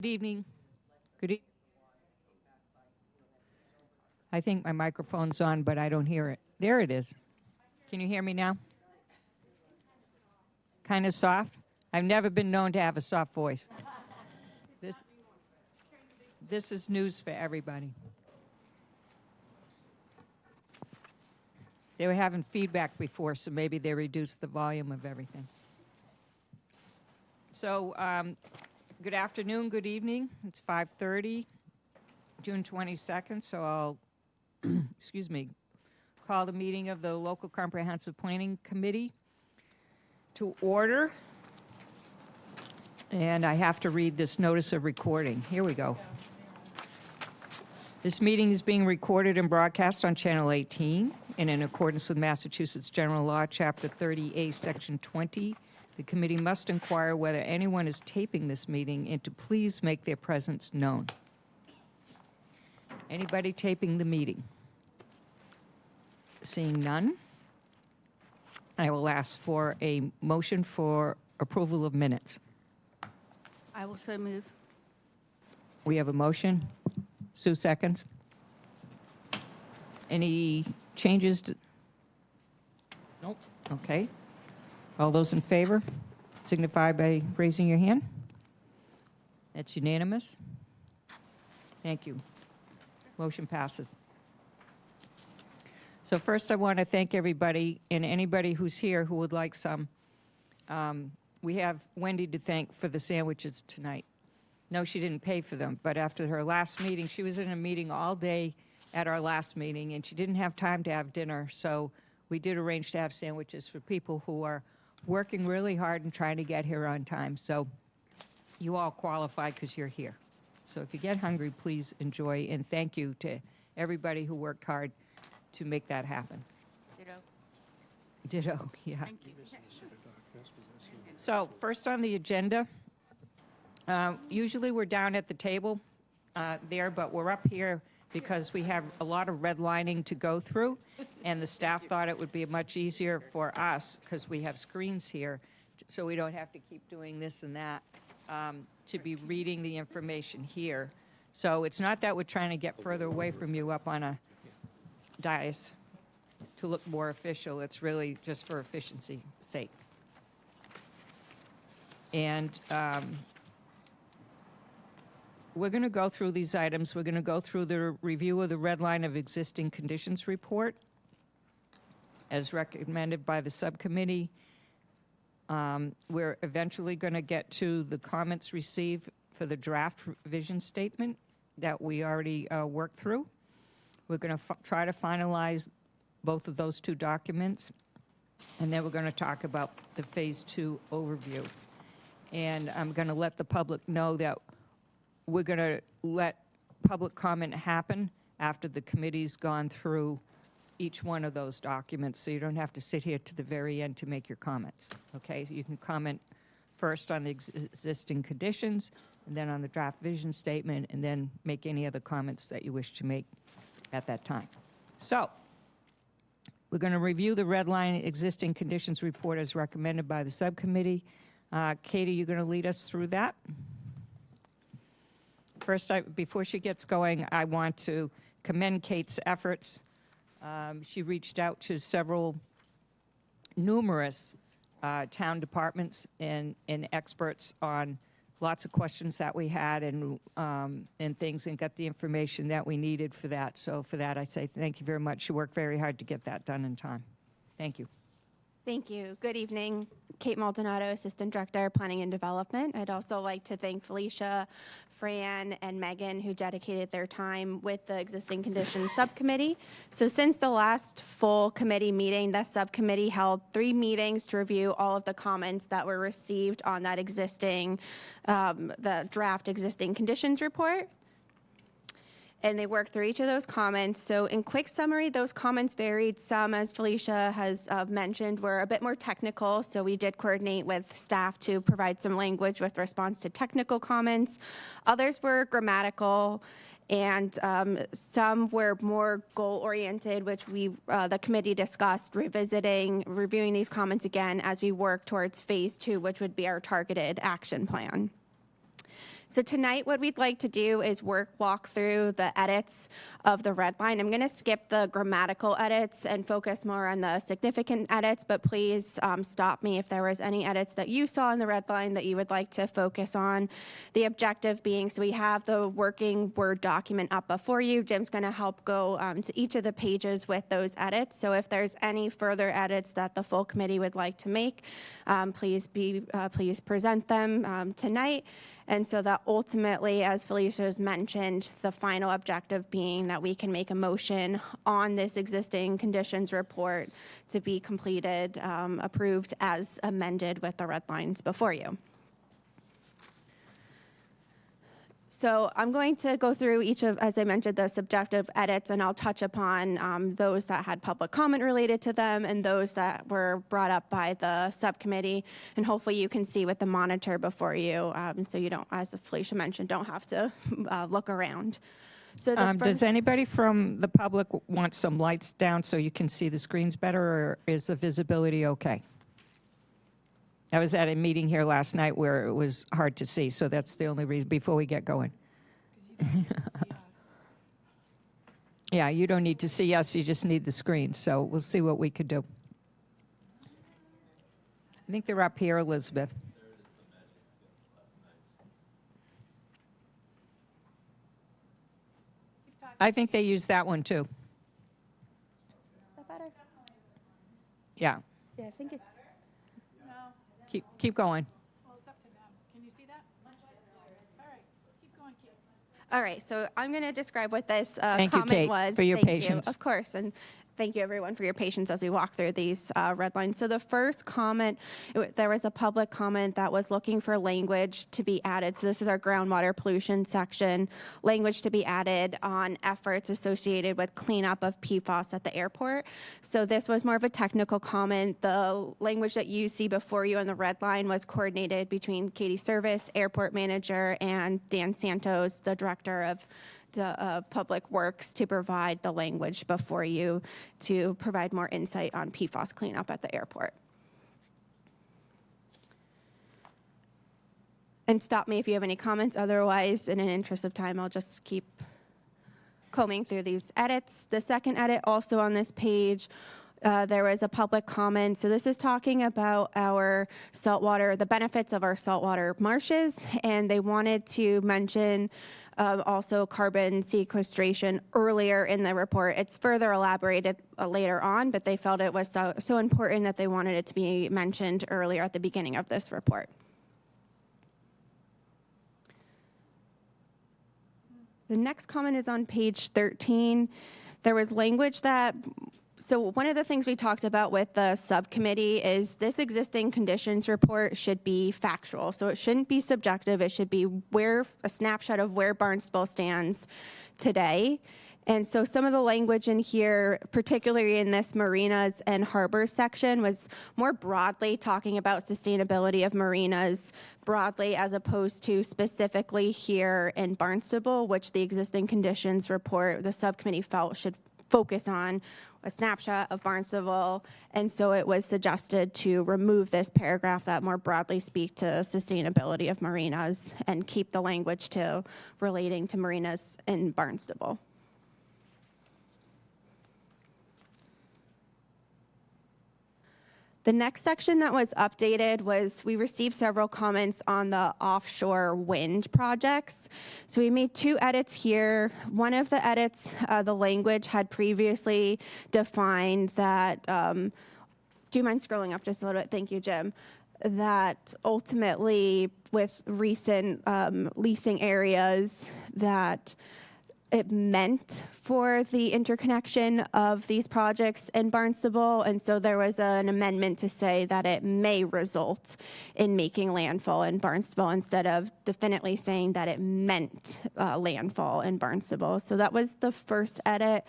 Good evening. Good evening. I think my microphone's on, but I don't hear it. There it is. Can you hear me now? Kind of soft? I've never been known to have a soft voice. This is news for everybody. They were having feedback before, so maybe they reduced the volume of everything. So, good afternoon, good evening. It's 5:30, June 22nd, so I'll, call the meeting of the Local Comprehensive Planning Committee to order. And I have to read this notice of recording. Here we go. This meeting is being recorded and broadcast on Channel 18, and in accordance with Massachusetts General Law, Chapter 30A, Section 20, the committee must inquire whether anyone is taping this meeting and to please make their presence known. Anybody taping the meeting? Seeing none, I will ask for a motion for approval of minutes. I will so move. We have a motion. Sue seconds. Any changes? Nope. Okay. All those in favor signify by raising your hand. That's unanimous. Thank you. Motion passes. So first I want to thank everybody and anybody who's here who would like some. We have Wendy to thank for the sandwiches tonight. No, she didn't pay for them, but after her last meeting, she was in a meeting all day at our last meeting, and she didn't have time to have dinner, so we did arrange to have sandwiches for people who are working really hard and trying to get here on time. So you all qualify because you're here. So if you get hungry, please enjoy, and thank you to everybody who worked hard to make that happen. Ditto, yeah. Thank you. So first on the agenda, usually we're down at the table there, but we're up here because we have a lot of redlining to go through, and the staff thought it would be much easier for us, because we have screens here, so we don't have to keep doing this and that, to be reading the information here. So it's not that we're trying to get further away from you up on a dais to look more official. It's really just for efficiency's sake. And we're going to go through these items. We're going to go through the review of the red line of existing conditions report as recommended by the subcommittee. We're eventually going to get to the comments received for the draft vision statement that we already worked through. We're going to try to finalize both of those two documents, and then we're going to talk about the Phase 2 overview. And I'm going to let the public know that we're going to let public comment happen after the committee's gone through each one of those documents, so you don't have to sit here to the very end to make your comments, okay? So you can comment first on the existing conditions, and then on the draft vision statement, and then make any other comments that you wish to make at that time. So we're going to review the red line existing conditions report as recommended by the subcommittee. Katie, you're going to lead us through that? First, before she gets going, I want to commend Kate's efforts. She reached out to numerous town departments and experts on lots of questions that we had and things, and got the information that we needed for that. So for that, I say thank you very much. She worked very hard to get that done in time. Thank you. Thank you. Good evening. Kate Maldonado, Assistant Director, Planning and Development. I'd also like to thank Felicia, Fran, and Megan, who dedicated their time with the Existing Conditions Subcommittee. So since the last full committee meeting, the subcommittee held 3 meetings to review all of the comments that were received on that the draft Existing Conditions report. And they worked through each of those comments. So in quick summary, those comments varied. Some, as Felicia has mentioned, were a bit more technical. So we did coordinate with staff to provide some language with response to technical comments. Others were grammatical, and some were more goal-oriented, which the committee discussed reviewing these comments again as we work towards Phase 2, which would be our targeted action plan. So tonight, what we'd like to do is walk through the edits of the red line. I'm going to skip the grammatical edits and focus more on the significant edits, but please stop me if there was any edits that you saw in the red line that you would like to focus on. The objective being, so we have the working Word document up before you. Jim's going to help go to each of the pages with those edits. So if there's any further edits that the full committee would like to make, please present them tonight. And so that ultimately, as Felicia has mentioned, the final objective being that we can make a motion on this existing conditions report to be completed, approved as amended with the red lines before you. So I'm going to go through each of, as I mentioned, the subjective edits, and I'll touch upon those that had public comment related to them and those that were brought up by the subcommittee. And hopefully you can see with the monitor before you, so you don't, as Felicia mentioned, don't have to look around. So does anybody from the public want some lights down so you can see the screens better, or is the visibility okay? I was at a meeting here last night where it was hard to see, so that's the only reason before we get going. Yeah, you don't need to see us, you just need the screen, so we'll see what we could do. I think they're up here, Elizabeth. I think they use that one too. Is that better? Yeah, Yeah, I think it's. keep going. Well, it's up to them. Can you see that? All right, keep going, Kate. All right, so I'm going to describe what this Thank you, comment Kate, was. for your Thank patience. You, of course, and thank you, everyone, for your patience as we walk through these red lines. So the first comment, there was a public comment that was looking for language to be added. So this is our groundwater pollution section, language to be added on efforts associated with cleanup of PFAS at the airport. So this was more of a technical comment. The language that you see before you on the red line was coordinated between Katie Service, airport manager, and Dan Santos, the director of Public Works, to provide the language before you to provide more insight on PFAS cleanup at the airport. And stop me if you have any comments. Otherwise, in an interest of time, I'll just keep combing through these edits. The second edit also on this page, there was a public comment. So this is talking about our saltwater, the benefits of our saltwater marshes, and they wanted to mention also carbon sequestration earlier in the report. It's further elaborated later on, but they felt it was so important that they wanted it to be mentioned earlier at the beginning of this report. The next comment is on page 13. There was language that, so one of the things we talked about with the subcommittee is this existing conditions report should be factual. So it shouldn't be subjective. It should be a snapshot of where Barnstable stands today. And so some of the language in here, particularly in this marinas and harbors section, was more broadly talking about sustainability of marinas broadly, as opposed to specifically here in Barnstable, which the existing conditions report, the subcommittee felt should focus on a snapshot of Barnstable. And so it was suggested to remove this paragraph that more broadly speak to sustainability of marinas and keep the language to relating to marinas in Barnstable. The next section that was updated was we received several comments on the offshore wind projects. So we made two edits here. One of the edits, the language had previously defined that, do you mind scrolling up just a little bit? Thank you, Jim. That ultimately with recent leasing areas that it meant for the interconnection of these projects in Barnstable, and so there was an amendment to say that it may result in making landfall in Barnstable instead of definitely saying that it meant landfall in Barnstable. So that was the first edit.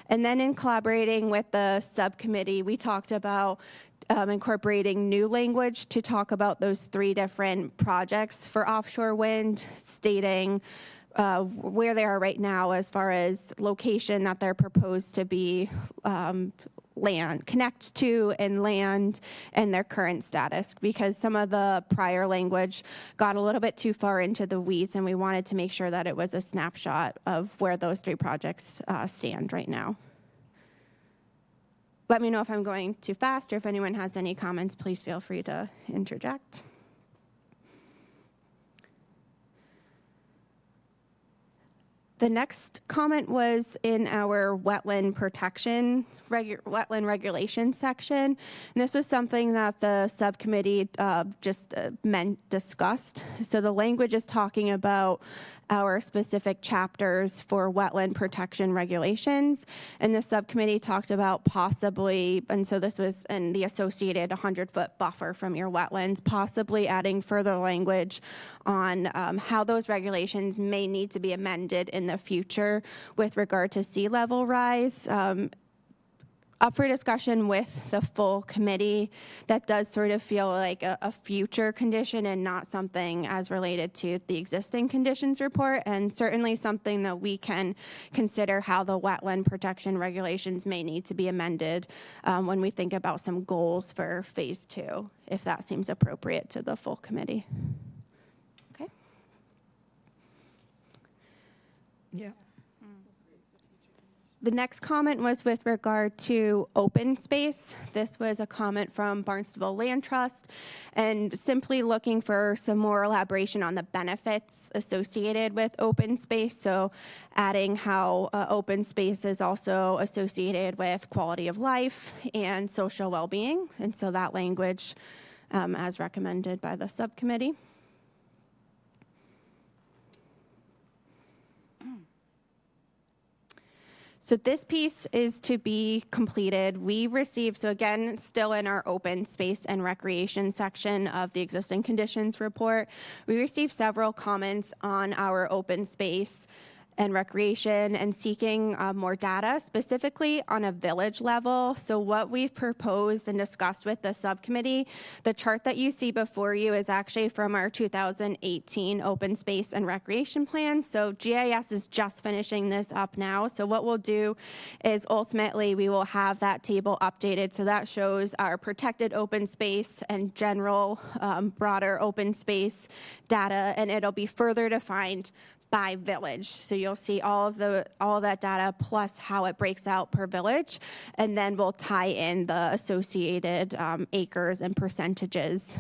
And then in collaborating with the subcommittee, we talked about incorporating new language to talk about those three different projects for offshore wind, stating where they are right now as far as location that they're proposed to be land, connect to and land and their current status, because some of the prior language got a little bit too far into the weeds, and we wanted to make sure that it was a snapshot of where those 3 projects stand right now. Let me know if I'm going too fast, or if anyone has any comments, please feel free to interject. The next comment was in our wetland protection, wetland regulation section. And this was something that the subcommittee discussed. So the language is talking about our specific chapters for wetland protection regulations. And the subcommittee talked about possibly, and so this was in the associated 100-foot buffer from your wetlands, possibly adding further language on how those regulations may need to be amended in the future with regard to sea level rise. Up for discussion with the full committee. That does sort of feel like a future condition and not something as related to the existing conditions report, and certainly something that we can consider how the wetland protection regulations may need to be amended when we think about some goals for phase 2, if that seems appropriate to the full committee. Okay. Yeah. The next comment was with regard to open space. This was a comment from Barnstable Land Trust, and simply looking for some more elaboration on the benefits associated with open space. So adding how open space is also associated with quality of life and social well-being. And so that language as recommended by the subcommittee. So this piece is to be completed. We received, so again, still in our open space and recreation section of the existing conditions report, we received several comments on our open space and recreation and seeking more data, specifically on a village level. So what we've proposed and discussed with the subcommittee, the chart that you see before you is actually from our 2018 open space and recreation plan. So GIS is just finishing this up now. So what we'll do is ultimately we will have that table updated. So that shows our protected open space and general broader open space data, and it'll be further defined by village. So you'll see all of that data plus how it breaks out per village, and then we'll tie in the associated acres and percentages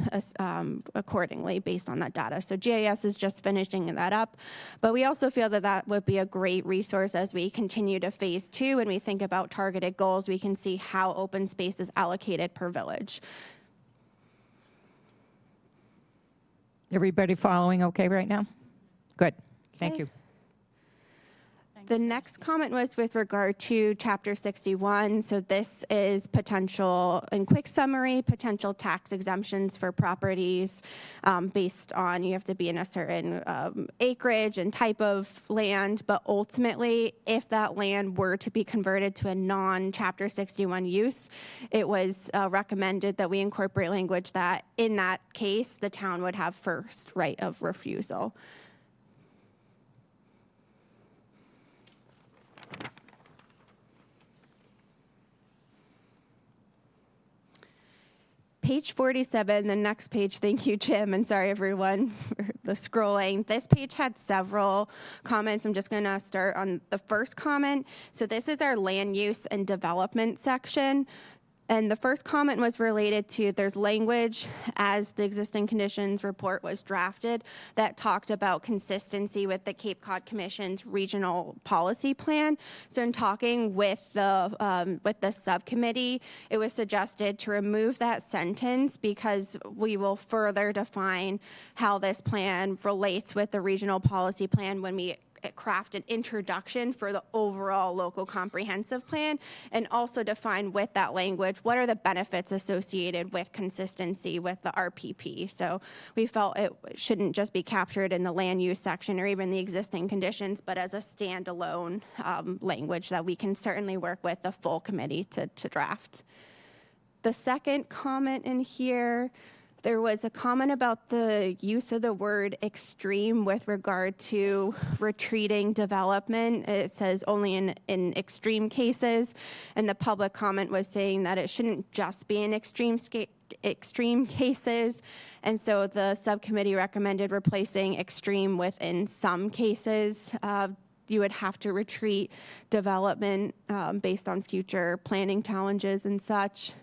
accordingly based on that data. So GIS is just finishing that up, but we also feel that that would be a great resource as we continue to phase 2 and we think about targeted goals. We can see how open space is allocated per village. Everybody following okay right now? Good. Thank you. The next comment was with regard to Chapter 61. So this is potential, in quick summary, potential tax exemptions for properties based on you have to be in a certain acreage and type of land. But ultimately, if that land were to be converted to a non-Chapter 61 use, it was recommended that we incorporate language that in that case, the town would have first right of refusal. Page 47, the next page, thank you, Jim, and sorry, everyone, for the scrolling. This page had several comments. I'm just going to start on the first comment. So this is our land use and development section. And the first comment was related to there's language as the existing conditions report was drafted that talked about consistency with the Cape Cod Commission's regional policy plan. So in talking with the subcommittee, it was suggested to remove that sentence because we will further define how this plan relates with the regional policy plan when we craft an introduction for the overall local comprehensive plan, and also define with that language what are the benefits associated with consistency with the RPP. So we felt it shouldn't just be captured in the land use section or even the existing conditions, but as a standalone language that we can certainly work with the full committee to draft. The second comment in here There was a comment about the use of the word extreme with regard to retreating development. It says only in extreme cases, and the public comment was saying that it shouldn't just be in extreme cases, and so the subcommittee recommended replacing extreme with in some cases. You would have to retreat development based on future planning challenges and such.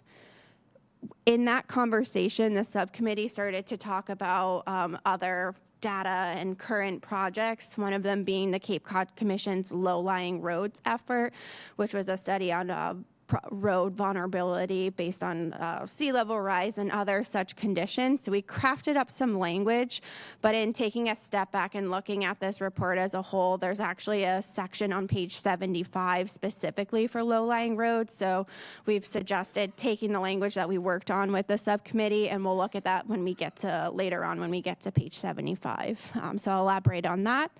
In that conversation, the subcommittee started to talk about other data and current projects, one of them being the Cape Cod Commission's low-lying roads effort, which was a study on road vulnerability based on sea level rise and other such conditions. So we crafted up some language, but in taking a step back and looking at this report as a whole, there's actually a section on page 75 specifically for low-lying roads. So we've suggested taking the language that we worked on with the subcommittee, and we'll look at that when we get to later on when we get to page 75. So I'll elaborate on that.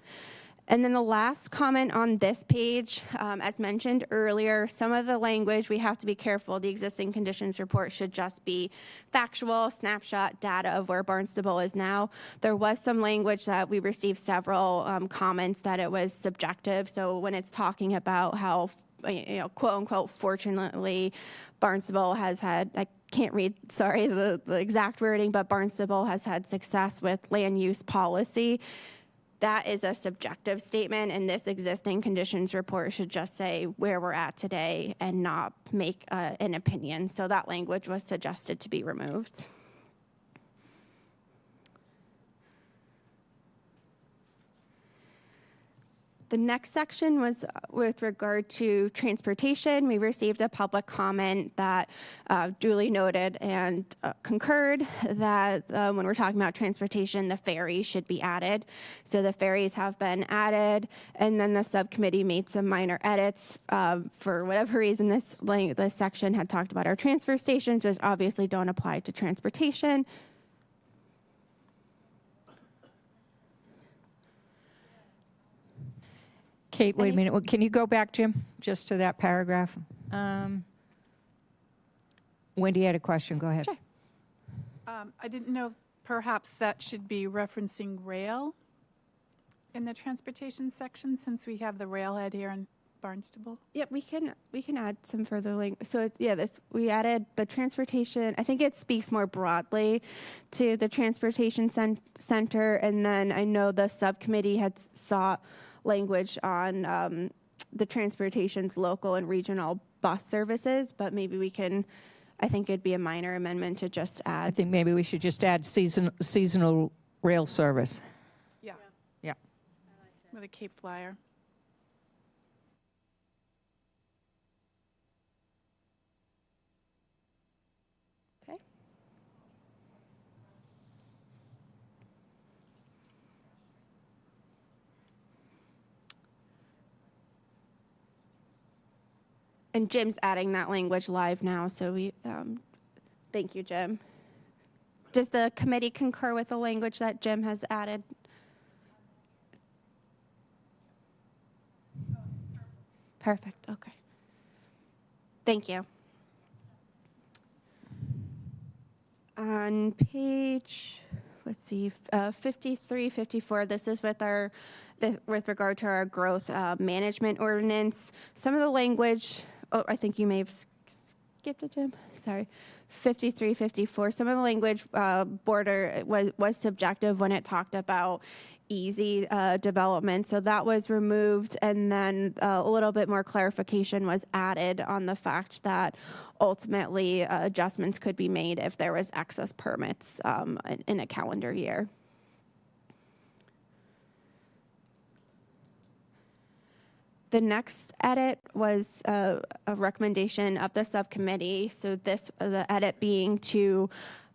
And then the last comment on this page, as mentioned earlier, some of the language, we have to be careful. The existing conditions report should just be factual snapshot data of where Barnstable is now. There was some language that we received several comments that it was subjective. So when it's talking about how, quote unquote, fortunately, Barnstable has had, I can't read, sorry, the exact wording, but Barnstable has had success with land use policy. That is a subjective statement, and this existing conditions report should just say where we're at today and not make an opinion. So that language was suggested to be removed. The next section was with regard to transportation. We received a public comment that duly noted and concurred that when we're talking about transportation, the ferries should be added. So the ferries have been added, and then the subcommittee made some minor edits. For whatever reason, this section had talked about our transfer stations, which obviously don't apply to transportation. Kate, wait a minute. Can you go back, Jim, just to that paragraph? Wendy had a question. Go ahead. Sure. I didn't know if perhaps that should be referencing rail in the transportation section, since we have the railhead here in Barnstable. Yep, we can add some further link. So we added the transportation. I think it speaks more broadly to the transportation center, and then I know the subcommittee had sought language on the transportation's local and regional bus services, but maybe we can, I think it'd be a minor amendment to just add. I think maybe we should just add seasonal rail service. Yeah. Yeah. With a Cape Flyer. Okay. And Jim's adding that language live now, so we, thank you, Jim. Does the committee concur with the language that Jim has added? Perfect, okay. Thank you. On page, let's see, 53, 54, this is with regard to our growth management ordinance. Some of the language, I think you may have skipped it, Jim. Sorry. 53, 54. Some of the language border was subjective when it talked about easy development. So that was removed, and then a little bit more clarification was added on the fact that ultimately adjustments could be made if there was excess permits in a calendar year. The next edit was a recommendation of the subcommittee. So the edit being to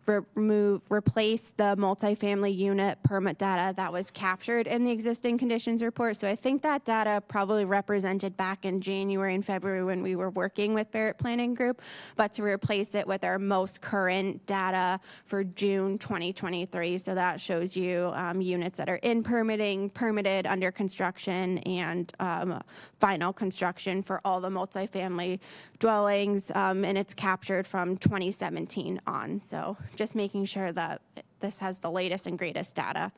replace the multifamily unit permit data that was captured in the existing conditions report. So I think that data probably represented back in January and February when we were working with Barrett Planning Group, but to replace it with our most current data for June 2023. So that shows you units that are in permitting, permitted, under construction, and final construction for all the multifamily dwellings, and it's captured from 2017 on. So just making sure that this has the latest and greatest data.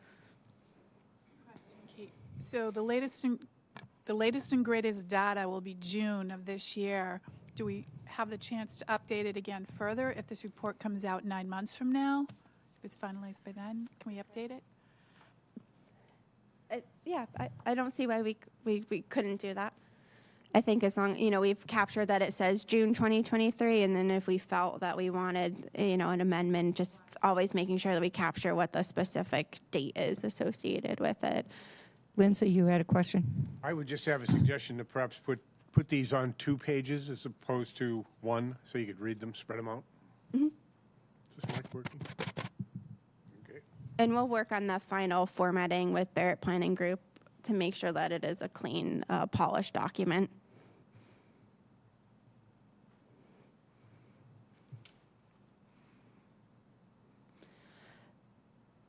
Kate, so the latest and greatest data will be June of this year. Do we have the chance to update it again further if this report comes out 9 months from now? If it's finalized by then, can we update it? Yeah, I don't see why we couldn't do that. I think as long, we've captured that it says June 2023, and then if we felt that we wanted, an amendment, just always making sure that we capture what the specific date is associated with it. Lindsay, you had a question? I would just have a suggestion to perhaps put these on 2 pages as opposed to 1, so you could read them, spread them out. Is this mic working? Okay. And we'll work on the final formatting with Barrett Planning Group to make sure that it is a clean, polished document.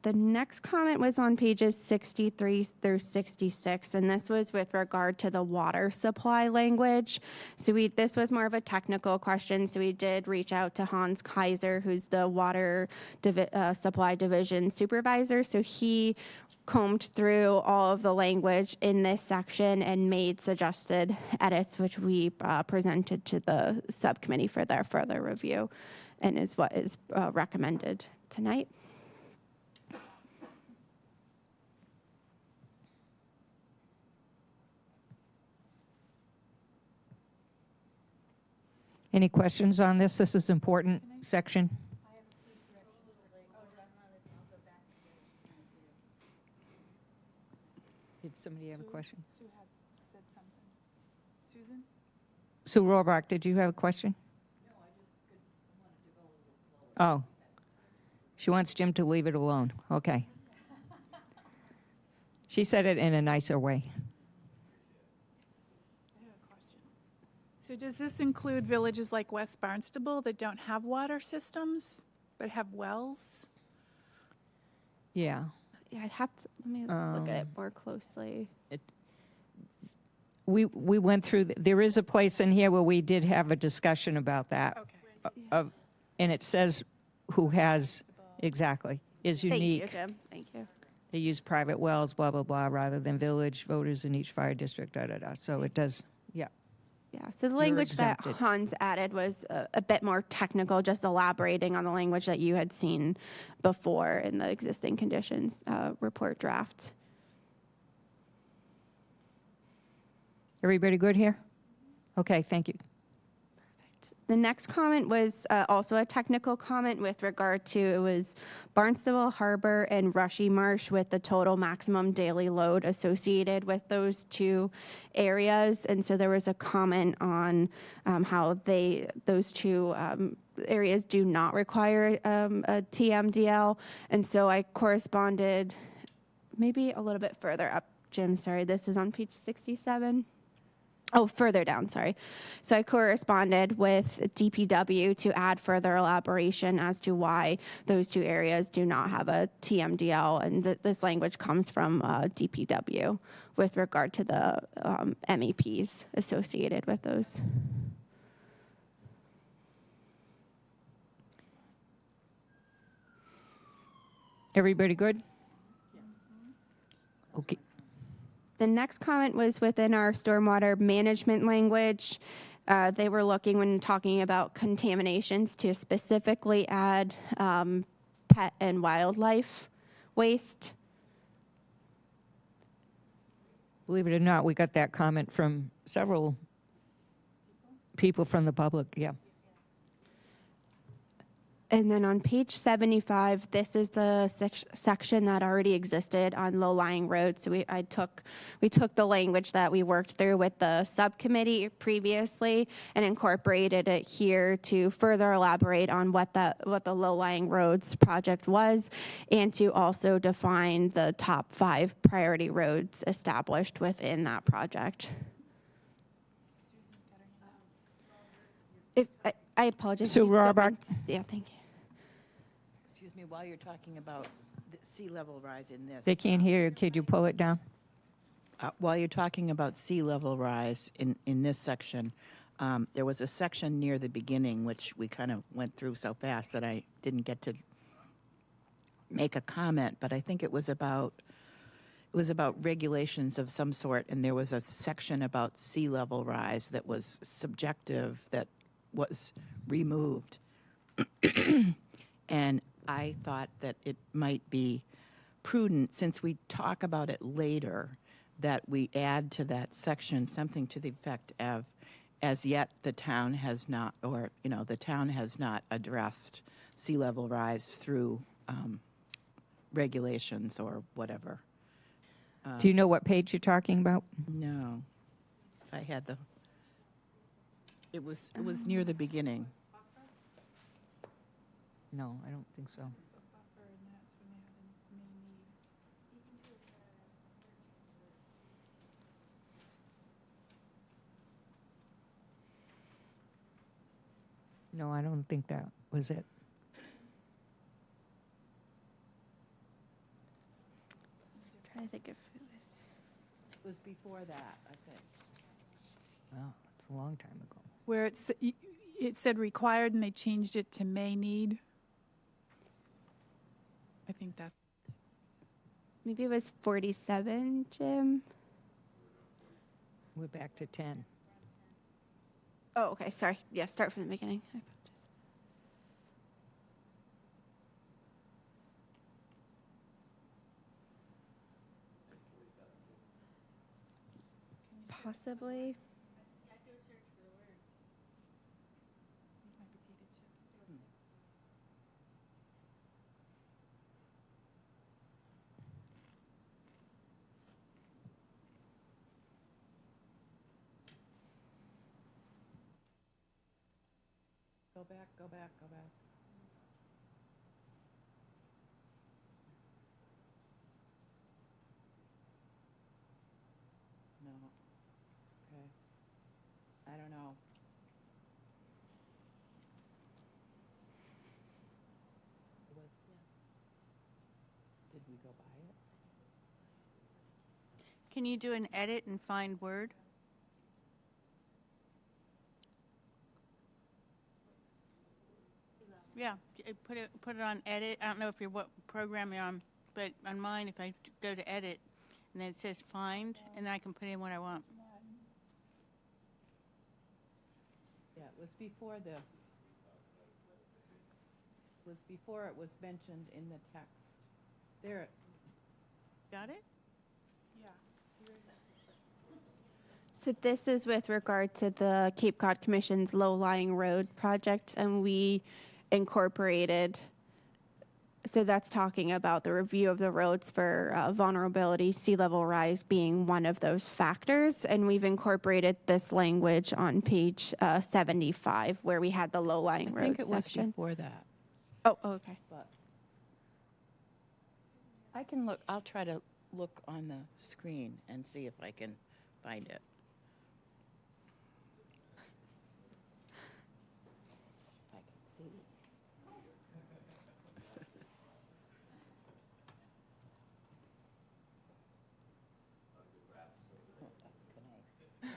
The next comment was on pages 63 through 66, and this was with regard to the water supply language. So this was more of a technical question, so we did reach out to Hans Kaiser, who's the water supply division supervisor. So he combed through all of the language in this section and made suggested edits, which we presented to the subcommittee for their further review, and is what is recommended tonight. Any questions on this? This is an important section. Did somebody have a question? Sue had said something. Susan? Sue Rohrbach, did you have a question? No, I just wanted to go a little slower. Oh. She wants Jim to leave it alone. Okay. She said it in a nicer way. So does this include villages like West Barnstable that don't have water systems but have wells? Yeah. Yeah, I'd have to, let me look at it more closely. We went through, there is a place in here where we did have a discussion about that. Okay. And it says who has, exactly, is unique. Thank you, Jim. Thank you. They use private wells, blah, blah, blah, rather than village voters in each fire district, da-da-da. So it does, yeah. Yeah, so the language that exempted. Hans added was a bit more technical, just elaborating on the language that you had seen before in the existing conditions report draft. Everybody good here? Okay, thank you. The next comment was also a technical comment with regard to, it was Barnstable Harbor and Rushy Marsh with the total maximum daily load associated with those 2 areas. And so there was a comment on how those 2 areas do not require a TMDL. And so I corresponded maybe a little bit further up, Jim, sorry, this is on page 67. Oh, further down, sorry. So I corresponded with DPW to add further elaboration as to why those 2 areas do not have a TMDL, and this language comes from DPW with regard to the MEPs associated with those. Everybody good? Okay. The next comment was within our stormwater management language. They were looking, when talking about contaminations, to specifically add pet and wildlife waste. Believe it or not, we got that comment from several people from the public, yeah. And then on page 75, this is the section that already existed on low-lying roads. So we took the language that we worked through with the subcommittee previously and incorporated it here to further elaborate on what the low-lying roads project was, and to also define the top 5 priority roads established within that project. I apologize. Sue if you don't Rohrbach. mind. Yeah, thank you. Excuse me, while you're talking about the sea level rise in this. They can't hear you. Could you pull it down? While you're talking about sea level rise in this section, there was a section near the beginning which we kind of went through so fast that I didn't get to make a comment, but I think it was about regulations of some sort, and there was a section about sea level rise that was subjective that was removed. And I thought that it might be prudent, since we talk about it later, that we add to that section something to the effect of, as yet the town has not, or, the town has not addressed sea level rise through regulations or whatever. Do you know what page you're talking about? No. If I had the, it was near the beginning. No, I don't think so. No, I don't think that was it. Trying to think if it was. It was before that, I think. Oh, it's a long time ago. Where it said required and they changed it to may need. I think that's, Maybe it was 47, Jim. We're back to 10. Oh, okay. Sorry. Yeah, start from the beginning. I apologize. Possibly. Go back, go back, go back. No. Okay. I don't know. Did we go by it? Can you do an edit and find Word? Yeah, put it on edit. I don't know if you're what program you're on, but on mine, if I go to edit, and then it says find, and then I can put in what I want. Yeah, it was before this. It was before it was mentioned in the text. There, Got it? yeah. So this is with regard to the Cape Cod Commission's low-lying road project, and we incorporated, so that's talking about the review of the roads for vulnerability, sea level rise being one of those factors, and we've incorporated this language on page 75, where we had the low-lying I road think it was section. before that, Oh, okay. but I can look, I'll try to look on the screen and see if I can find it. If I can see. Can I?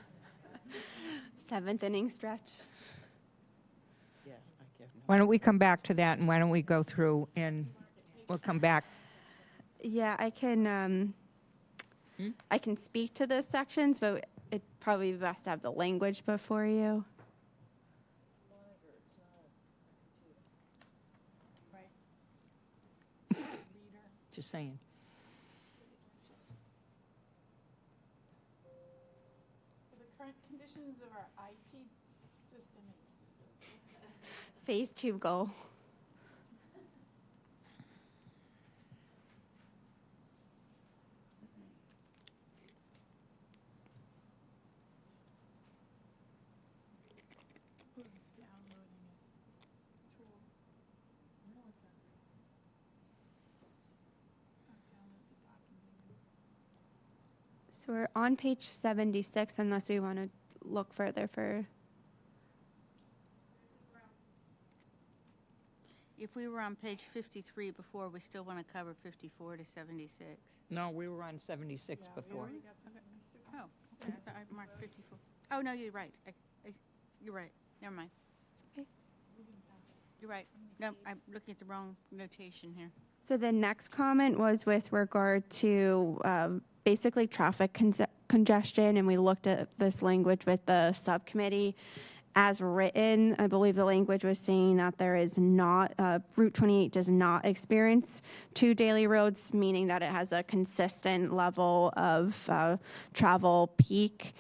Seventh inning stretch. Yeah, I give no. Why don't we come back to that, and why don't we go through, and we'll come back. Yeah, I can speak to those sections, but it'd probably be best to have the language before you. Just saying. So the current conditions of our IT system is Phase 2 goal. downloading this tool. No, it's not. Download the document. So we're on page 76, unless we want to look further for. If we were on page 53 before, we still want to cover 54 to 76. No, we were on 76 Yeah, we before. already got to 76. Oh, okay. I thought I marked 54. Oh, no, you're right. You're right. Never mind. It's okay. You're right. No, I'm looking at the wrong notation here. So the next comment was with regard to basically traffic congestion, and we looked at this language with the subcommittee. As written, I believe the language was saying that there is not, Route 28 does not experience two daily roads, meaning that it has a consistent level of travel peak.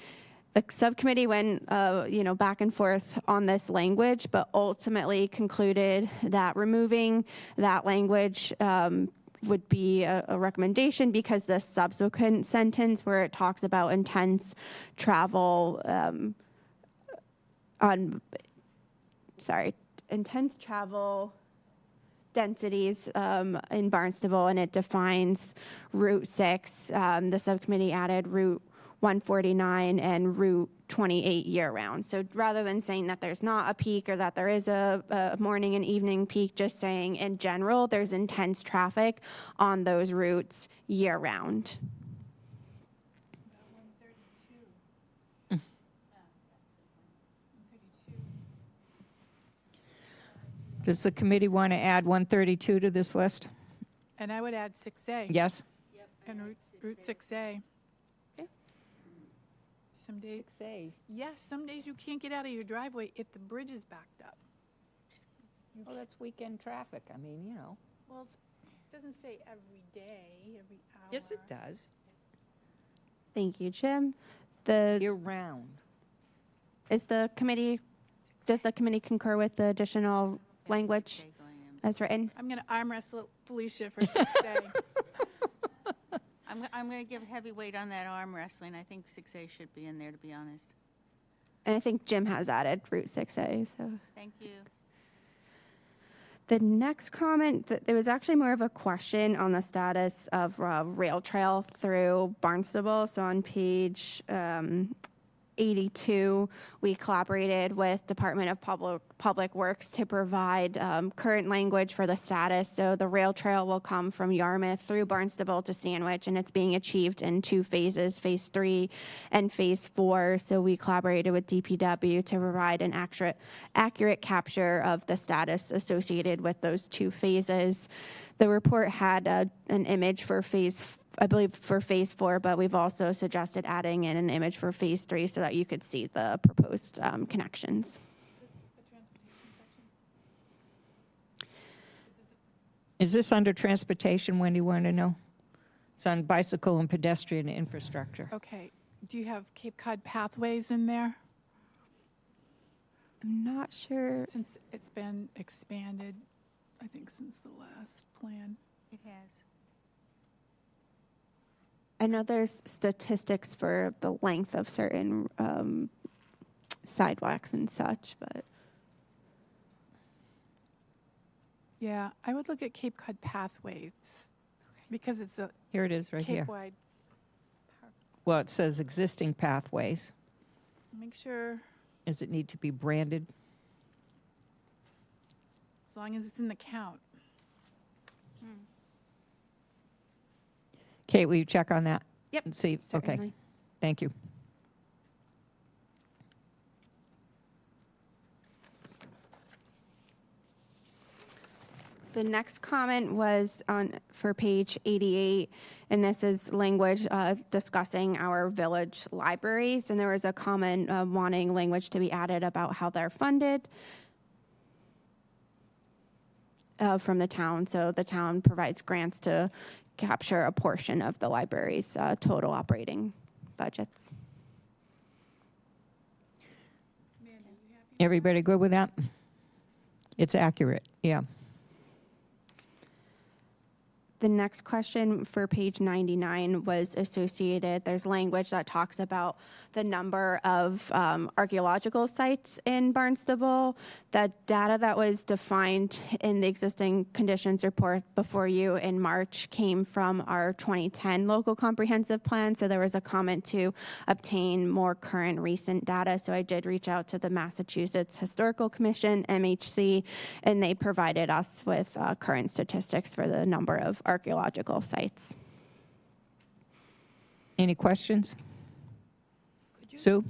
The subcommittee went, back and forth on this language, but ultimately concluded that removing that language would be a recommendation, because the subsequent sentence where it talks about intense travel intense travel densities in Barnstable, and it defines Route 6. The subcommittee added Route 149 and Route 28 year-round. So rather than saying that there's not a peak or that there is a morning and evening peak, just saying in general there's intense traffic on those routes year-round. Does the committee want to add 132 to this list? And I would add 6A. Yes? And Route 6A. Some days, Say. yes, some days you can't get out of your driveway if the bridge is backed up. Well, that's weekend traffic. I mean, you know. Well, it doesn't say every day, every hour. Yes, it does. Thank you, Jim. Does Year-round. the committee concur with the additional language as written? I'm going to arm wrestle Felicia for 6A. I'm going to give heavy weight on that arm wrestling. I think 6A should be in there, to be honest. And I think Jim has added Route 6A, so. Thank you. The next comment, there was actually more of a question on the status of rail trail through Barnstable. So on page 82, we collaborated with Department of Public Works to provide current language for the status. So the rail trail will come from Yarmouth through Barnstable to Sandwich, and it's being achieved in 2 phases, phase 3 and phase 4. So we collaborated with DPW to provide an accurate capture of the status associated with those 2 phases. The report had an image for phase 4, but we've also suggested adding in an image for phase 3 so that you could see the proposed connections. Is this under transportation, Wendy, want to know? It's on bicycle and pedestrian infrastructure. Okay. Do you have Cape Cod pathways in there? I'm not sure. Since it's been expanded, I think since the last plan. It has. I know there's statistics for the length of certain sidewalks and such, but Yeah, I would look at Cape Cod pathways because it's a Here it is, right here. Cape-wide. Well, it says existing pathways. Make sure, Does it need to be branded? as long as it's in the count. Kate, will you check on that? Yep, And see, okay, certainly. thank you. The next comment was for page 88, and this is language discussing our village libraries. And there was a comment wanting language to be added about how they're funded from the town. So the town provides grants to capture a portion of the library's total operating budgets. Everybody good with that? It's accurate, yeah. The next question for page 99 was associated, there's language that talks about the number of archaeological sites in Barnstable. The data that was defined in the existing conditions report before you in March came from our 2010 local comprehensive plan. So there was a comment to obtain more current recent data. So I did reach out to the Massachusetts Historical Commission, MHC, and they provided us with current statistics for the number of archaeological sites. Any questions? Could you Sue?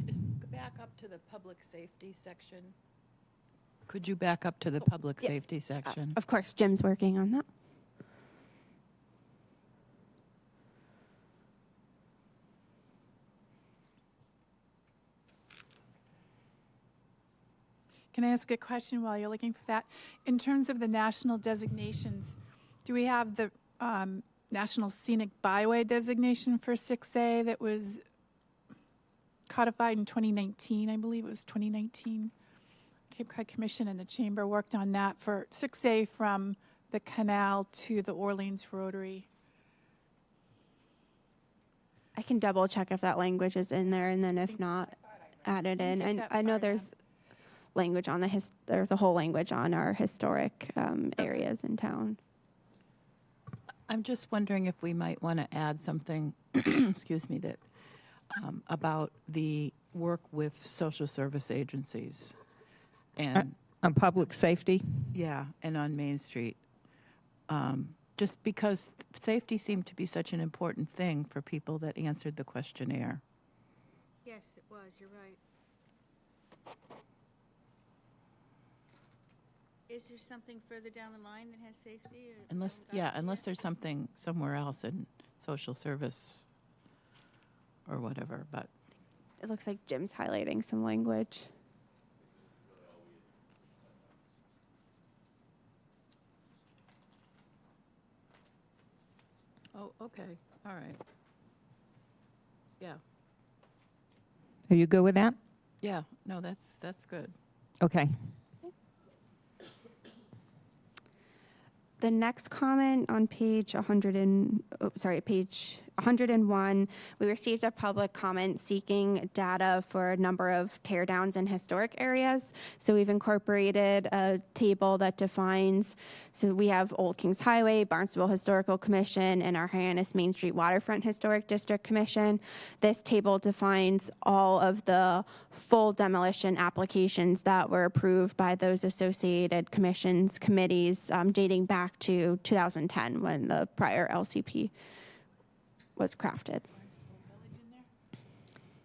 back up to the public safety section? Could you back up to the public yeah. safety section? Of course, Jim's working on that. Can I ask a question while you're looking for that? In terms of the national designations, do we have the National Scenic Byway designation for 6A that was codified in 2019? I believe it was 2019. Cape Cod Commission and the Chamber worked on that for 6A from the canal to the Orleans Rotary. I can double check if that language is in there, and then if not, add it in. get And that I know far down. there's language on there's a whole language on our historic areas in town. I'm just wondering if we might want to add something, excuse me, that about the work with social service agencies. And On public safety? yeah, and on Main Street. Just because safety seemed to be such an important thing for people that answered the questionnaire. Yes, it was, you're right. Is there something further down the line that has safety? Or Unless, haven't gotten to unless yet? there's something somewhere else in social service or whatever, but. It looks like Jim's highlighting some language. Oh, okay, all right. Yeah, Are you good with that? yeah, no, that's good. Okay. The next comment on page page 101, we received a public comment seeking data for a number of tear downs in historic areas. So we've incorporated a table that defines, so we have Old Kings Highway, Barnstable Historical Commission, and our Hyannis Main Street Waterfront Historic District Commission. This table defines all of the full demolition applications that were approved by those associated commissions, committees, dating back to 2010 when the prior LCP was crafted.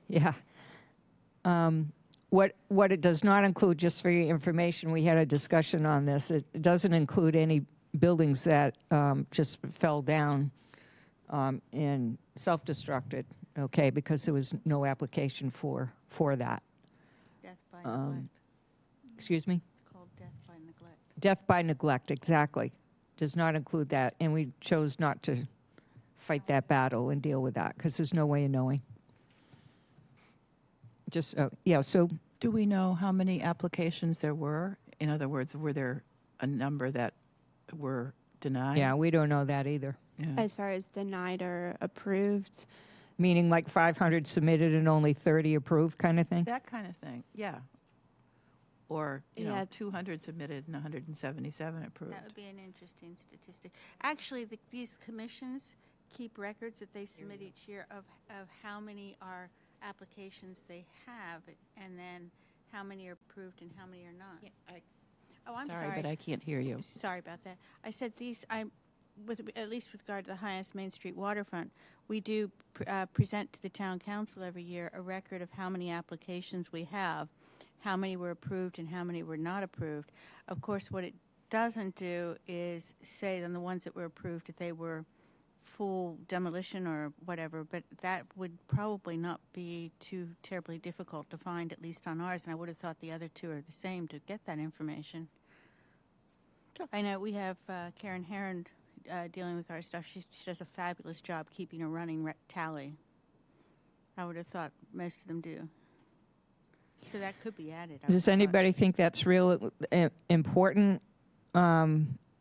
Yeah. What it does not include, just for your information, we had a discussion on this. It doesn't include any buildings that just fell down and self-destructed, okay, because there was no application for that. Death by neglect. Excuse me? It's called death by neglect. Death by neglect, exactly. Does not include that, and we chose not to fight that battle and deal with that, because there's no way of knowing. Just, yeah, so Do we know how many applications there were? In other words, were there a number that were denied? yeah, we don't know that either. Yeah. As far as denied or approved, Meaning like 500 submitted and only 30 approved kind of thing? That kind of thing, yeah. Or, Yeah. 200 submitted and 177 approved. That would be an interesting statistic. Actually, these commissions keep records that they submit each year of how many are applications they have, and then how many are approved and how many are not. Oh, I'm sorry. Sorry, but I can't hear you. Sorry about that. I said at least with regard to the Hyannis Main Street waterfront, we do present to the town council every year a record of how many applications we have, how many were approved and how many were not approved. Of course, what it doesn't do is say on the ones that were approved if they were full demolition or whatever, but that would probably not be too terribly difficult to find, at least on ours, and I would have thought the other two are the same to get that information. I know we have Karen Heron dealing with our stuff. She does a fabulous job keeping a running tally. I would have thought most of them do. So that could be added. I would Does have thought. anybody think that's real important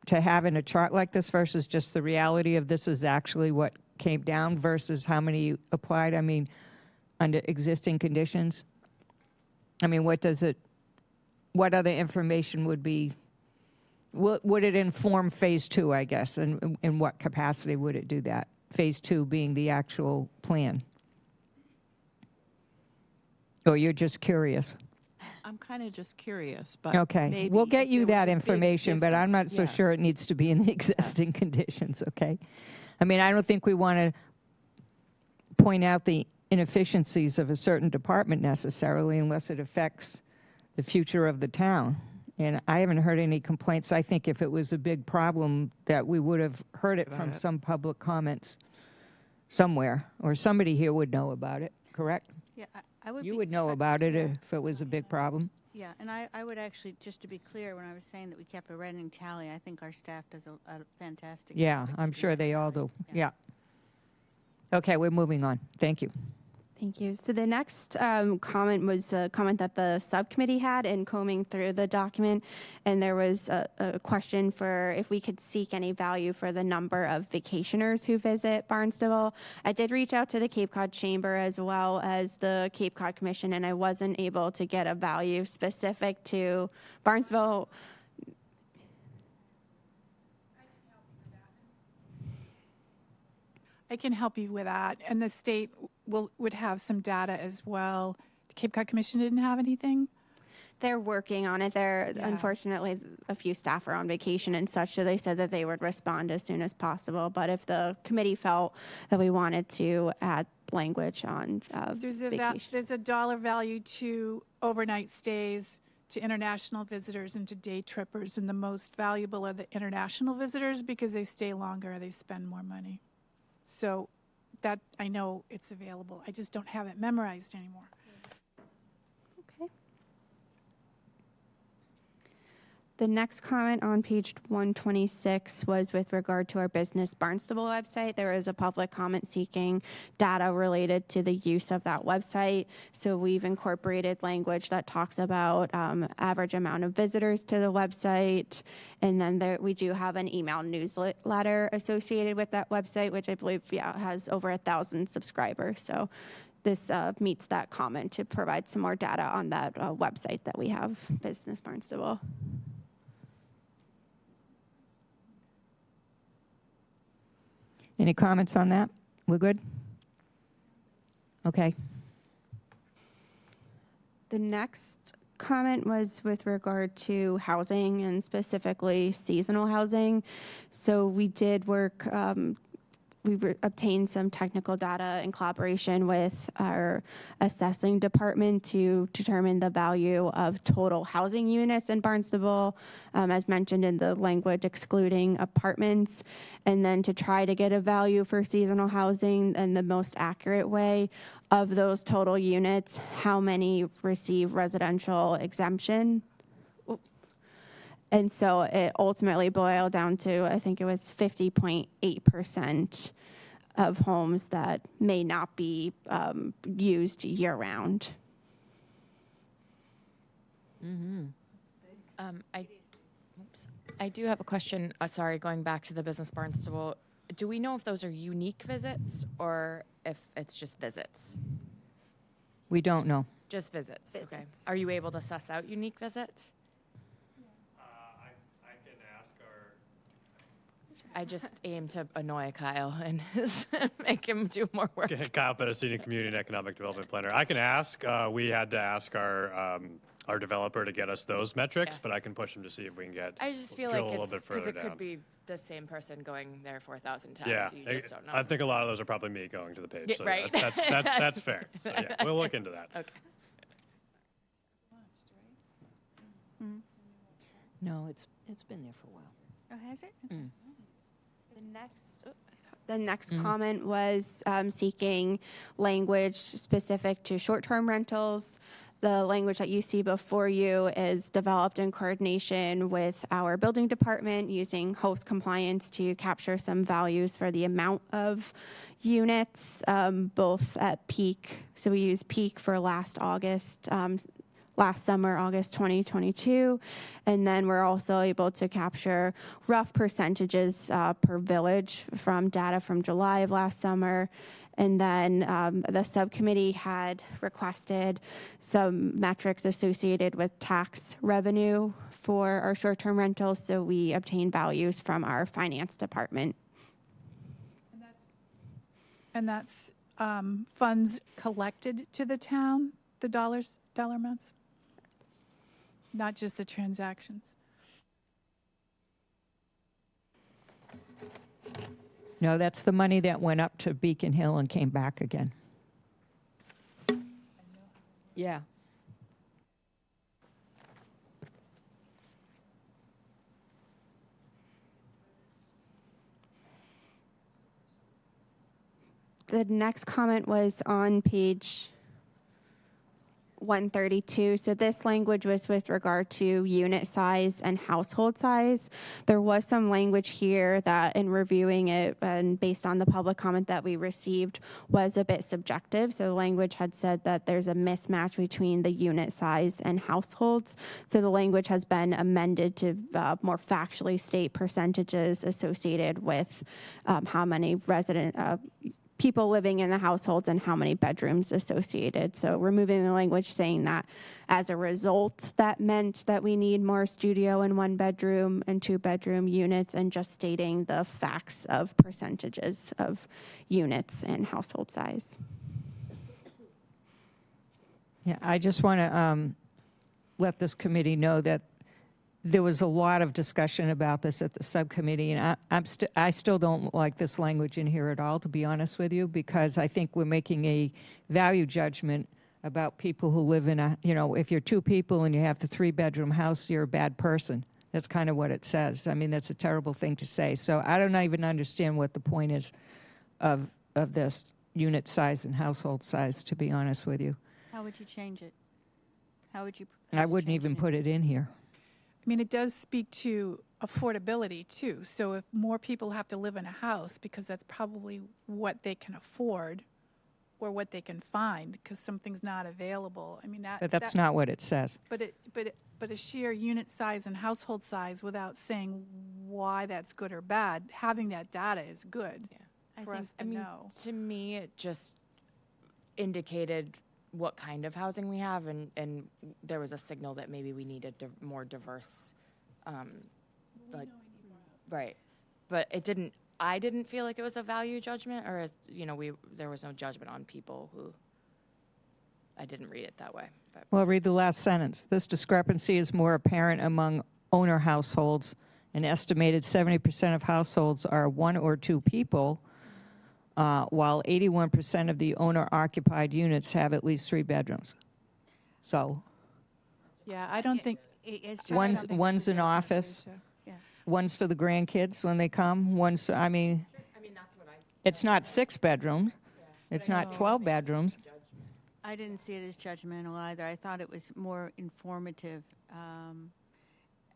to have in a chart like this versus just the reality of this is actually what came down versus how many applied? I mean, under existing conditions? I mean, what other information would be, would it inform phase two, I guess, and in what capacity would it do that? Phase two being the actual plan? Or you're just curious? I'm kind of just curious, but Okay, maybe we'll get if you there was that a big information, but I'm not difference, so yeah. sure it needs to be in the existing conditions, okay? I mean, I don't think we want to point out the inefficiencies of a certain department necessarily unless it affects the future of the town. And I haven't heard any complaints. I think if it was a big problem, that we would have heard it from About it. some public comments somewhere, or somebody here would know about it, correct? Yeah, I would You be- would know I- about it yeah. if it was a big problem. Yeah, and I would actually, just to be clear, when I was saying that we kept a running tally, I think our staff does a fantastic job. Yeah, at I'm keeping sure that they all tally. do. Yeah. Okay, we're moving on. Thank you. Thank you. So the next comment was a comment that the subcommittee had in combing through the document, and there was a question for if we could seek any value for the number of vacationers who visit Barnstable. I did reach out to the Cape Cod Chamber as well as the Cape Cod Commission, and I wasn't able to get a value specific to Barnstable. I can help you with that, and the state would have some data as well. The Cape Cod Commission didn't have anything? They're working on it. Yeah. Unfortunately, a few staff are on vacation and such, so they said that they would respond as soon as possible. But if the committee felt that we wanted to add language on vacation. There's a dollar value to overnight stays, to international visitors, and to day trippers, and the most valuable are the international visitors because they stay longer, they spend more money. So that, I know it's available. I just don't have it memorized anymore. Okay. The next comment on page 126 was with regard to our Business Barnstable website. There is a public comment seeking data related to the use of that website. So we've incorporated language that talks about average amount of visitors to the website. And then we do have an email newsletter associated with that website, which I believe has over 1,000 subscribers. So this meets that comment to provide some more data on that website that we have, Business Barnstable. Any comments on that? We're good? Okay. The next comment was with regard to housing and specifically seasonal housing. So we did work, obtained some technical data in collaboration with our assessing department to determine the value of total housing units in Barnstable, as mentioned in the language excluding apartments, and then to try to get a value for seasonal housing in the most accurate way of those total units, how many receive residential exemption. And so it ultimately boiled down to, I think it was 50.8% of homes that may not be used year-round. I do have a question. Sorry, going back to the Business Barnstable. Do we know if those are unique visits or if it's just visits? We don't know. Just visits. Okay. Are you able to suss out unique visits? I can ask our. I just aim to annoy Kyle and make him do more work. Kyle Pedicini, Community and Economic Development Planner. I can ask. We had to ask our developer to get us those metrics, Yeah. but I can push him to see if we can get. I just feel drill like a little it's bit because further it down. could be the same person going there 4,000 times. Yeah, So you just don't know. I think a lot of those are probably me going to the page. Yeah, So right. that's fair. So yeah, we'll look into that. Okay. No, it's been there for a while. Oh, has it? The next comment was seeking language specific to short-term rentals. The language that you see before you is developed in coordination with our building department using host compliance to capture some values for the amount of units, both at peak. So we use peak for last summer, August 2022. And then we're also able to capture rough percentages per village from data from July of last summer. And then the subcommittee had requested some metrics associated with tax revenue for our short-term rentals. So we obtained values from our finance department. And that's funds collected to the town, the dollar amounts? Not just the transactions. No, that's the money that went up to Beacon Hill and came back again. Yeah. The next comment was on page 132. So this language was with regard to unit size and household size. There was some language here that, in reviewing it and based on the public comment that we received, was a bit subjective. So the language had said that there's a mismatch between the unit size and households. So the language has been amended to more factually state percentages associated with how many people living in the households and how many bedrooms associated. So removing the language saying that as a result, that meant that we need more studio and 1 bedroom and 2 bedroom units, and just stating the facts of percentages of units and household size. Yeah, I just want to let this committee know that there was a lot of discussion about this at the subcommittee, and I still don't like this language in here at all, to be honest with you, because I think we're making a value judgment about people who live in a, if you're 2 people and you have the 3-bedroom house, you're a bad person. That's kind of what it says. I mean, that's a terrible thing to say. So I don't even understand what the point is of this unit size and household size, to be honest with you. How would you change it? How would you? I wouldn't even put it in here. I mean, it does speak to affordability too. So if more people have to live in a house, because that's probably what they can afford or what they can find, because something's not available. I mean, But that's not what it says. But a sheer unit size and household size, without saying why that's good or bad, having that data is good for us to know. To me, it just indicated what kind of housing we have, and there was a signal that maybe we needed more diverse, right. But I didn't feel like it was a value judgment, or, there was no judgment on people who, I didn't read it that way. But. Well, read the last sentence. This discrepancy is more apparent among owner households. An estimated 70% of households are 1 or 2 people, while 81% of the owner-occupied units have at least 3 bedrooms. So Yeah, I don't think. one's an office, Yeah. one's for the grandkids when they come, one's, That's what it's not 6 bedrooms, it's not 12 bedrooms. I didn't see it as judgmental either. I thought it was more informative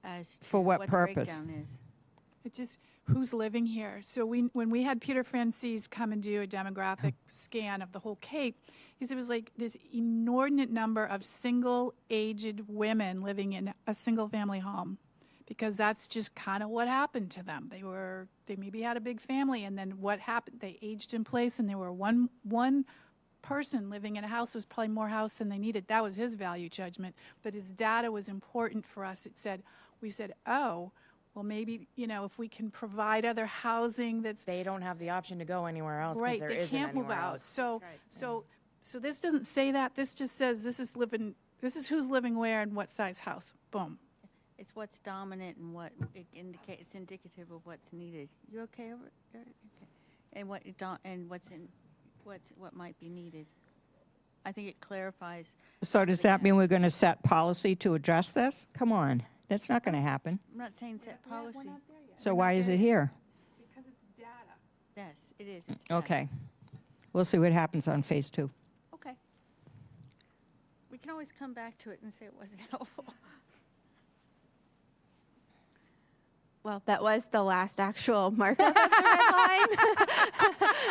as to For what the purpose? breakdown is. It just, who's living here? So when we had Peter Francis come and do a demographic scan of the whole Cape, he said it was like this inordinate number of single-aged women living in a single-family home, because that's just kind of what happened to them. They maybe had a big family, and then what happened? They aged in place, and there were one person living in a house. Was probably more house than they needed. That was his value judgment, but his data was important for us. We said, oh, well, maybe, if we can provide other housing that's They don't have the option to go anywhere else because right, there they isn't can't move anywhere out. else. So this doesn't say that. This just says this is who's living where and what size house. Boom. It's what's dominant and what it indicates. It's indicative of what's needed. You okay over there? Okay. And what might be needed. I think it clarifies. So does that mean we're going to set policy to address this? Come on, that's not going to happen. I'm not saying set policy. So why is it here? Because it's data. Yes, it is. It's data. Okay, we'll see what happens on phase 2. Okay. We can always come back to it and say it wasn't helpful. Well, that was the last actual markup of the red line.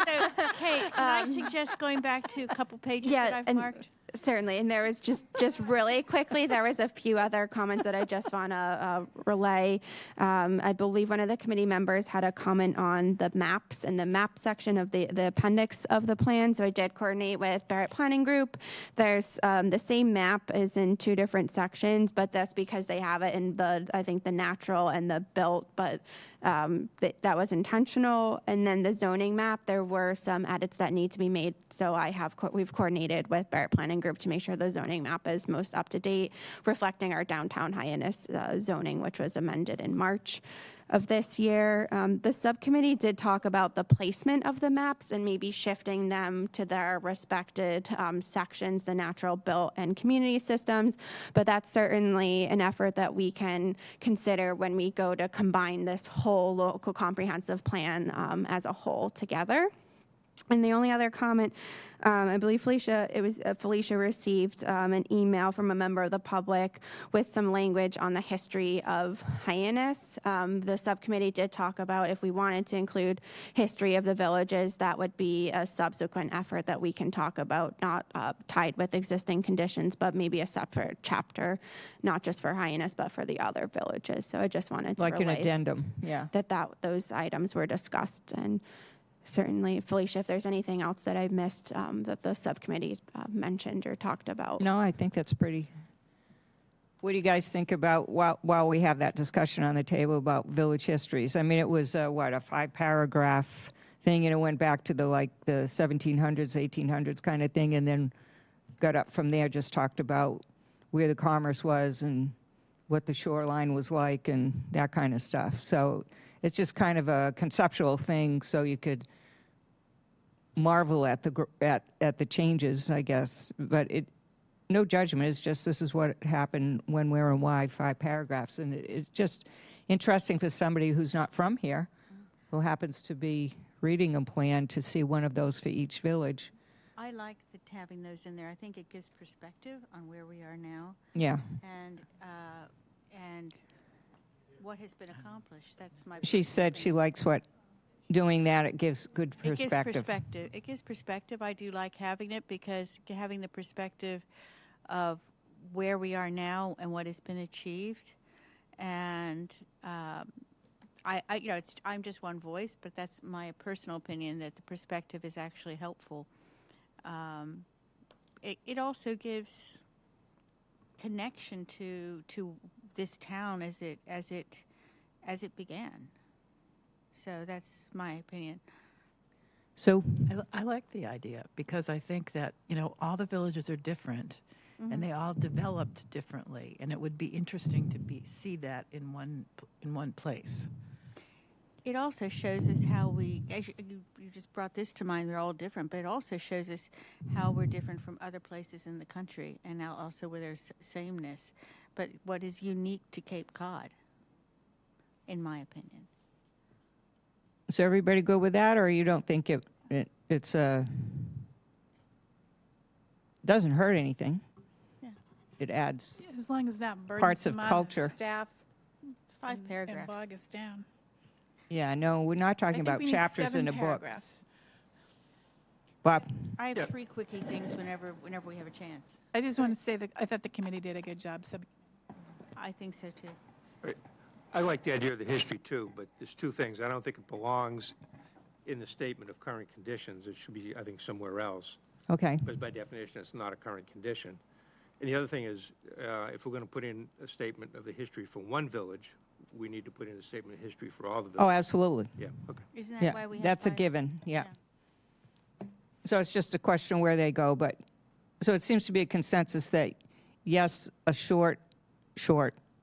So, Kate, can I suggest going back to a couple pages that I've and marked? certainly. And there was just really quickly, there was a few other comments that I just want to relay. I believe one of the committee members had a comment on the maps and the map section of the appendix of the plan. So I did coordinate with Barrett Planning Group. There's the same map is in 2 different sections, but that's because they have it in I think the natural and the built, but that was intentional. And then the zoning map, there were some edits that need to be made. So we've coordinated with Barrett Planning Group to make sure the zoning map is most up to date, reflecting our downtown Hyannis zoning, which was amended in March of this year. The subcommittee did talk about the placement of the maps and maybe shifting them to their respected sections, the natural, built, and community systems. But that's certainly an effort that we can consider when we go to combine this whole local comprehensive plan as a whole together. And the only other comment, I believe Felicia received an email from a member of the public with some language on the history of Hyannis. The subcommittee did talk about if we wanted to include history of the villages, that would be a subsequent effort that we can talk about, not tied with existing conditions, but maybe a separate chapter, not just for Hyannis, but for the other villages. So I just wanted to Like an relay addendum, yeah. that those items were discussed. And certainly, Felicia, if there's anything else that I missed that the subcommittee mentioned or talked about. No, I think that's pretty. What do you guys think about, while we have that discussion on the table about village histories? I mean, it was, a 5-paragraph thing, and it went back to the 1700s, 1800s kind of thing, and then got up from there, just talked about where the commerce was and what the shoreline was like and that kind of stuff. So it's just kind of a conceptual thing, so you could marvel at the changes, I guess. But no judgment. It's just this is what happened, when, where, and why. 5 paragraphs, and it's just interesting for somebody who's not from here, who happens to be reading a plan, to see one of those for each village. I like having those in there. I think it gives perspective on where we are now Yeah. and what has been accomplished. That's my. She said she likes doing that. It gives good perspective. It gives perspective. I do like having it, because having the perspective of where we are now and what has been achieved, and I'm just one voice, but that's my personal opinion, that the perspective is actually helpful. It also gives connection to this town as it began. So that's my opinion. So I like the idea, because I think that, all the villages are different, and they all developed differently, and it would be interesting to see that in one place. It also shows us how you just brought this to mind, they're all different, but it also shows us how we're different from other places in the country, and now also with their sameness. But what is unique to Cape Cod, in my opinion. Is everybody good with that, or you don't think it's doesn't hurt anything? Yeah. It adds. As long as that burdens Parts of them on culture. the staff It's 5 and paragraphs. bog us down. Yeah, no, we're not talking I think about we need chapters 7 in a book. paragraphs. Bob, I have 3 quickie things whenever we have a chance. I just want to say that I thought the committee did a good job. I think so too. I like the idea of the history too, but there's 2 things. I don't think it belongs in the statement of current conditions. It should be, I think, somewhere else, okay. because by definition, it's not a current condition. And the other thing is, if we're going to put in a statement of the history for one village, we need to put in a statement of history for all the villages. Oh, absolutely. Yeah, okay. Isn't that Yeah, why we have that's a 5? given, yeah. So it's just a question where they go, but, so it seems to be a consensus that, yes, a short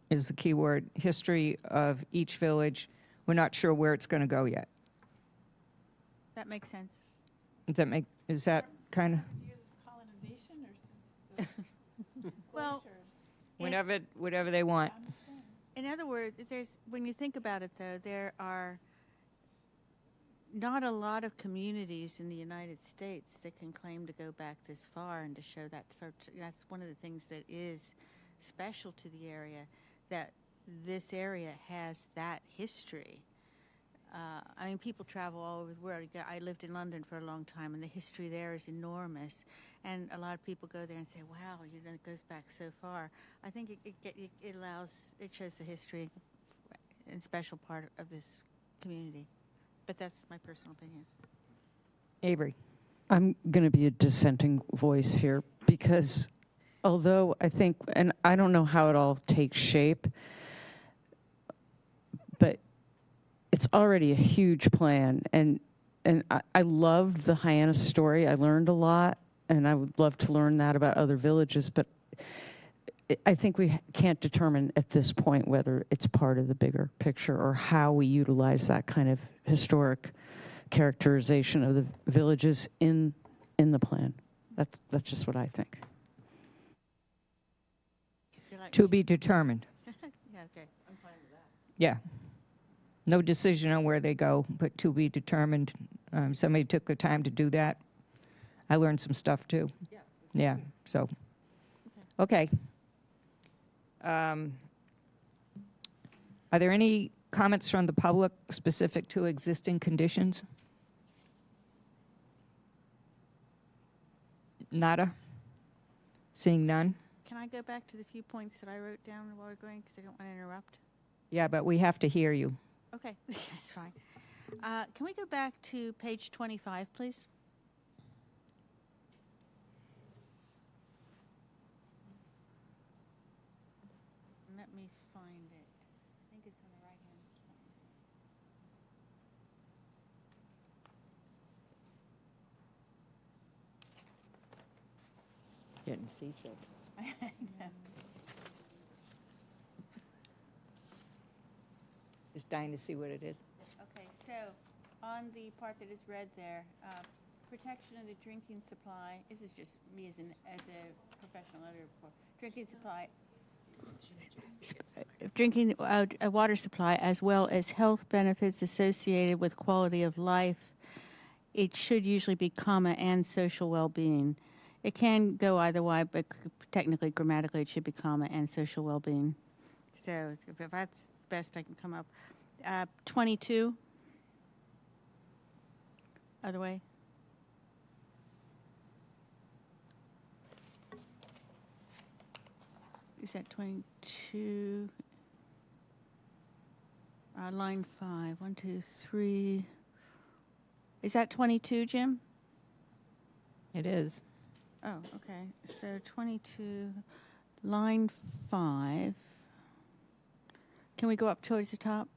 is the key word, history of each village. We're not sure where it's going to go yet. That makes sense. Is that kind of, Years of colonization or since Well, whatever they want. in other words, when you think about it, though, there are not a lot of communities in the United States that can claim to go back this far and to show that. That's one of the things that is special to the area, that this area has that history. I mean, people travel all over the world. I lived in London for a long time, and the history there is enormous. And a lot of people go there and say, "Wow, it goes back so far." I think it shows the history and special part of this community. But that's my personal opinion. Avery. I'm going to be a dissenting voice here, because although I think, and I don't know how it all takes shape, but it's already a huge plan. And I loved the Hyannis story. I learned a lot, and I would love to learn that about other villages. But I think we can't determine at this point whether it's part of the bigger picture or how we utilize that kind of historic characterization of the villages in the plan. That's just what I think. You're like To me? be determined. Yeah, okay. Yeah. No decision on where they go, but to be determined. Somebody took the time to do that. I learned some stuff, too. Yeah, so, okay. Are there any comments from the public specific to existing conditions? Nada? Seeing none? Can I go back to the few points that I wrote down while we're going, because I don't want to interrupt? Yeah, but we have to hear you. Okay, that's fine. Can we go back to page 25, please? Let me find it. I think it's on the right-hand side. Getting seasick. Just dying to see what it is. Okay, so on the part that is red there, protection of the drinking supply, this is just me as a professional editor, drinking supply, drinking water supply, as well as health benefits associated with quality of life. It should usually be comma and social well-being. It can go either way, but technically, grammatically, it should be comma and social well-being. So if that's the best I can come up. 22. Other way. Is that 22? Line 5. 1, 2, 3. Is that 22, Jim? It is. Oh, okay. So 22, line 5. Can we go up towards the top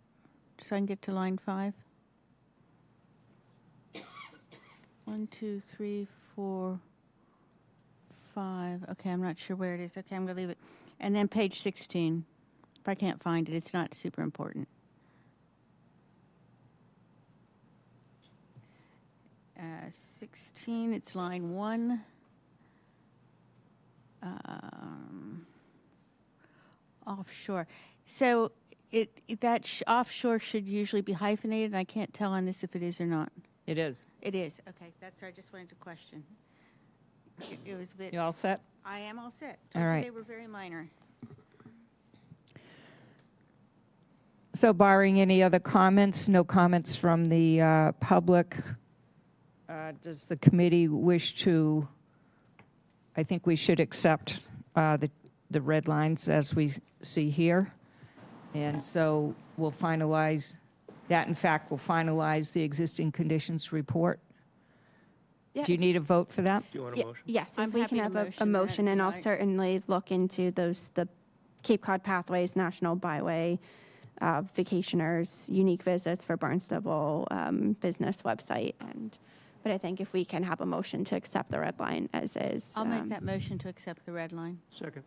so I can get to line 5? 1, 2, 3, 4, 5. Okay, I'm not sure where it is. Okay, I'm going to leave it. And then page 16. If I can't find it, it's not super important. 16, it's line 1. Offshore. So offshore should usually be hyphenated. I can't tell on this if it is or not. It is. It is. Okay, that's I just wanted to question. It was a bit. You all set? I am all set. All Told you right. They were very minor. So barring any other comments, no comments from the public, does the committee wish to, I think we should accept the red lines as we see here. And so we'll finalize, that in fact will finalize the existing conditions report. Yeah. Do you need a vote for that? Do you want a motion? Yes, I'm if we happy can to have a motion that, motion, and I'll right. certainly look into the Cape Cod Pathways National Byway vacationers, unique visits for Barnstable business website. But I think if we can have a motion to accept the red line as is. I'll make that motion to accept the red line. Second.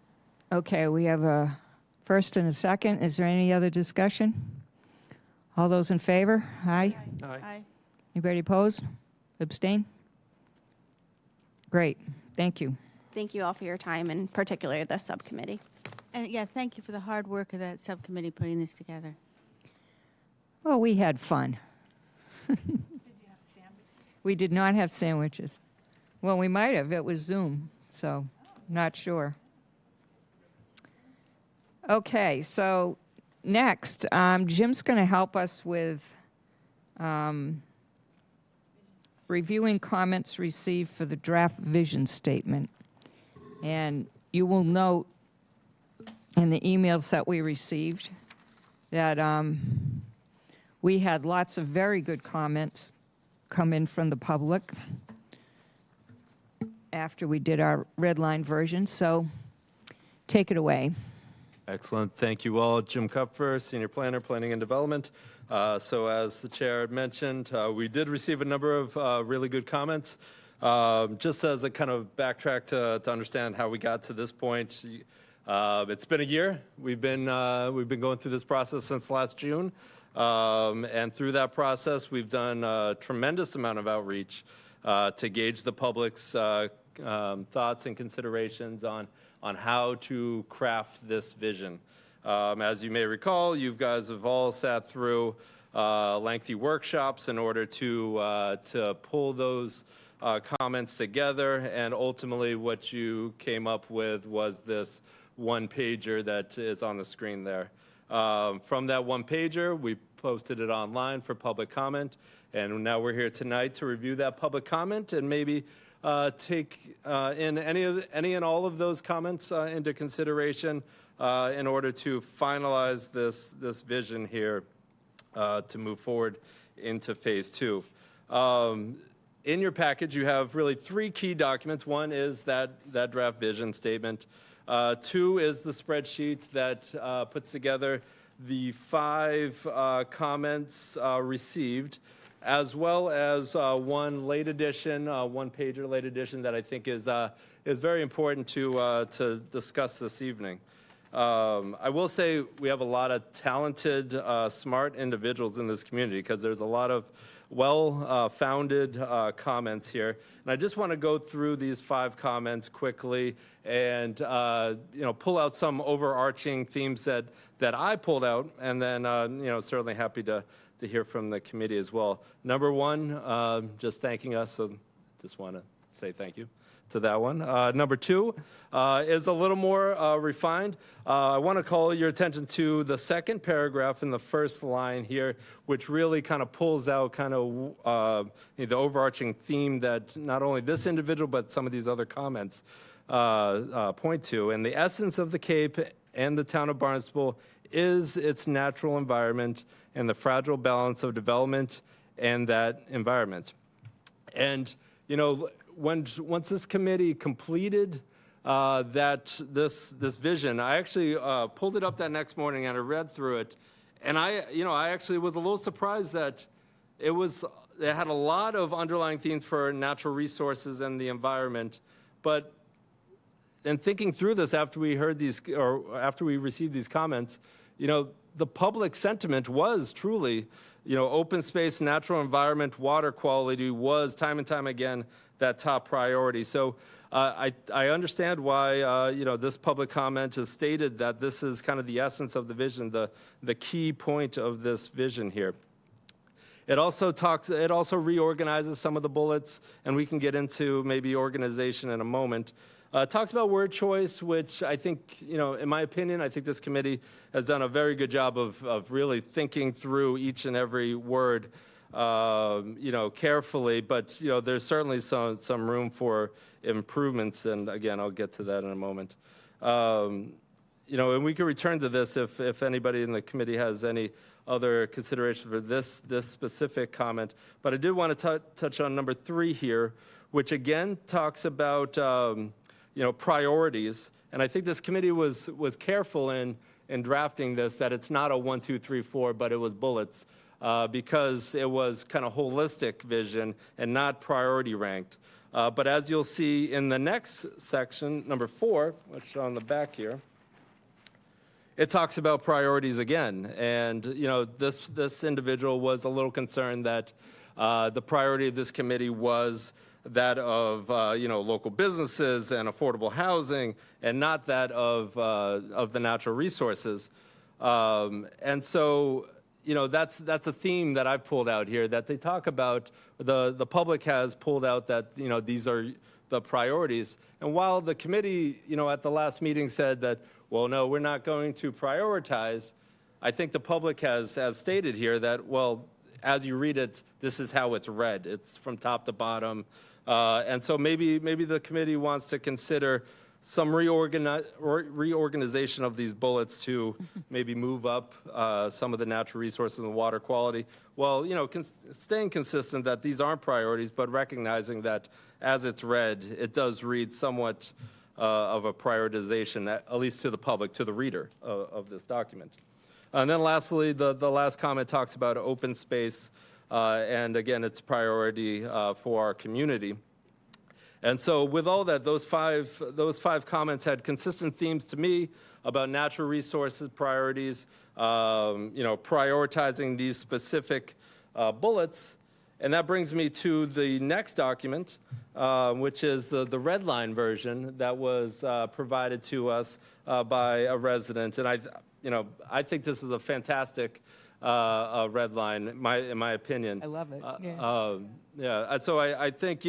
Okay, we have a first and a second. Is there any other discussion? All those in favor? Aye. Aye. Aye. Anybody opposed? Abstain? Great, thank you. Thank you all for your time, and particularly the subcommittee. And yeah, thank you for the hard work of that subcommittee putting this together. Well, we had fun. Did you have sandwiches? We did not have sandwiches. Well, we might have. It was Zoom, so not sure. Okay, so next, Jim's going to help us with reviewing comments received for the draft vision statement. And you will note in the emails that we received that we had lots of very good comments come in from the public after we did our red line version. So take it away. Excellent. Thank you all. Jim Kupfer, Senior Planner, Planning and Development. So as the chair had mentioned, we did receive a number of really good comments. Just as a kind of backtrack to understand how we got to this point, it's been a year. We've been going through this process since last June. And through that process, we've done a tremendous amount of outreach to gauge the public's thoughts and considerations on how to craft this vision. As you may recall, you guys have all sat through lengthy workshops in order to pull those comments together, and ultimately what you came up with was this one-pager that is on the screen there. From that one-pager, we posted it online for public comment, and now we're here tonight to review that public comment and maybe take in any and all of those comments into consideration in order to finalize this vision here to move forward into phase 2. In your package, you have really 3 key documents. One is that draft vision statement. 2 is the spreadsheet that puts together the 5 comments received, as well as one late edition, one-pager late edition that I think is very important to discuss this evening. I will say we have a lot of talented, smart individuals in this community because there's a lot of well-founded comments here. And I just want to go through these 5 comments quickly and pull out some overarching themes that I pulled out, and then certainly happy to hear from the committee as well. Number 1, just thanking us, so just want to say thank you to that one. Number 2 is a little more refined. I want to call your attention to the second paragraph in the first line here, which really kind of pulls out kind of the overarching theme that not only this individual but some of these other comments point to. And the essence of the Cape and the town of Barnstable is its natural environment and the fragile balance of development and that environment. And, once this committee completed this vision, I actually pulled it up that next morning and I read through it, and I actually was a little surprised that it had a lot of underlying themes for natural resources and the environment. But in thinking through this after we heard these, or after we received these comments, the public sentiment was truly, open space, natural environment, water quality was time and time again that top priority. So I understand why this public comment has stated that this is kind of the essence of the vision, the key point of this vision here. It also reorganizes some of the bullets, and we can get into maybe organization in a moment. Talks about word choice, which I think, in my opinion, I think this committee has done a very good job of really thinking through each and every word, carefully. But, there's certainly some room for improvements. And again, I'll get to that in a moment. And we can return to this if anybody in the committee has any other consideration for this specific comment. But I did want to touch on number 3 here, which again talks about priorities. And I think this committee was careful in drafting this, that it's not a 1, 2, 3, 4, but it was bullets, because it was kind of holistic vision and not priority ranked. But as you'll see in the next section, number 4, which is on the back here, it talks about priorities again. And, this individual was a little concerned that the priority of this committee was that of local businesses and affordable housing, and not that of the natural resources. And so, that's a theme that I've pulled out here, that they talk about. The public has pulled out that these are the priorities. And while the committee at the last meeting said that, well, no, we're not going to prioritize, I think the public has stated here that, well, as you read it, this is how it's read. It's from top to bottom. And so maybe the committee wants to consider some reorganization of these bullets to maybe move up some of the natural resources and water quality. Well, staying consistent that these aren't priorities, but recognizing that as it's read, it does read somewhat of a prioritization, at least to the public, to the reader of this document. And then lastly, the last comment talks about open space. And again, it's a priority for our community. And so with all that, those five comments had consistent themes to me about natural resources priorities, prioritizing these specific bullets. And that brings me to the next document, which is the red line version that was provided to us by a resident. And I think this is a fantastic red line, in my opinion. I love it, yeah. So I think,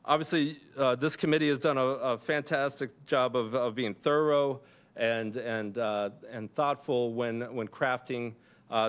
obviously, this committee has done a fantastic job of being thorough and thoughtful when crafting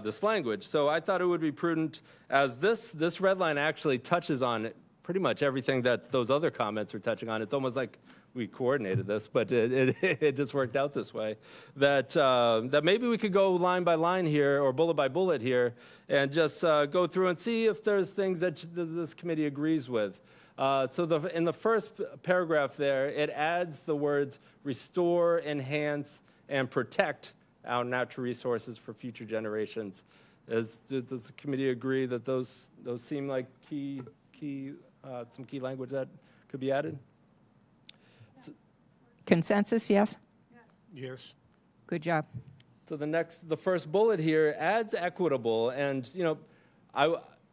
this language. So I thought it would be prudent, as this red line actually touches on pretty much everything that those other comments are touching on. It's almost like we coordinated this, but it just worked out this way. That maybe we could go line by line here or bullet by bullet here and just go through and see if there's things that this committee agrees with. In the first paragraph there, it adds the words restore, enhance, and protect our natural resources for future generations. Does the committee agree that those seem like some key language that could be added? Consensus, yes? Yes. Good job. So the first bullet here adds equitable, and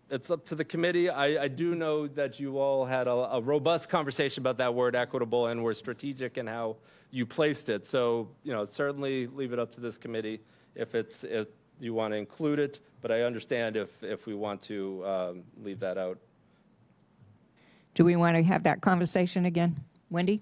it's up to the committee. I do know that you all had a robust conversation about that word equitable, and were strategic in how you placed it. So certainly leave it up to this committee if you want to include it. But I understand if we want to leave that out. Do we want to have that conversation again? Wendy?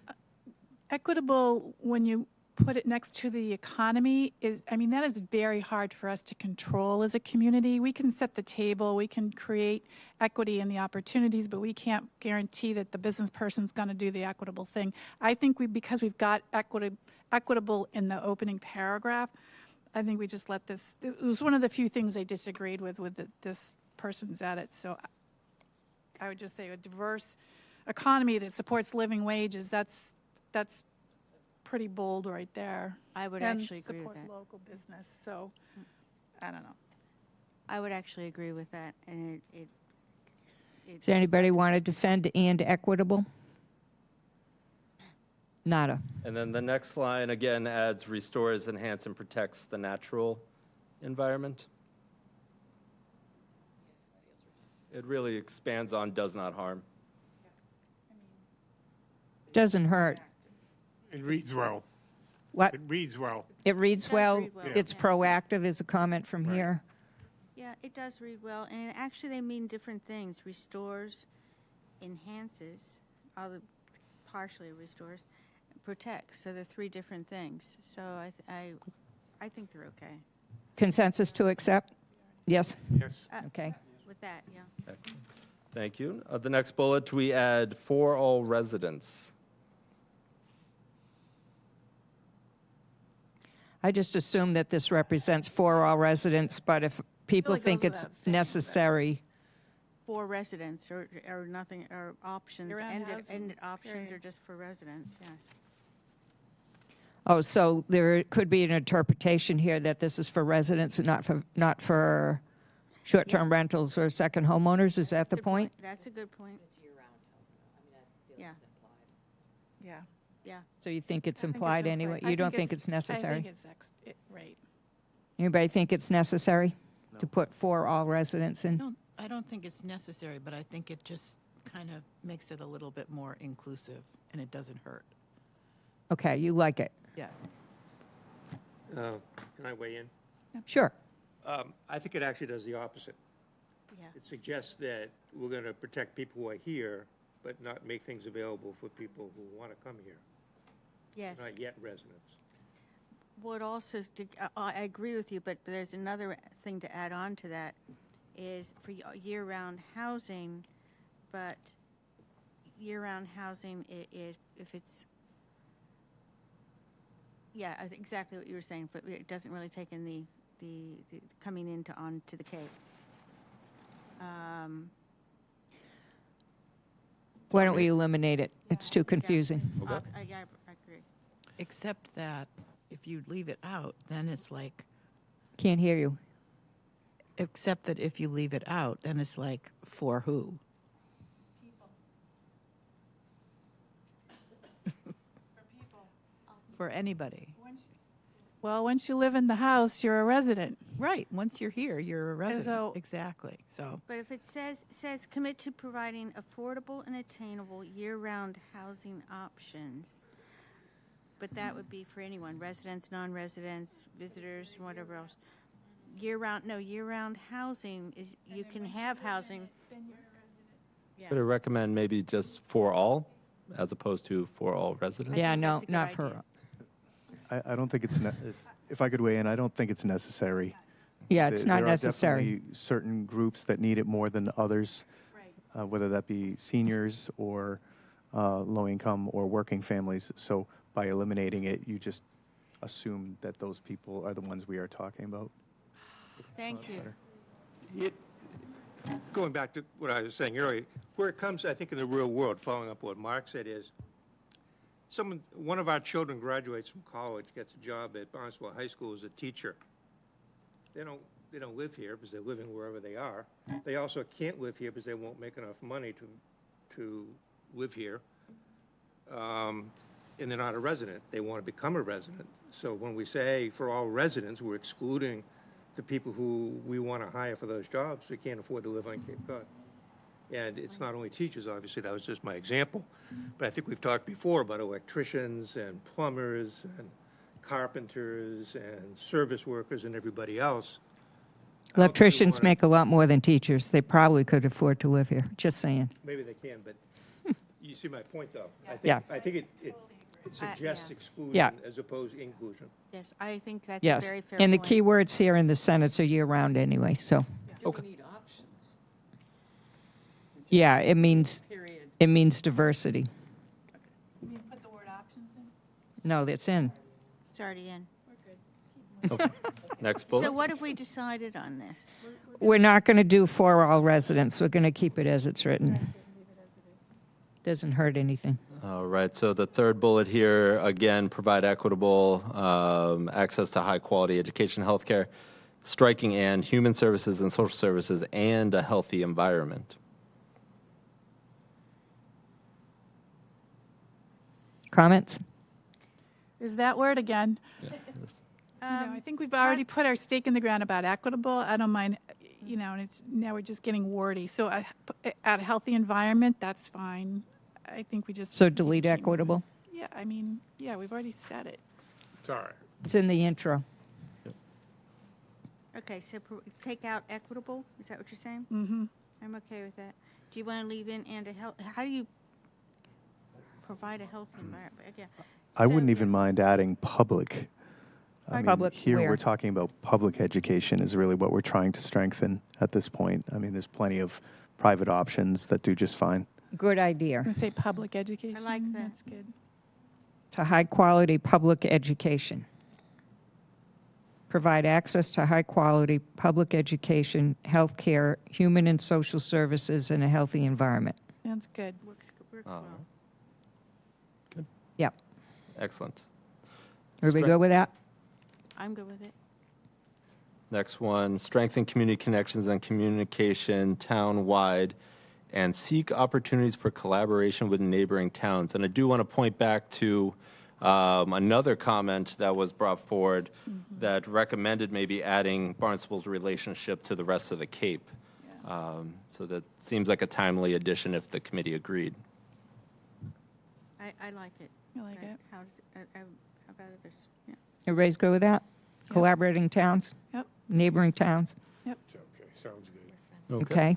Equitable, when you put it next to the economy, that is very hard for us to control as a community. We can set the table, we can create equity in the opportunities, but we can't guarantee that the business person's going to do the equitable thing. I think because we've got equitable in the opening paragraph, I think we just let this. It was one of the few things I disagreed with this person's edit. So I would just say a diverse economy that supports living wages. That's pretty bold right there. I would And actually agree with support that. local business. So I don't know. I would actually agree with that, and Does anybody want to defend and equitable? Nada. And then the next line again adds restores, enhances, and protects the natural environment. It really expands on does not harm. Doesn't hurt. It reads well. What? It reads well. It reads does well. read well, It's yeah. proactive is a comment from Right. here. Yeah, it does read well, and actually they mean different things. Restores, enhances, partially restores, protects. So they're three different things. So I think they're okay. Consensus to accept? Yes? Yes. Okay. With that, yeah. Thank you. The next bullet, we add for all residents. I just assume that this represents for all residents, but if people it think goes it's without saying, but- necessary, For residents or nothing, or options, Year-round ended housing, options period. are just for residents, yes. oh, so there could be an interpretation here that this is for residents and not for short-term rentals or second homeowners. Is that the Good point? That's a good point. Yeah, Yeah. yeah. So you think it's I think implied anyway? I You don't think it's necessary? I think it's right. Anybody think it's necessary to put for all residents in? I don't think it's necessary, but I think it just kind of makes it a little bit more inclusive, and it doesn't hurt. Okay, you like it. Yeah. Can I weigh in? Sure. I think it actually does the opposite. Yeah. It suggests that we're going to protect people who are here, but not make things available for people who want to come here, Yes. not yet residents. Would also, I agree with you, but there's another thing to add on to that, is for year-round housing, but year-round housing, if it's, yeah, exactly what you were saying, but it doesn't really take in the coming into onto the Cape. Why don't we eliminate it? It's too confusing. I agree. Except that if you leave it out, then it's like, Can't hear you. except that if you leave it out, then it's like, for who? For anybody. Well, once you live in the house, you're a resident. Right. Once you're here, you're a resident. So- Exactly. So, But if it says commit to providing affordable and attainable year-round housing options, but that would be for anyone, residents, non-residents, visitors, whatever else. year-round housing is, you can have housing. Could I recommend maybe just for all, as opposed to for all residents? Yeah, think no, that's a good not for, idea. I don't think if I could weigh in, I don't think it's necessary. yeah, it's not There are necessary. definitely certain groups that need it more than others, whether that be seniors or low income or working families. So by eliminating it, you just assume that those people are the ones we are talking about. Thank you. Going back to what I was saying earlier, where it comes, I think, in the real world, following up what Mark said, is one of our children graduates from college, gets a job at Barnstable High School as a teacher. They don't live here because they're living wherever they are. They also can't live here because they won't make enough money to live here. And they're not a resident. They want to become a resident. So when we say for all residents, we're excluding the people who we want to hire for those jobs. They can't afford to live on Cape Cod. And it's not only teachers, obviously, that was just my example. But I think we've talked before about electricians and plumbers and carpenters and service workers and everybody else. Electricians make a lot more than teachers. They probably could afford to live here, just saying. Maybe they can, but you see my point, though. Yeah. I think it suggests Yeah. exclusion Yeah. as opposed to inclusion. Yes, I think that's a Yes, very fair and the point. key words here in the sentence are year-round anyway, so. Okay. Yeah, it means diversity. You need to put the word options in? No, that's in. It's already in. Next So bullet. what have we decided on this? We're not going to do for all residents. We're going to keep it as it's written. Doesn't hurt anything. All right, so the third bullet here, again, provide equitable access to high-quality education, healthcare, striking and human services and social services, and a healthy environment. Comments? Is that word again? Yeah, I think we've already put our stake in the ground about equitable. I don't mind, and now we're just getting wordy. So at a healthy environment, that's fine. I think we just. So delete equitable? Yeah, we've already said it. It's all right. It's in the intro. Okay, so take out equitable, is that what you're saying? Mm-hmm. I'm okay with that. Do you want to leave in and a health, how do you provide a healthy environment? Again, I wouldn't so- even mind adding public. I mean, Public here where? we're talking about public education is really what we're trying to strengthen at this point. I mean, there's plenty of private options that do just fine. Good I'm idea. going to say public education. like that. That's good. To high-quality public education. Provide access to high-quality public education, healthcare, human and social services, and a healthy environment. Sounds good. Works well. Yep. Excellent. Everybody good with that? I'm good with it. Next one, strengthen community connections and communication town-wide and seek opportunities for collaboration with neighboring towns. And I do want to point back to another comment that was brought forward that recommended maybe adding Barnstable's relationship to the rest of the Cape. So that seems like a timely addition if the committee agreed. I like it. I like it. How about others? Yeah. Everybody's good with that? Collaborating towns? Yep. Neighboring towns? It's okay. Sounds good. Okay.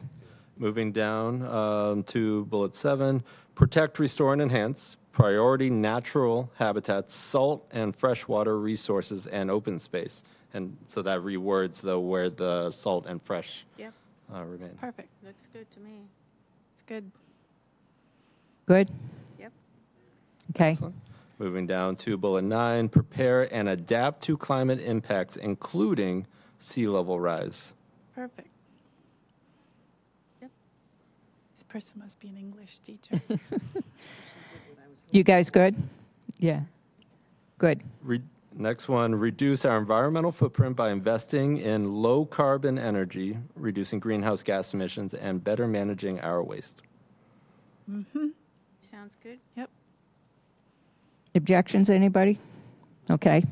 Moving down to bullet 7, protect, restore, and enhance priority natural habitats, salt and freshwater resources, and open space. And so that rewords where the salt and fresh Yep, remain. Perfect. looks good to me. It's good. Good? Yep. Okay. Excellent. Moving down to bullet 9, prepare and adapt to climate impacts, including sea level rise. Perfect. Yep. This person must be an English teacher. You guys good? Yeah. Good. Next one, reduce our environmental footprint by investing in low carbon energy, reducing greenhouse gas emissions, and better managing our waste. Sounds good. Yep. Objections, anybody? Okay.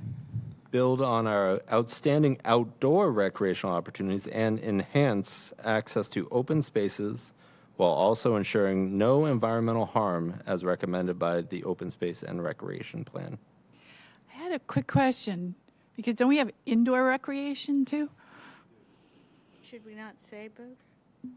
Build on our outstanding outdoor recreational opportunities and enhance access to open spaces while also ensuring no environmental harm as recommended by the Open Space and Recreation Plan. I had a quick question because don't we have indoor recreation too? Should we not say both?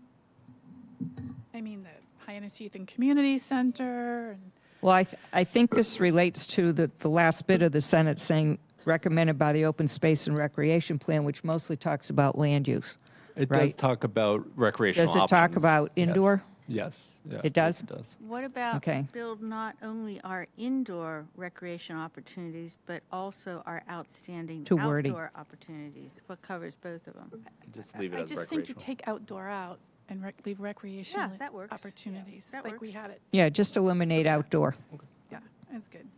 I mean, the Hyannis Youth and Community Center, and Well, I think this relates to the last bit of the sentence saying recommended by the Open Space and Recreation Plan, which mostly talks about land use. It Right. does talk about recreational Does it talk options. about Yes. indoor? Yes. Yeah, It does? It does. What about Okay. build not only our indoor recreation opportunities, but also our outstanding Too wordy. outdoor opportunities? What covers both of them? Just leave it I as just think you recreational. take outdoor out and leave recreational that works. opportunities, That like we works. had it. Yeah, just eliminate outdoor Yeah, that's good.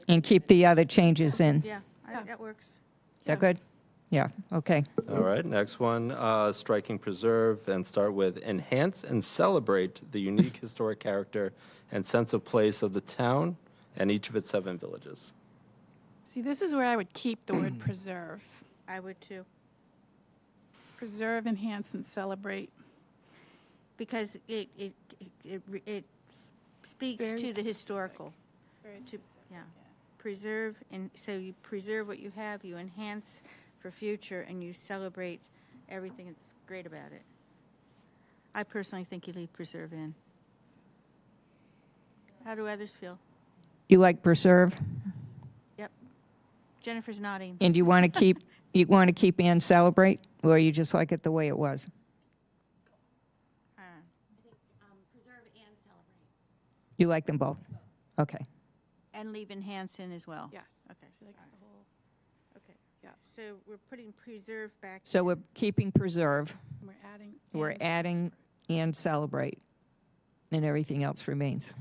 and keep the other changes in. Yeah, Yeah. that works. Is that good? Yeah, okay. All right, next one, striking preserve and start with enhance and celebrate the unique historic character and sense of place of the town and each of its 7 villages. See, this is where I would keep the word preserve. I would too. Preserve, enhance, and celebrate. Because it speaks Very to the specific. historical. Very To, specific, yeah. Preserve, and so you preserve what you have, you enhance for future, and you celebrate everything that's great about it. I personally think you leave preserve in. How do others feel? You like preserve? Yep. Jennifer's nodding. And you want to keep and celebrate? Or you just like it the way it was? You like them both? Okay. And leave enhance in as well. Yes. Okay. She likes the whole, Okay. yeah. So we're putting preserve back. So in. we're keeping preserve, And we're adding. we're and adding and celebrate, and everything else remains.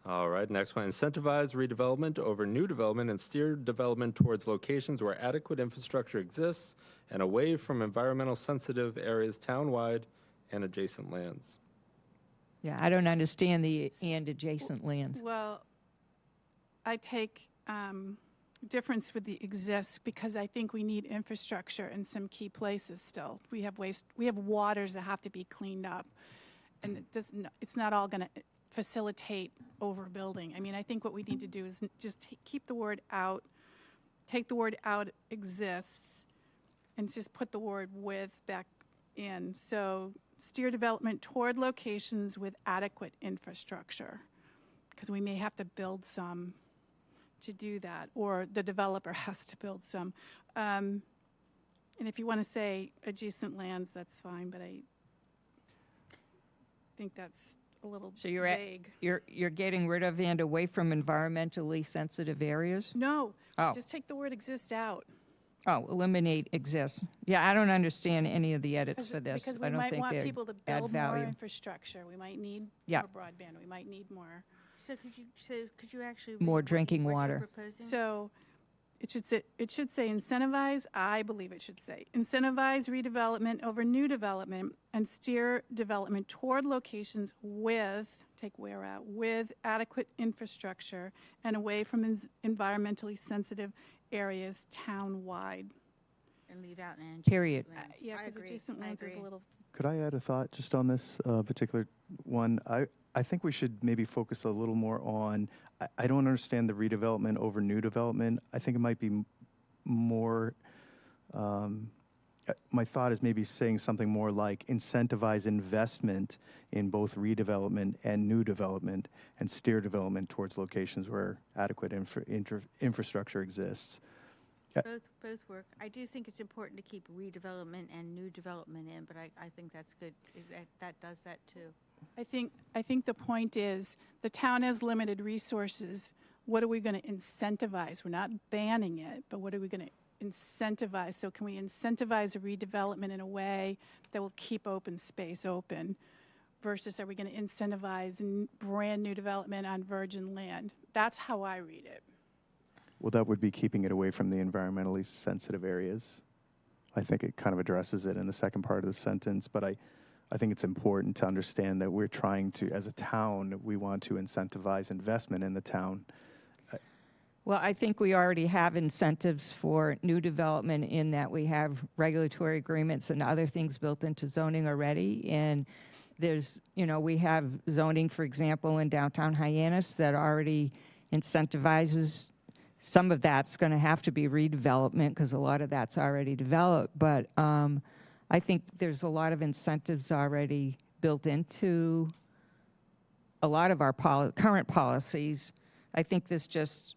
All right, next one, incentivize redevelopment over new development and steer development towards locations where adequate infrastructure exists and away from environmental sensitive areas townwide and adjacent lands. Yeah, I don't understand the and adjacent lands. Well, I take difference with the exists because I think we need infrastructure in some key places still. We have waste, we have waters that have to be cleaned up. And it's not all going to facilitate overbuilding. I mean, I think what we need to do is just keep the word out, take the word out exists, and just put the word with back in. So steer development toward locations with adequate infrastructure, because we may have to build some to do that, or the developer has to build some. And if you want to say adjacent lands, that's fine, but I think that's a little So you're vague. you're getting rid of and away from environmentally sensitive areas? No, Oh. just take the word exist out. Oh, eliminate exists. Yeah, I don't understand any of the edits for this. Because I we don't might think want they people to add build more value. infrastructure. We might need Yeah. more broadband. We might need more. So could you actually More read drinking what you're water. proposing? So it should say incentivize, I believe it should say, incentivize redevelopment over new development and steer development toward locations with, take where out, with adequate infrastructure and away from environmentally sensitive areas town-wide. And leave out an adjacent Period. lands. Yeah, I because agree. adjacent I lands is a agree. little, Could I add a thought just on this particular one? I think we should maybe focus a little more on, I don't understand the redevelopment over new development. I think it might be more, my thought is maybe saying something more like incentivize investment in both redevelopment and new development and steer development towards locations where adequate infrastructure exists. Both work. I do think it's important to keep redevelopment and new development in, but I think that's good. That does that too. I think the point is, the town has limited resources. What are we going to incentivize? We're not banning it, but what are we going to incentivize? So can we incentivize a redevelopment in a way that will keep open space open? Versus are we going to incentivize brand new development on virgin land? That's how I read it. Well, that would be keeping it away from the environmentally sensitive areas. I think it kind of addresses it in the second part of the sentence, but I think it's important to understand that we're trying to, as a town, we want to incentivize investment in the town. Well, I think we already have incentives for new development in that we have regulatory agreements and other things built into zoning already. And there's, we have zoning, for example, in downtown Hyannis that already incentivizes some of that's going to have to be redevelopment because a lot of that's already developed. But I think there's a lot of incentives already built into a lot of our current policies. I think this just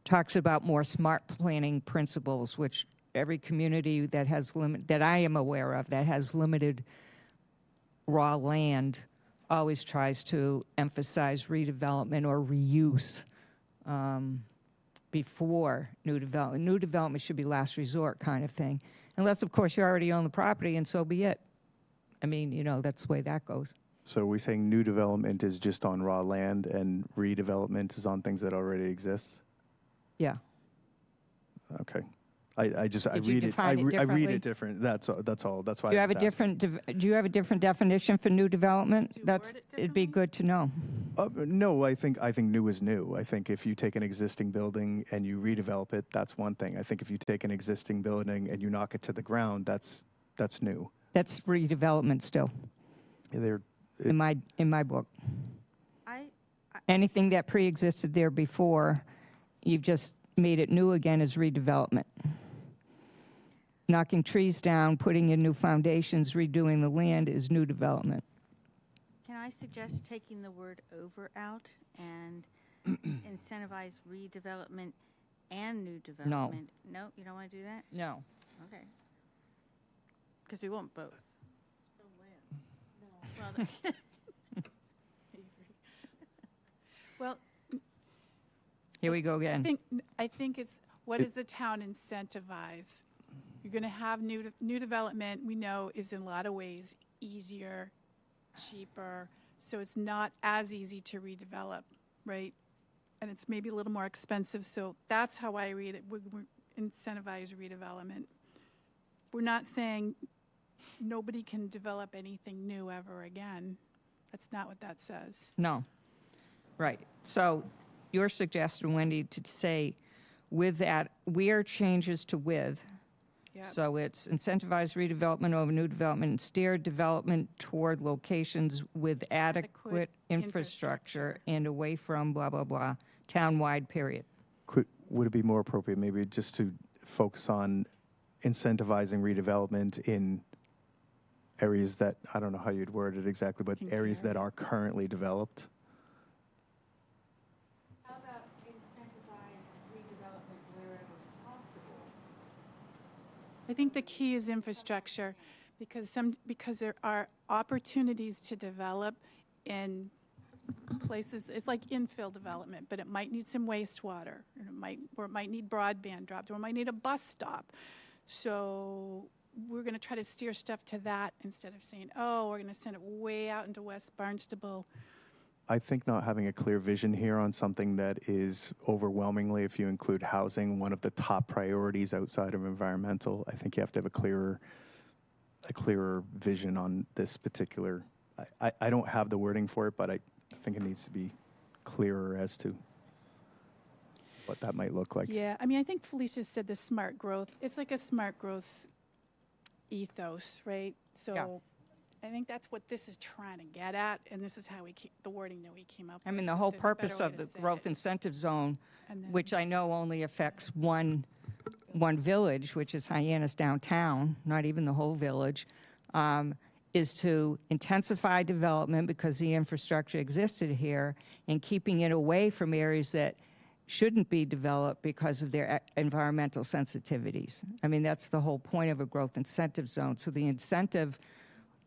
talks about more smart planning principles, which every community that has that I am aware of that has limited raw land always tries to emphasize redevelopment or reuse before new development. New development should be last resort kind of thing, unless of course you already own the property and so be it. I mean, you know, that's the way that goes. So are we saying new development is just on raw land and redevelopment is on things that already exist? Yeah. Okay. I read it. I differently? read it different. That's all. That's why. Do you I have a was asking. different? Do you have a different definition for new development? Do you That's word it it'd be good to know. No, I think new is new. I think if you take an existing building and you redevelop it, that's one thing. I think if you take an existing building and you knock it to the ground, that's new. That's redevelopment still They're in my book. I Anything that pre-existed there before, you've just made it new again is redevelopment. Knocking trees down, putting in new foundations, redoing the land is new development. Can I suggest taking the word over out and incentivize redevelopment and new development? No, you don't want to do that? No. Okay. Because we want both. Well, Well, Here we go again. I think it's, what does the town incentivize? You're going to have new development, we know, is in a lot of ways easier, cheaper, so it's not as easy to redevelop, right? And it's maybe a little more expensive, so that's how I read it. We incentivize redevelopment. We're not saying nobody can develop anything new ever again. That's not what that says. No. Right. So your suggestion, Wendy, to say with that, where changes to with. Yep. So it's incentivize redevelopment over new development and steer development toward locations with adequate infrastructure and away from blah, blah, blah, town-wide period. Would it be more appropriate maybe just to focus on incentivizing redevelopment in areas that, I don't know how you'd word it exactly, but areas that are currently developed? how about incentivize redevelopment wherever possible? I think the key is infrastructure, because there are opportunities to develop in places. It's like infill development, but it might need some wastewater, and it might need broadband dropped, or it might need a bus stop. So we're going to try to steer stuff to that instead of saying, oh, we're going to send it way out into West Barnstable. I think not having a clear vision here on something that is overwhelmingly, if you include housing, one of the top priorities outside of environmental. I think you have to have a clearer vision on this particular. I don't have the wording for it, but I think it needs to be clearer as to what that might look like. Yeah, I mean, I think Felicia said the smart growth. It's like a smart growth ethos, right? So Yeah. I think that's what this is trying to get at, and this is how the wording that we came up with. I mean, the whole There's a better purpose way of to the say growth it. incentive zone, And then- which I know only affects one village, which is Hyannis downtown, not even the whole village, is to intensify development because the infrastructure existed here and keeping it away from areas that shouldn't be developed because of their environmental sensitivities. I mean, that's the whole point of a growth incentive zone. So the incentive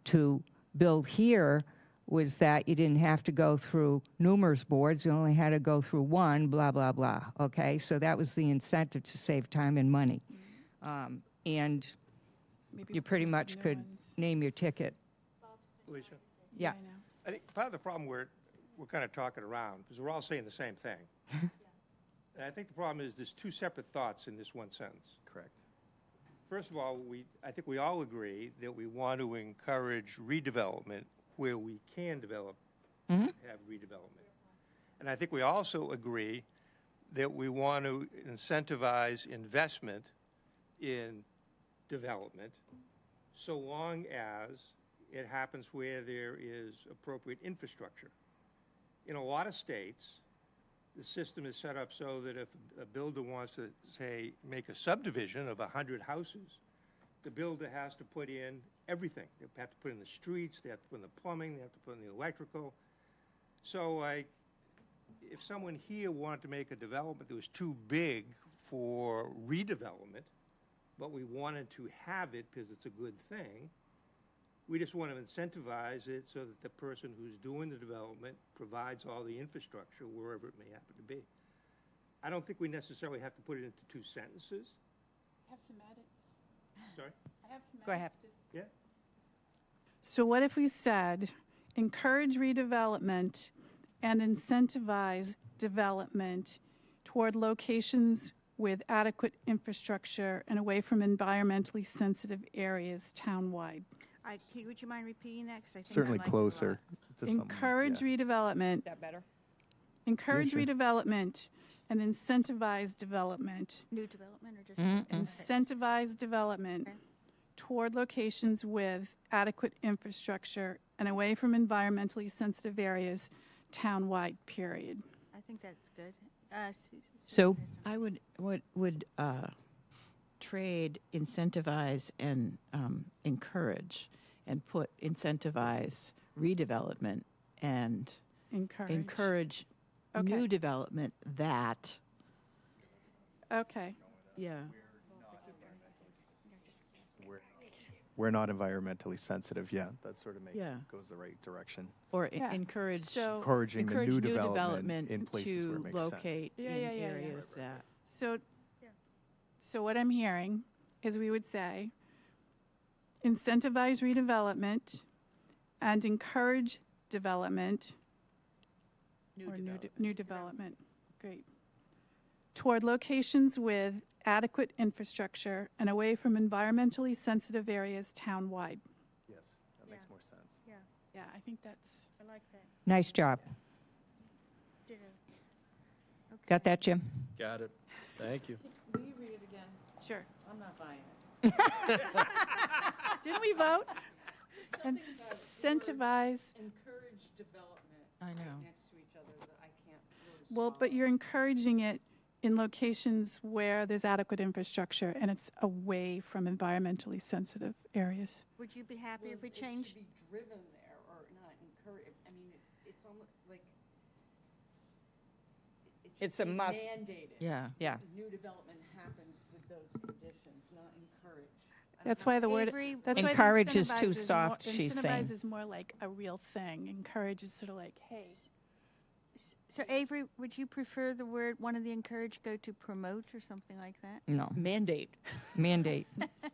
to build here was that you didn't have to go through numerous boards, you only had to go through one, blah, blah, blah, okay? So that was the incentive to save time and money. And Maybe you pretty new much could ones. name your ticket. Alicia? Yeah. I know. I think part of the problem we're kind of talking around, because we're all saying the same thing. And I think the problem is there's two separate thoughts in this one sentence. Correct. First of all, I think we all agree that we want to encourage redevelopment where we can develop, have redevelopment. And I think we also agree that we want to incentivize investment in development so long as it happens where there is appropriate infrastructure. In a lot of states, the system is set up so that if a builder wants to, say, make a subdivision of 100 houses, the builder has to put in everything. They have to put in the streets, they have to put in the plumbing, they have to put in the electrical. So if someone here wanted to make a development that was too big for redevelopment, but we wanted to have it because it's a good thing, we just want to incentivize it so that the person who's doing the development provides all the infrastructure wherever it may happen to be. I don't think we necessarily have to put it into 2 sentences. I have some edits. Sorry? I have some Go ahead. edits. Yeah? So what if we said, encourage redevelopment and incentivize development toward locations with adequate infrastructure and away from environmentally sensitive areas townwide? Would you mind repeating that? 'Cause I think I Certainly liked it a lot. closer to something, Encourage yeah. redevelopment, Is that better? encourage sure. redevelopment and incentivize development. New development or just? Incentivize development Okay. toward locations with adequate infrastructure and away from environmentally sensitive areas townwide, period. I think that's good. Sue? I would trade incentivize and encourage, and put incentivize redevelopment and encourage Okay. new development that, Okay. yeah. We're not environmentally sensitive, yeah, that sort of Yeah. goes the right direction. Or Yeah. encourage, So, Encouraging the encourage new new development in places to where it makes sense. locate Yeah, in yeah, yeah, yeah. areas that. so, so what I'm hearing is we would say, incentivize redevelopment and encourage development or new development. Great. Toward locations with adequate infrastructure and away from environmentally sensitive areas townwide. Yes, that makes more sense. Yeah, Yeah, I think that's, I like that. Nice job. Ditto. Okay. Got that, Jim? Got it. Thank you. Will you read it again? sure. I'm not buying it. Didn't we vote? Incentivize, Encourage development. I know. Next to each other that I can't really well, but you're encouraging it in locations where there's adequate infrastructure and it's away from environmentally sensitive areas. Would you be happy if we changed? It should be driven there or not encourage. I mean, it's almost like. It's a must. Mandated. Yeah. Yeah. New development happens with those conditions, not encourage. That's why the word, Avery, that's why the Encourage is too incentivize soft, more, she's incentivize saying. is more like a real thing. Encourage is sort of like, hey. So Avery, would you prefer the word, one of the encourage go to promote or something like that? No. Mandate. Mandate.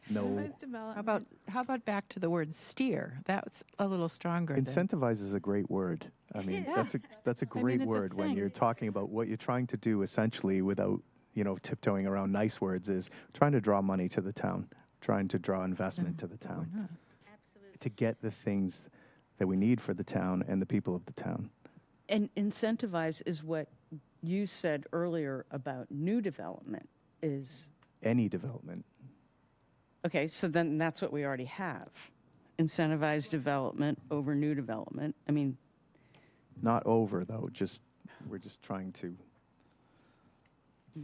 No, Incentivize development. How about back to the word steer? That's a little stronger than. incentivize is a great word. I mean, is. that's a mean, great it's a word when thing. you're talking about what you're trying to do essentially without, tiptoeing around nice words is trying to draw money to the town, trying to draw investment to the town, Absolutely. to get the things that we need for the town and the people of the town. And incentivize is what you said earlier about new development is, Any development. okay, so then that's what we already have. Incentivize development over new development. I mean, Not over, though, we're just trying to. I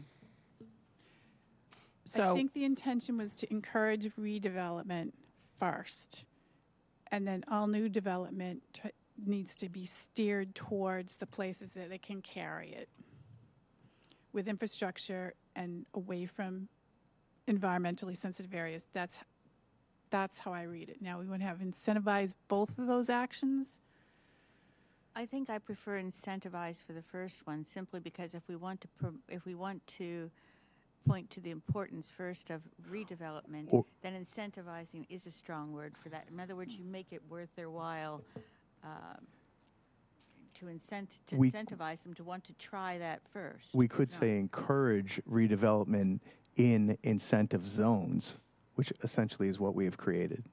So, think the intention was to encourage redevelopment first. And then all new development needs to be steered towards the places that it can carry it with infrastructure and away from environmentally sensitive areas. That's how I read it. Now, we would have incentivize both of those actions. I think I prefer incentivize for the first one, simply because if we want to point to the importance first of redevelopment, Or- then incentivizing is a strong word for that. In other words, you make it worth their while to We- incentivize them to want to try that first. We could No. say encourage redevelopment in incentive zones, which essentially is what we have created.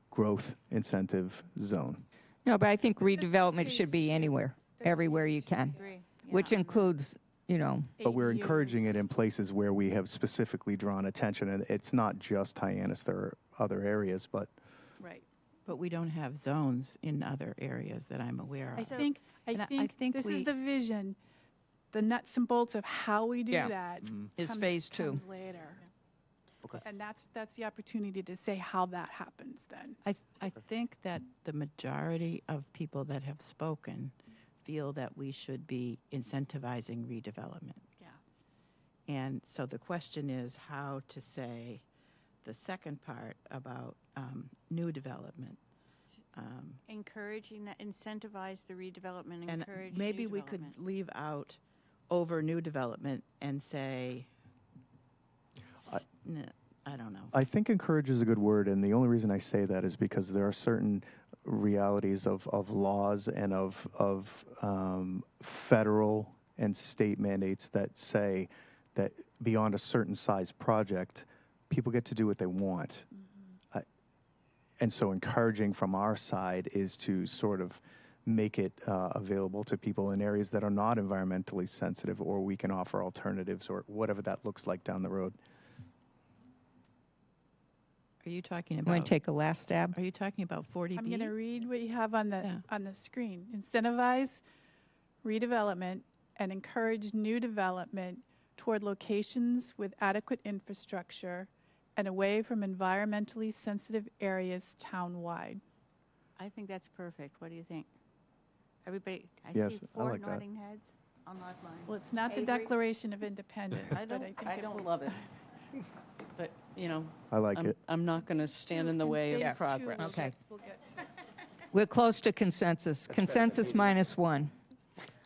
Growth incentive zone. no, but I think That's redevelopment should be phase two. anywhere, That's everywhere you phase two. can, Agree. Yeah, which on that. includes, But we're encouraging it ADUs. in places where we have specifically drawn attention, and it's not just Hyannis, there are other areas, but Right. But we don't have zones in other areas that I'm aware I of. So- think, And I I think think this we- is the vision. the nuts and bolts of how we do Yeah. that Is comes- phase 2. comes later. Okay. And that's the opportunity to say how that happens then. I think that the majority of people that have spoken feel that we should be incentivizing redevelopment. Yeah. And so the question is how to say the second part about new development. Encouraging that, incentivize the redevelopment, And encourage maybe new we could development. leave out over new development and say, I don't know. I think encourage is a good word, and the only reason I say that is because there are certain realities of laws and of federal and state mandates that say that beyond a certain size project, people get to do what they want. And so encouraging from our side is to sort of make it available to people in areas that are not environmentally sensitive, or we can offer alternatives, or whatever that looks like down the road. Are you talking You about? want to take a last stab? Are you talking about 40B? I'm going to read what you have on the Yeah. on the screen. Incentivize redevelopment and encourage new development toward locations with adequate infrastructure and away from environmentally sensitive areas townwide. I think that's perfect. What do you think? Everybody, I Yes, see I 4 like that. nodding heads. I'll nod mine. Well, it's not the Avery? Declaration of Independence, but I think it will. love it. But, you know, I like it. I'm not going to stand in the way Phase of two, progress. we'll Okay. get- we'll get to. We're close to consensus. Consensus -1.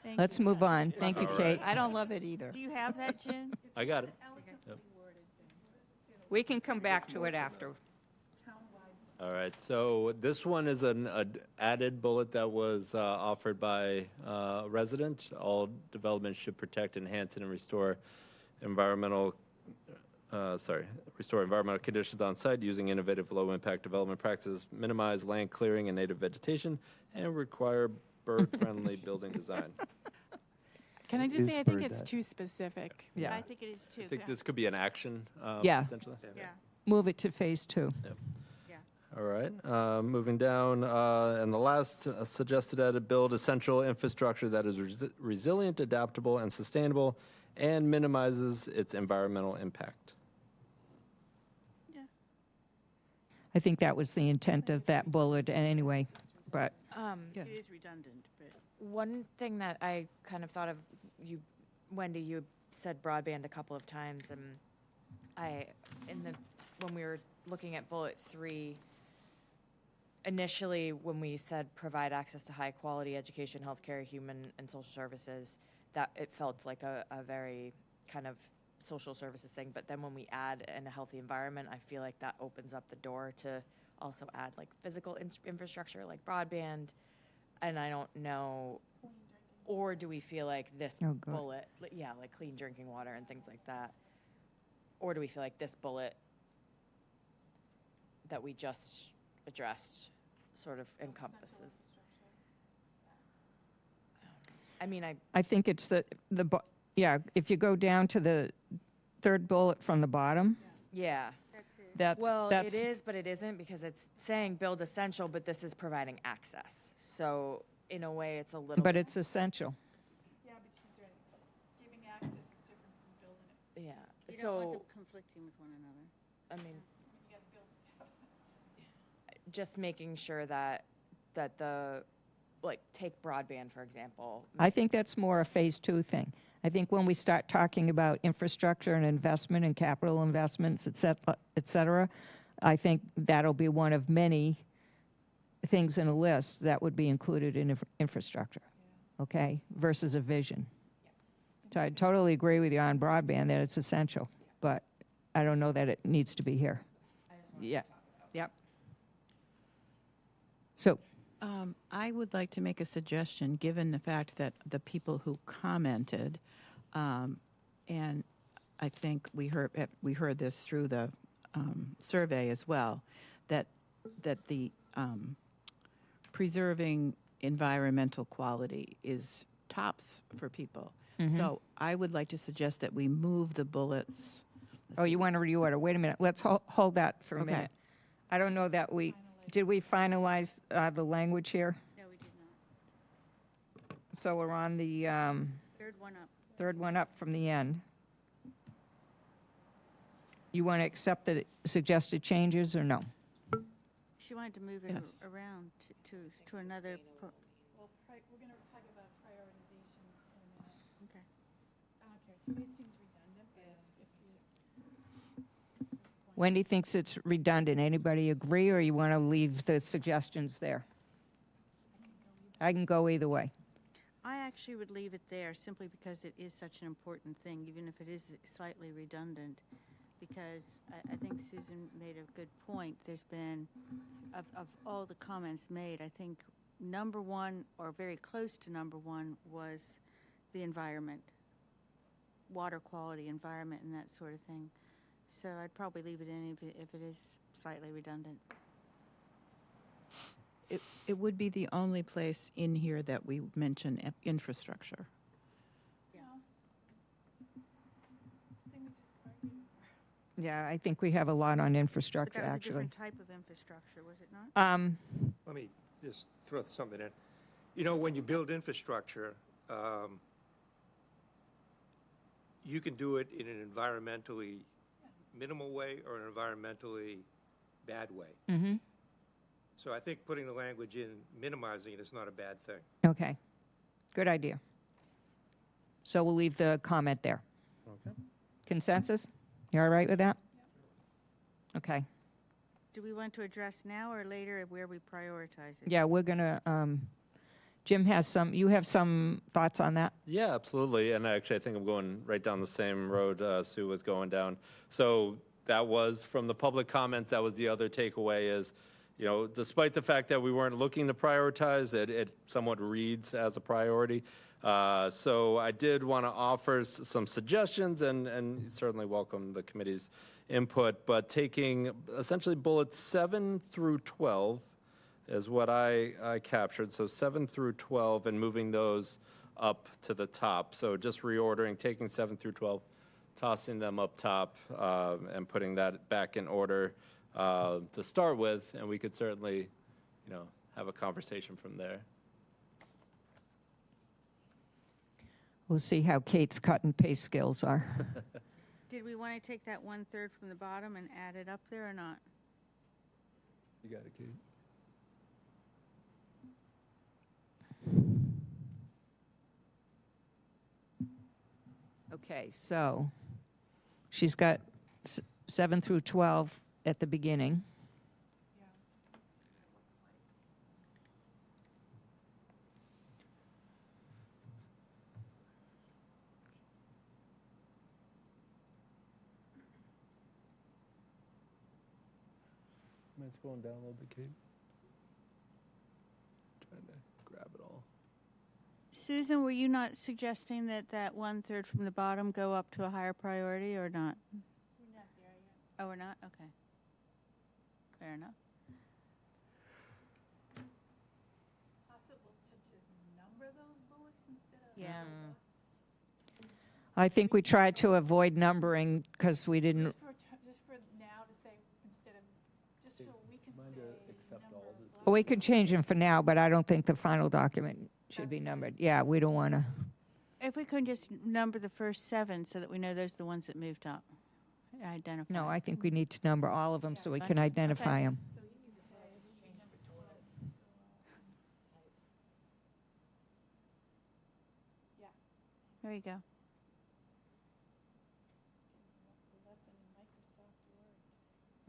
Thank Let's you. move on. Thank you, All Kate. I don't love it either. Do you have that, Jen? I got it. We can come back to it after. All right, so this one is an added bullet that was offered by a resident. All development should protect, enhance, and restore environmental conditions on site using innovative low-impact development practices, minimize land clearing and native vegetation, and require bird-friendly building design. Can I just Is say, I think bird it's that. too specific. Yeah. I think it is too. I think this could be an action, Yeah. potentially. Yeah, Move it to phase 2. yeah. All right, moving down, and the last suggested edit, build essential infrastructure that is resilient, adaptable, and sustainable, and minimizes its environmental impact. I think that was the intent of that bullet anyway, but It is redundant, but. One thing that I kind of thought of, you, Wendy, you said broadband a couple of times, and when we were looking at bullet 3, initially when we said provide access to high quality education, healthcare, human and social services, that it felt like a very kind of social services thing. But then when we add in a healthy environment, I feel like that opens up the door to also add like physical infrastructure like broadband. And I don't know, or do we feel like this Oh, good. bullet, like clean drinking water and things like that? Or do we feel like this bullet that we just addressed sort of encompasses? I mean, I think it's if you go down to the third bullet from the bottom, yeah. That's it. Well, that's it is, but it isn't, because it's saying build essential, but this is providing access. So in a way, it's a little. but it's essential. Yeah, but she's right. Giving access is different from building it. Yeah. You don't want So them conflicting with one another. I mean, just making sure that the, like, take broadband, for example. I think that's more a phase 2 thing. I think when we start talking about infrastructure and investment and capital investments, et cetera, I think that'll be one of many things in a list that would be included in infrastructure, okay, versus a vision. So I totally agree with you on broadband that it's essential, but I don't know that it needs to be here. Yeah, yep. So, I would like to make a suggestion, given the fact that the people who commented, and I think we heard this through the survey as well, that the preserving environmental quality is tops for people. So I would like to suggest that we move the bullets. oh, you want to reorder? Wait a minute. Let's hold that for a Okay. minute. I don't know that did we finalize the language here? No, we did not. So we're on the Third one up. Third one up from the end. You want to accept the suggested changes or no? She wanted to move it Yes. around to another. Well, we're going to talk about prioritization in a minute. Okay. I don't care. To me, it seems redundant, but if you. Wendy thinks it's redundant. Anybody agree, or you want to leave the suggestions there? I can go either way. I actually would leave it there simply because it is such an important thing, even if it is slightly redundant. Because I think Susan made a good point. There's been, of all the comments made, I think number one, or very close to number one, was the environment, water quality, environment, and that sort of thing. So I'd probably leave it in if it is slightly redundant. It would be the only place in here that we mention infrastructure. Yeah, I think we have a lot on But infrastructure, that was a actually. different type of infrastructure, was it not? Let me just throw something in. You know, when you build infrastructure, you can do it in an environmentally minimal way or an environmentally bad way. Mm-hmm. So I think putting the language in, minimizing it is not a bad thing. Okay, good idea. So we'll leave the comment there. Okay. Consensus? You all right with that? Okay. Do we want to address now or later where we prioritize it? Yeah, we're gonna, Jim has some, you have some thoughts on that? Yeah, absolutely. And actually, I think I'm going right down the same road Sue was going down. So that was from the public comments. That was the other takeaway is, you know, despite the fact that we weren't looking to prioritize, it somewhat reads as a priority. So I did want to offer some suggestions and certainly welcome the committee's input, but taking essentially bullets 7 through 12 is what I captured. So 7 through 12 and moving those up to the top. So just reordering, taking 7 through 12, tossing them up top and putting that back in order to start with, and we could certainly, you know, have a conversation from there. We'll see how Kate's cut and paste skills are. Did we want to take that 1/3 from the bottom and add it up there or not? You got it, Kate. Okay, so she's got 7 through 12 at the beginning. Mind scrolling down a little bit, Kate? Trying to grab it all. Susan, were you not suggesting that 1/3 from the bottom go up to a higher priority or not? We're not there yet. Oh, we're not? Okay. Fair enough. Possible to just number those bullets instead of. Yeah. I think we tried to avoid numbering because we didn't, Just for now to say, instead of, just so we can Mind say. to accept all number the- well, we could change them for now, but I don't think the final document should be numbered. Yeah, we don't want to. If we could just number the first 7 so that we know those are the ones that moved up. Identify. No, I think we need to number all of them so we fine. can identify them. So you can say, number 12. Yeah, There you go. lesson in Microsoft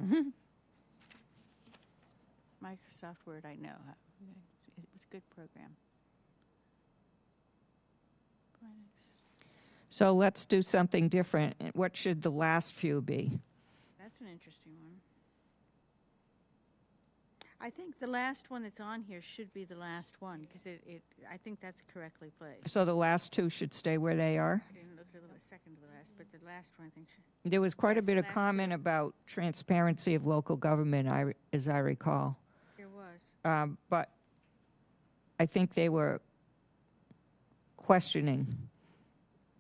Word. Microsoft Word, I know. It was a good program. So let's do something different. What should the last few be? That's an interesting one. I think the last one that's on here should be the last one because I think that's correctly placed. So the last two should stay where they are? I didn't look at the second to the last, but the last one I think should. There was quite a Yes, bit the of last comment two. about transparency of local government, as I recall. There was. But I think they were questioning.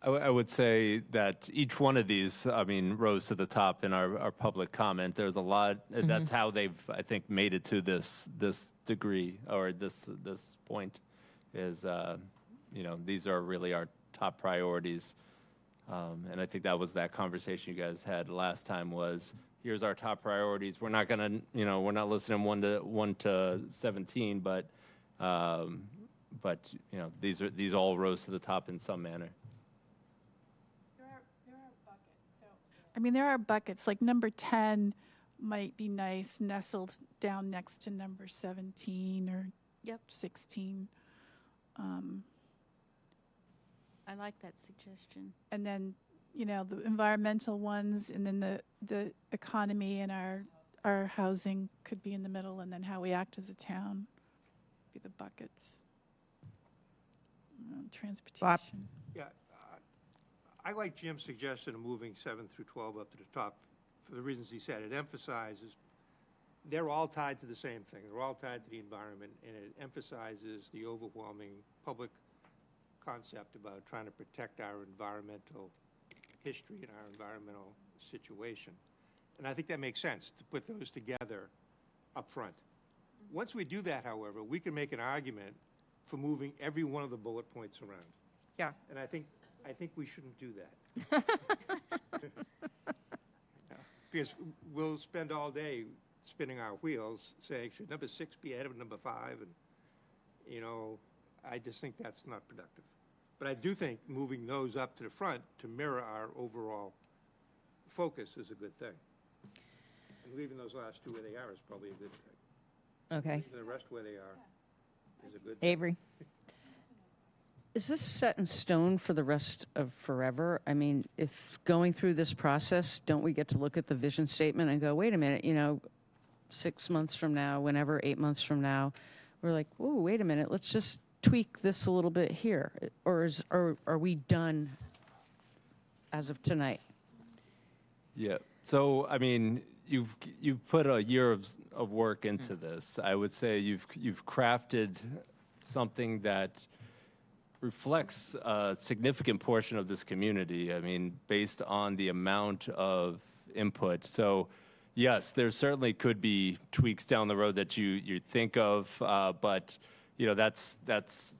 I would say that each one of these, I mean, rose to the top in our public comment. There's a lot. That's how they've, I think, made it to this degree or this point. Is you know, these are really our top priorities. And I think that was that conversation you guys had last time was, here's our top priorities. We're not gonna, we're not listing them 1 to 17, but these all rose to the top in some manner. There are buckets, like number 10 might be nice, nestled down next to number 17 or 16. I like that suggestion. And then, the environmental ones, and then the economy and our housing could be in the middle, and then how we act as a town be the buckets. Transportation. Yeah, I like Jim's suggestion of moving 7 through 12 up to the top for the reasons he said. It emphasizes they're all tied to the same thing. They're all tied to the environment, and it emphasizes the overwhelming public concept about trying to protect our environmental history and our environmental situation. And I think that makes sense to put those together up front. Once we do that, however, we can make an argument for moving every one of the bullet points around. Yeah. And I think we shouldn't do that. Because we'll spend all day spinning our wheels saying, should number 6 be ahead of number 5? And, I just think that's not productive. But I do think moving those up to the front to mirror our overall focus is a good thing. And leaving those last 2 where they are is probably a good thing. Okay. Leaving the rest where they are is a good thing. Avery? Is this set in stone for the rest of forever? I mean, if going through this process, don't we get to look at the vision statement and go, wait a minute, 6 months from now, whenever, 8 months from now, we're like, whoa, wait a minute, let's just tweak this a little bit here? Or are we done as of tonight? Yeah. So, I mean, you've put a year of work into this. I would say you've crafted something that reflects a significant portion of this community. I mean, based on the amount of input. So, yes, there certainly could be tweaks down the road that you think of, but that's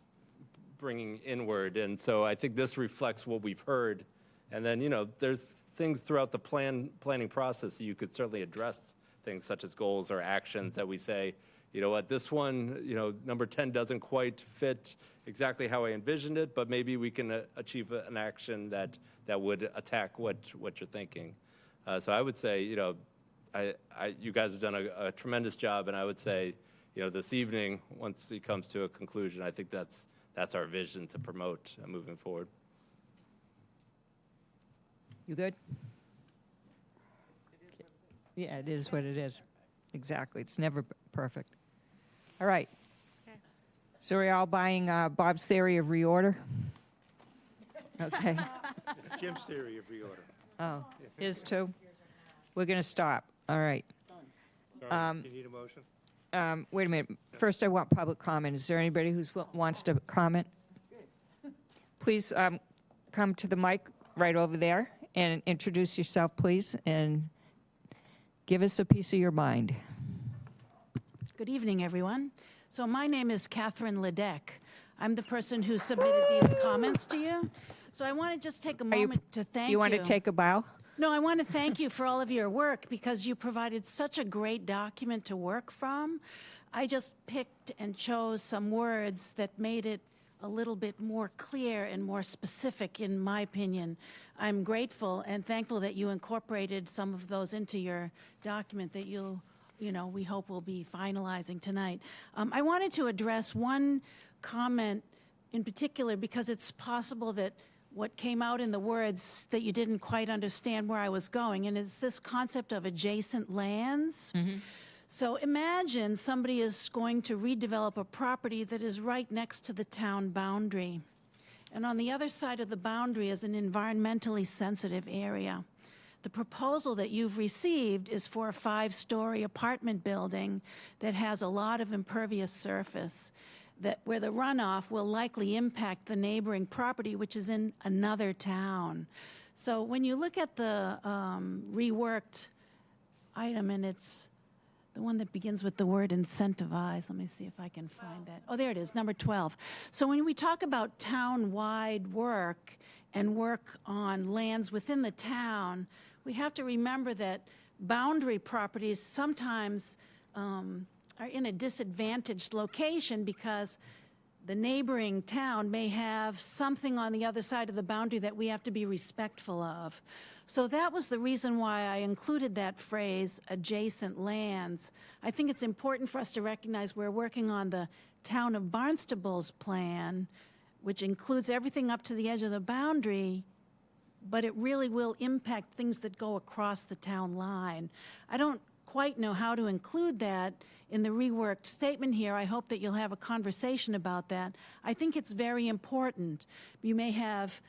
bringing inward. And so I think this reflects what we've heard. And then, there's things throughout the planning process that you could certainly address things such as goals or actions that we say, you know what, this one, number 10 doesn't quite fit exactly how I envisioned it, but maybe we can achieve an action that would attack what you're thinking. So I would say, you guys have done a tremendous job, and I would say, this evening, once it comes to a conclusion, I think that's our vision to promote moving forward. You good? Yeah, it is what it is. Exactly. It's never perfect. All right. So are you all buying Bob's theory of reorder? Okay. Jim's theory of reorder. Oh, his too? We're going to stop. All right. Sorry, do you need a motion? Wait a minute. First, I want public comment. Is there anybody who wants to comment? Please come to the mic right over there and introduce yourself, please, and give us a piece of your mind. Good evening, everyone. So my name is Catherine Ledeck. I'm the person who submitted these comments to you. So I want to just take a moment to thank you. You want to take a bow? No, I want to thank you for all of your work because you provided such a great document to work from. I just picked and chose some words that made it a little bit more clear and more specific, in my opinion. I'm grateful and thankful that you incorporated some of those into your document that we hope will be finalizing tonight. I wanted to address one comment in particular because it's possible that what came out in the words that you didn't quite understand where I was going, and it's this concept of adjacent lands. Mm-hmm. So imagine somebody is going to redevelop a property that is right next to the town boundary. And on the other side of the boundary is an environmentally sensitive area. The proposal that you've received is for a 5-story apartment building that has a lot of impervious surface, where the runoff will likely impact the neighboring property, which is in another town. So when you look at the reworked item, and it's the one that begins with the word incentivize. Let me see if I can find that. Oh, there it is, number 12. So when we talk about town-wide work and work on lands within the town, we have to remember that boundary properties sometimes are in a disadvantaged location because the neighboring town may have something on the other side of the boundary that we have to be respectful of. So that was the reason why I included that phrase, adjacent lands. I think it's important for us to recognize we're working on the town of Barnstable's plan, which includes everything up to the edge of the boundary, but it really will impact things that go across the town line. I don't quite know how to include that in the reworked statement here. I hope that you'll have a conversation about that. I think it's very important. You may have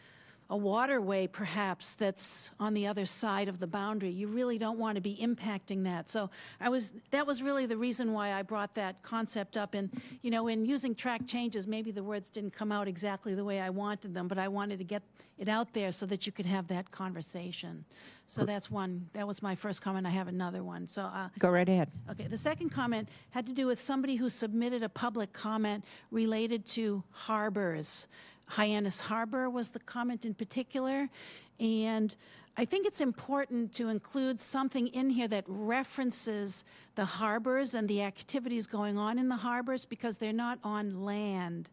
a waterway, perhaps, that's on the other side of the boundary. You really don't want to be impacting that. So that was really the reason why I brought that concept up. And, you know, in using track changes, maybe the words didn't come out exactly the way I wanted them, but I wanted to get it out there so that you could have that conversation. So that's one. That was my first comment. I have another one. So Go right ahead. okay, the second comment had to do with somebody who submitted a public comment related to harbors. Hyannis Harbor was the comment in particular, and I think it's important to include something in here that references the harbors and the activities going on in the harbors because they're not on land.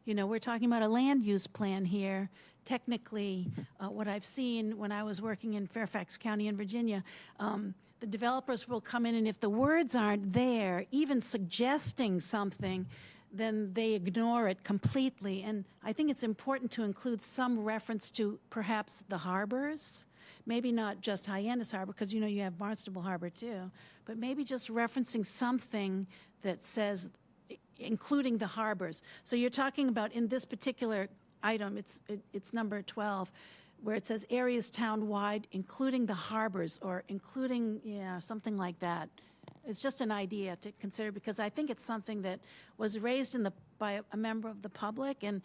You know, we're talking about a land use plan here. Technically, what I've seen when I was working in Fairfax County in Virginia, the developers will come in, and if the words aren't there, even suggesting something, then they ignore it completely. And I think it's important to include some reference to perhaps the harbors, maybe not just Hyannis Harbor, because you know you have Barnstable Harbor too, but maybe just referencing something that says, including the harbors. So you're talking about in this particular item, it's number 12, where it says areas town-wide, including the harbors, or including, yeah, something like that. It's just an idea to consider because I think it's something that was raised by a member of the public, and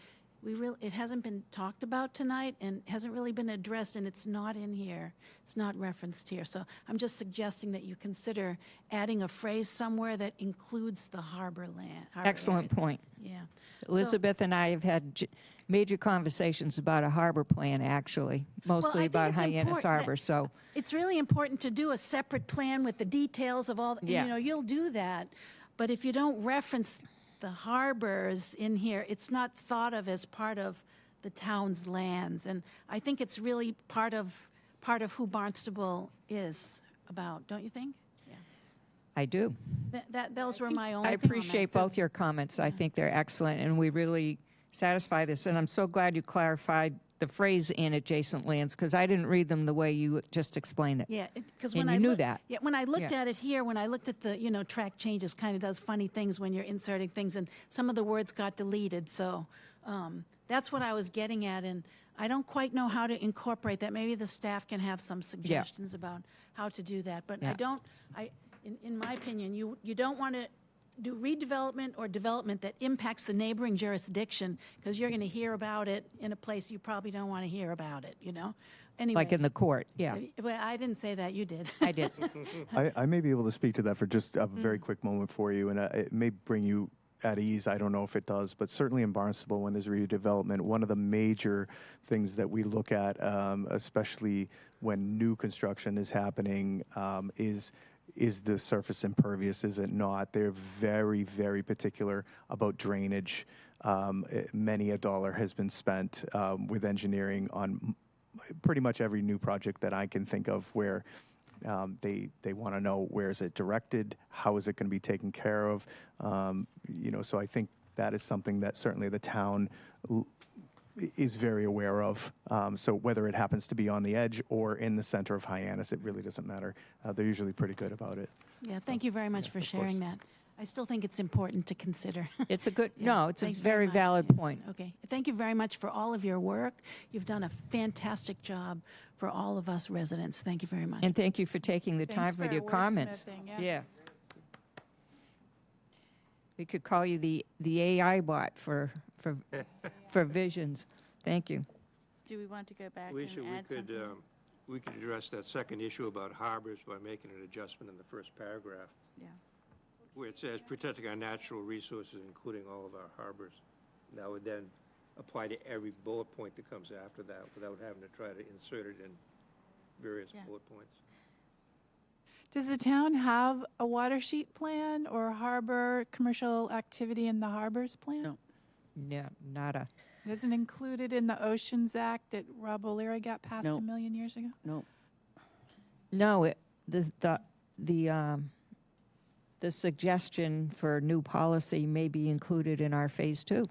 it hasn't been talked about tonight and hasn't really been addressed, and it's not in here. It's not referenced here. So I'm just suggesting that you consider adding a phrase somewhere that includes the harbor land. Excellent areas. point. Yeah. Elizabeth and I have had major conversations about a harbor plan, actually, mostly about Hyannis Harbor. So it's really important to do a separate plan with the details of all. Yeah. You know, you'll do that, but if you don't reference the harbors in here, it's not thought of as part of the town's lands, and I think it's really part of who Barnstable is about. Don't you think? Yeah. I do. Those were my only. I appreciate both your comments. I think they're excellent, and we really satisfy this. And I'm so glad you clarified the phrase "in adjacent lands" because I didn't read them the way you just explained it. Yeah, because And when you knew that. Yeah, when I looked Yeah. at it here, when I looked at the track changes, kind of does funny things when you're inserting things, and some of the words got deleted. So that's what I was getting at, and I don't quite know how to incorporate that. Maybe the staff can have some suggestions about how to do that. But Yeah. in my opinion, you don't want to do redevelopment or development that impacts the neighboring jurisdiction because you're going to hear about it in a place you probably don't want to hear about it, you know? Anyway. Like in the court, yeah. Well, I didn't say that, you did. I did. I may be able to speak to that for just a very quick moment for you, and it may bring you at ease. I don't know if it does, but certainly in Barnstable, when there's redevelopment, one of the major things that we look at, especially when new construction is happening, is the surface impervious, is it not? They're very, very particular about drainage. Many a dollar has been spent with engineering on pretty much every new project that I can think of where they want to know where is it directed, how is it going to be taken care of. So I think that is something that certainly the town is very aware of. So whether it happens to be on the edge or in the center of Hyannis, it really doesn't matter. They're usually pretty good about it. Yeah, thank you very much for sharing that. I still think it's important to consider. It's a good, Yeah, no, it's a thanks very much. valid Yeah. point. Okay, thank you very much for all of your work. You've done a fantastic job for all of us residents. Thank you very much. And thank you for taking the Thanks time with for your comments. wordsmithing, yeah. We could call you the AI bot for visions. Thank you. Do we want to go back Alicia, and we add could, something? we could address that second issue about harbors by making an adjustment in the first paragraph, Yeah. where it says protecting our natural resources, including all of our harbors. That would then apply to every bullet point that comes after that without having to try to insert it in various Yeah. bullet points. Does the town have a water sheet plan or harbor commercial activity in the harbors plan? No. Yeah, nada. It isn't included in the Oceans Act that Rob O'Leary got passed No. a million years ago? No. No, the suggestion for new policy may be included in our phase 2.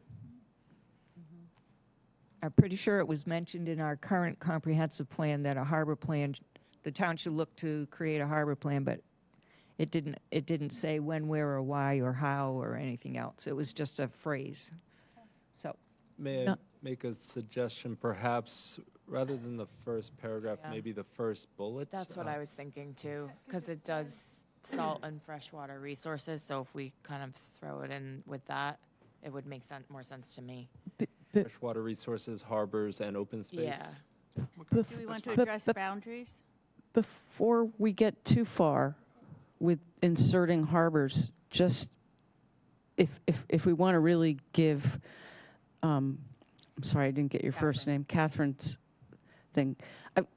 I'm pretty sure it was mentioned in our current comprehensive plan that a harbor plan, the town should look to create a harbor plan, but it didn't say when, where, or why, or how, or anything else. It was just a phrase. So, May I No. make a suggestion, perhaps, rather than the first paragraph, Yeah. maybe the first bullet? That's what I was thinking too, because it does salt and freshwater resources, so if we kind of throw it in with that, it would make more sense to me. Freshwater resources, harbors, and open space? Yeah. Do we want to address boundaries? Before we get too far with inserting harbors, just if we want to really give, I'm sorry, I didn't get your first name, Catherine's thing.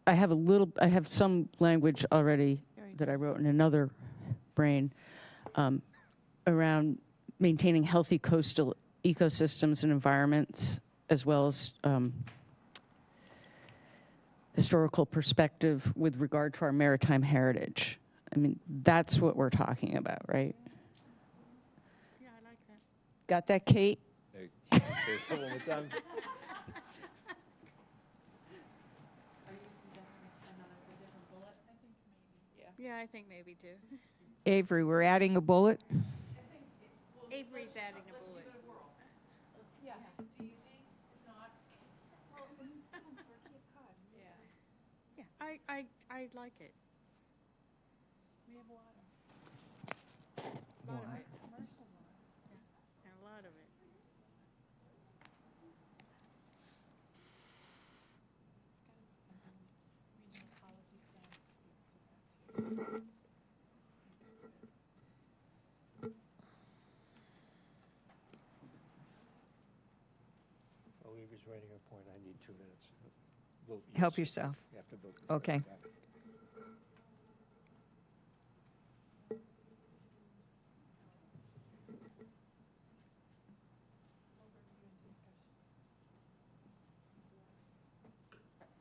I have some language already that I wrote in another brain around maintaining healthy coastal ecosystems and environments, as well as historical perspective with regard to our maritime heritage. I mean, that's what we're talking about, right? Yeah, I like that. Got that, Kate? Hey, can you say it one more time? Yeah, I think maybe too. Avery, we're adding a bullet. Avery's adding a bullet. Yeah, I like it. We have water. A lot of it. Yeah, and a lot of it. Regional policy plan speaks to that too. While Evie's writing her point, I need 2 minutes. Vote Help yes. yourself. You have to vote. Okay.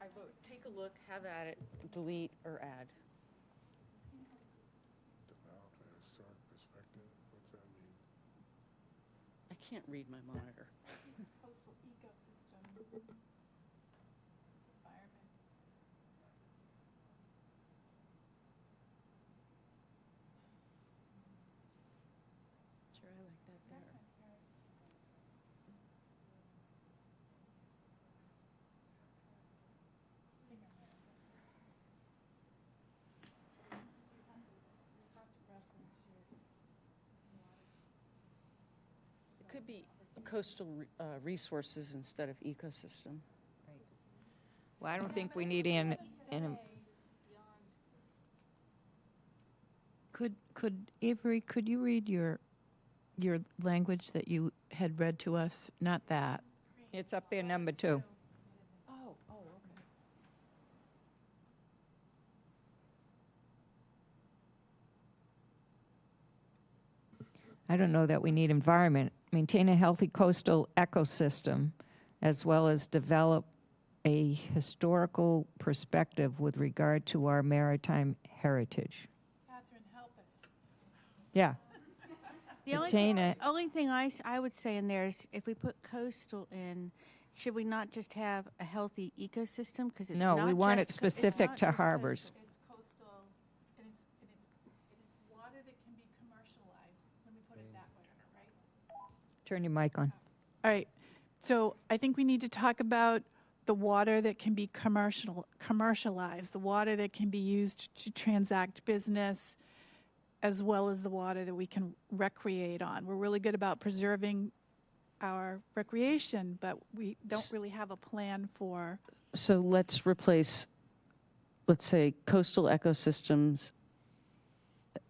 I vote, take a look, have at it, delete or add. Develop a historic perspective, what's that mean? I can't read my monitor. Coastal ecosystem. Environment. Sure, I like that better. It could be coastal resources instead of ecosystem. Well, I don't think we need Could Avery, could you read your language that you had read to us? Not that. it's up there, number 2. Oh, okay. I don't know that we need environment. Maintain a healthy coastal ecosystem, as well as develop a historical perspective with regard to our maritime heritage. Catherine, help us. Yeah. The only thing I would say in there is if we put coastal in, should we not just have a healthy ecosystem? Because it's No, not we want it just it's specific not to just harbors. It's coastal, and it's water that can be commercialized. Let me put it that way, right? Turn your mic on. All right. So I think we need to talk about the water that can be commercialized, the water that can be used to transact business, as well as the water that we can recreate on. We're really good about preserving our recreation, but we don't really have a plan for. So let's replace let's say, coastal ecosystems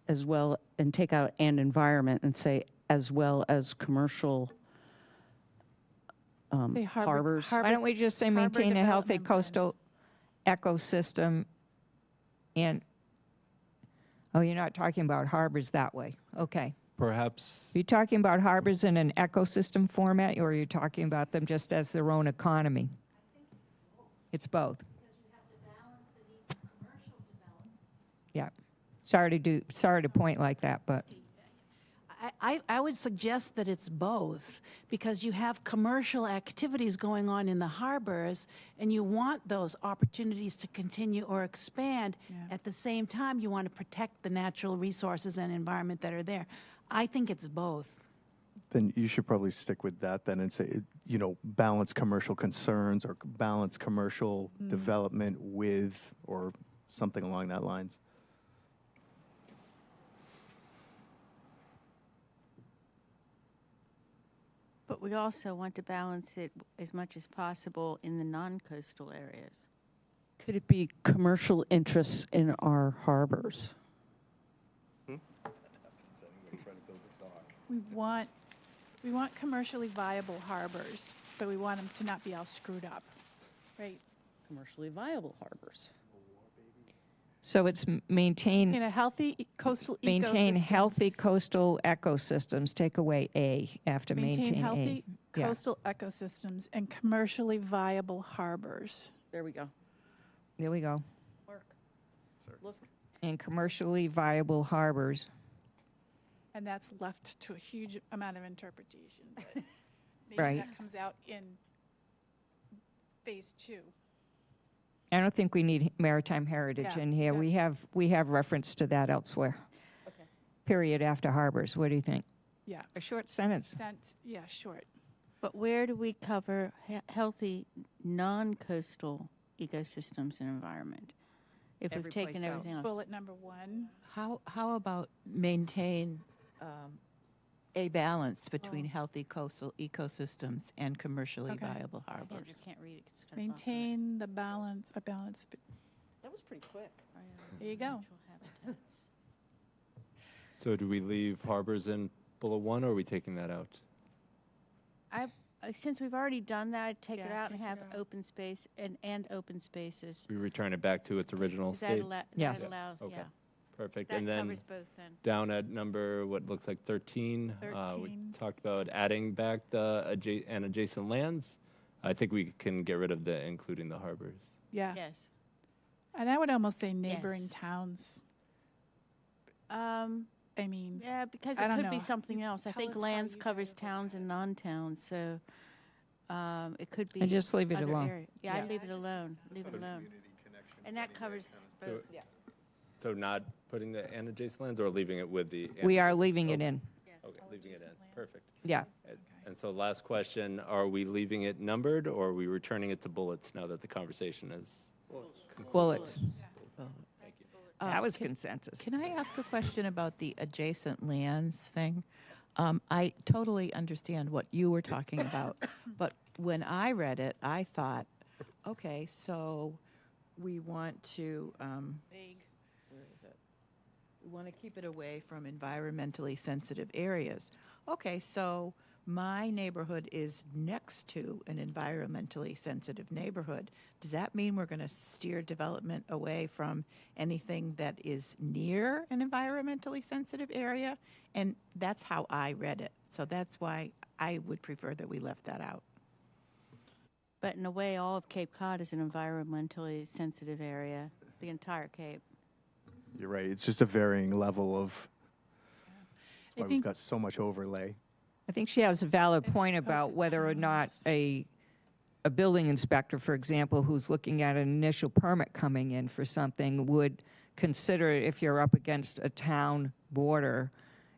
as well, and take out and environment and say as well as commercial Say harbors. Why don't we just say harbor maintain a healthy development plans. coastal ecosystem and, oh, you're not talking about harbors that way. Okay. Perhaps, Are you talking about harbors in an ecosystem format, or are you talking about them just as their own economy? It's both. Yeah. Sorry to point like that, but I would suggest that it's both, because you have commercial activities going on in the harbors, and you want those opportunities to continue or expand. At the same time, you want to protect the natural resources and environment that are there. I think it's both. Then you should probably stick with that then and say, you know, balance commercial concerns or balance commercial development with, or something along that lines. But we also want to balance it as much as possible in the non-coastal areas. Could it be commercial interests in our harbors? We want commercially viable harbors, but we want them to not be all screwed up, right? Commercially viable harbors. so it's maintain In a healthy coastal ecosystem. maintain healthy coastal ecosystems. Take away A after Maintain maintain healthy A. Yeah. coastal ecosystems and commercially viable harbors. There we go. There we go. Work. Look. And commercially viable harbors. And that's left to a huge amount of interpretation. But maybe Right. that comes out in phase 2. I don't think we need maritime heritage Yeah, in here. yeah. We have reference to that elsewhere. Okay. Period after harbors. What do you think? Yeah. A short sentence. Yeah, short. But where do we cover healthy non-coastal ecosystems and environment? If Every we've taken place everything else. else. Bullet number 1. How about maintain a balance between Oh. healthy coastal ecosystems and commercially Okay. viable I harbors? just can't read it 'cause it's kind of Maintain the balance, a balance. That was pretty quick. There you go. natural habitats. so do we leave harbors in bullet 1, or are we taking that out? Since we've already done that, I'd take it Yeah, out and take it have out. open space and open spaces. We return it back to its original Is that state? Yes. that allows, Okay. yeah. Perfect. That And then covers both then. down at number, what looks like 13, we 13. talked about adding back the adjacent lands. I think we can get rid of the including the harbors. Yeah. Yes. And I would almost say neighboring Yes. towns. Um, I mean, yeah, because I it don't could be know. something else. I Tell think us how lands you covers guys look towns at and it. non-towns, so it could be. And just leave it other alone. area. Yeah, Yeah. I'd leave it alone. Leave it alone. And that covers both. So not putting the and adjacent lands, or leaving it with the? We are adjacent? leaving it Okay. in. Okay, leaving it in. Perfect. Yeah. And so last question, are we leaving it numbered, or are we returning it to bullets now that the conversation is? Bullets. Thank you. That was consensus. Can I ask a question about the adjacent lands thing? I totally understand what you were talking about, but when I read it, I thought, okay, so we want to, where is it? We want to keep it away from environmentally sensitive areas. Okay, so my neighborhood is next to an environmentally sensitive neighborhood. Does that mean we're going to steer development away from anything that is near an environmentally sensitive area? And that's how I read it. So that's why I would prefer that we left that out. But in a way, all of Cape Cod is an environmentally sensitive area, the entire Cape. You're right. It's just a varying level of. That's I why we've think- got so much overlay. I think she has a valid It's point about about the whether or not towns. a building inspector, for example, who's looking at an initial permit coming in for something would consider, if you're up against a town border,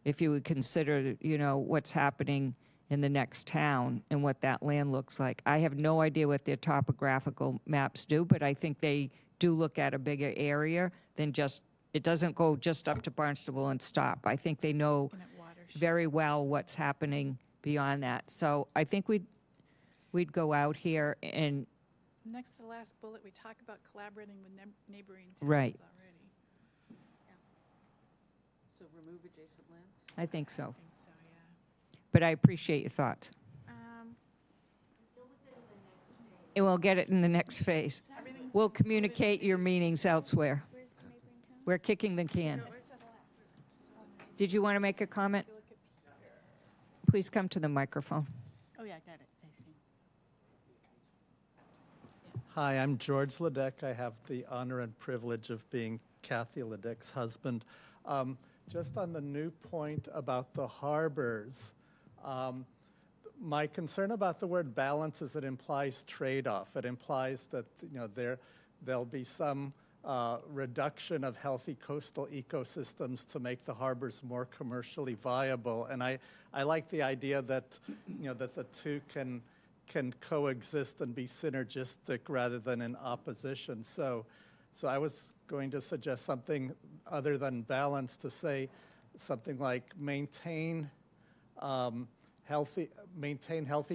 if you would consider, you know, what's happening in the next town and what that land looks like. I have no idea what their topographical maps do, but I think they do look at a bigger area than just, it doesn't go just up to Barnstable and stop. I think they know Looking at watersheds. very well what's happening beyond that. So I think we'd go out here and Next to the last bullet, we talk about collaborating with neighboring towns Right. already. So remove adjacent lands? I think so. I think so, yeah. But I appreciate your thoughts. And we'll get it in the next phase. We'll communicate your meanings elsewhere. We're kicking the can. Did you want to make a comment? Please come to the microphone. Oh, yeah, got it. I see. Hi, I'm George Ledeck. I have the honor and privilege of being Kathy Ledeck's husband. Just on the new point about the harbors, my concern about the word balance is it implies trade-off. It implies that there'll be some reduction of healthy coastal ecosystems to make the harbors more commercially viable. And I like the idea that that the two can coexist and be synergistic rather than in opposition. So I was going to suggest something other than balance, to say something like maintain healthy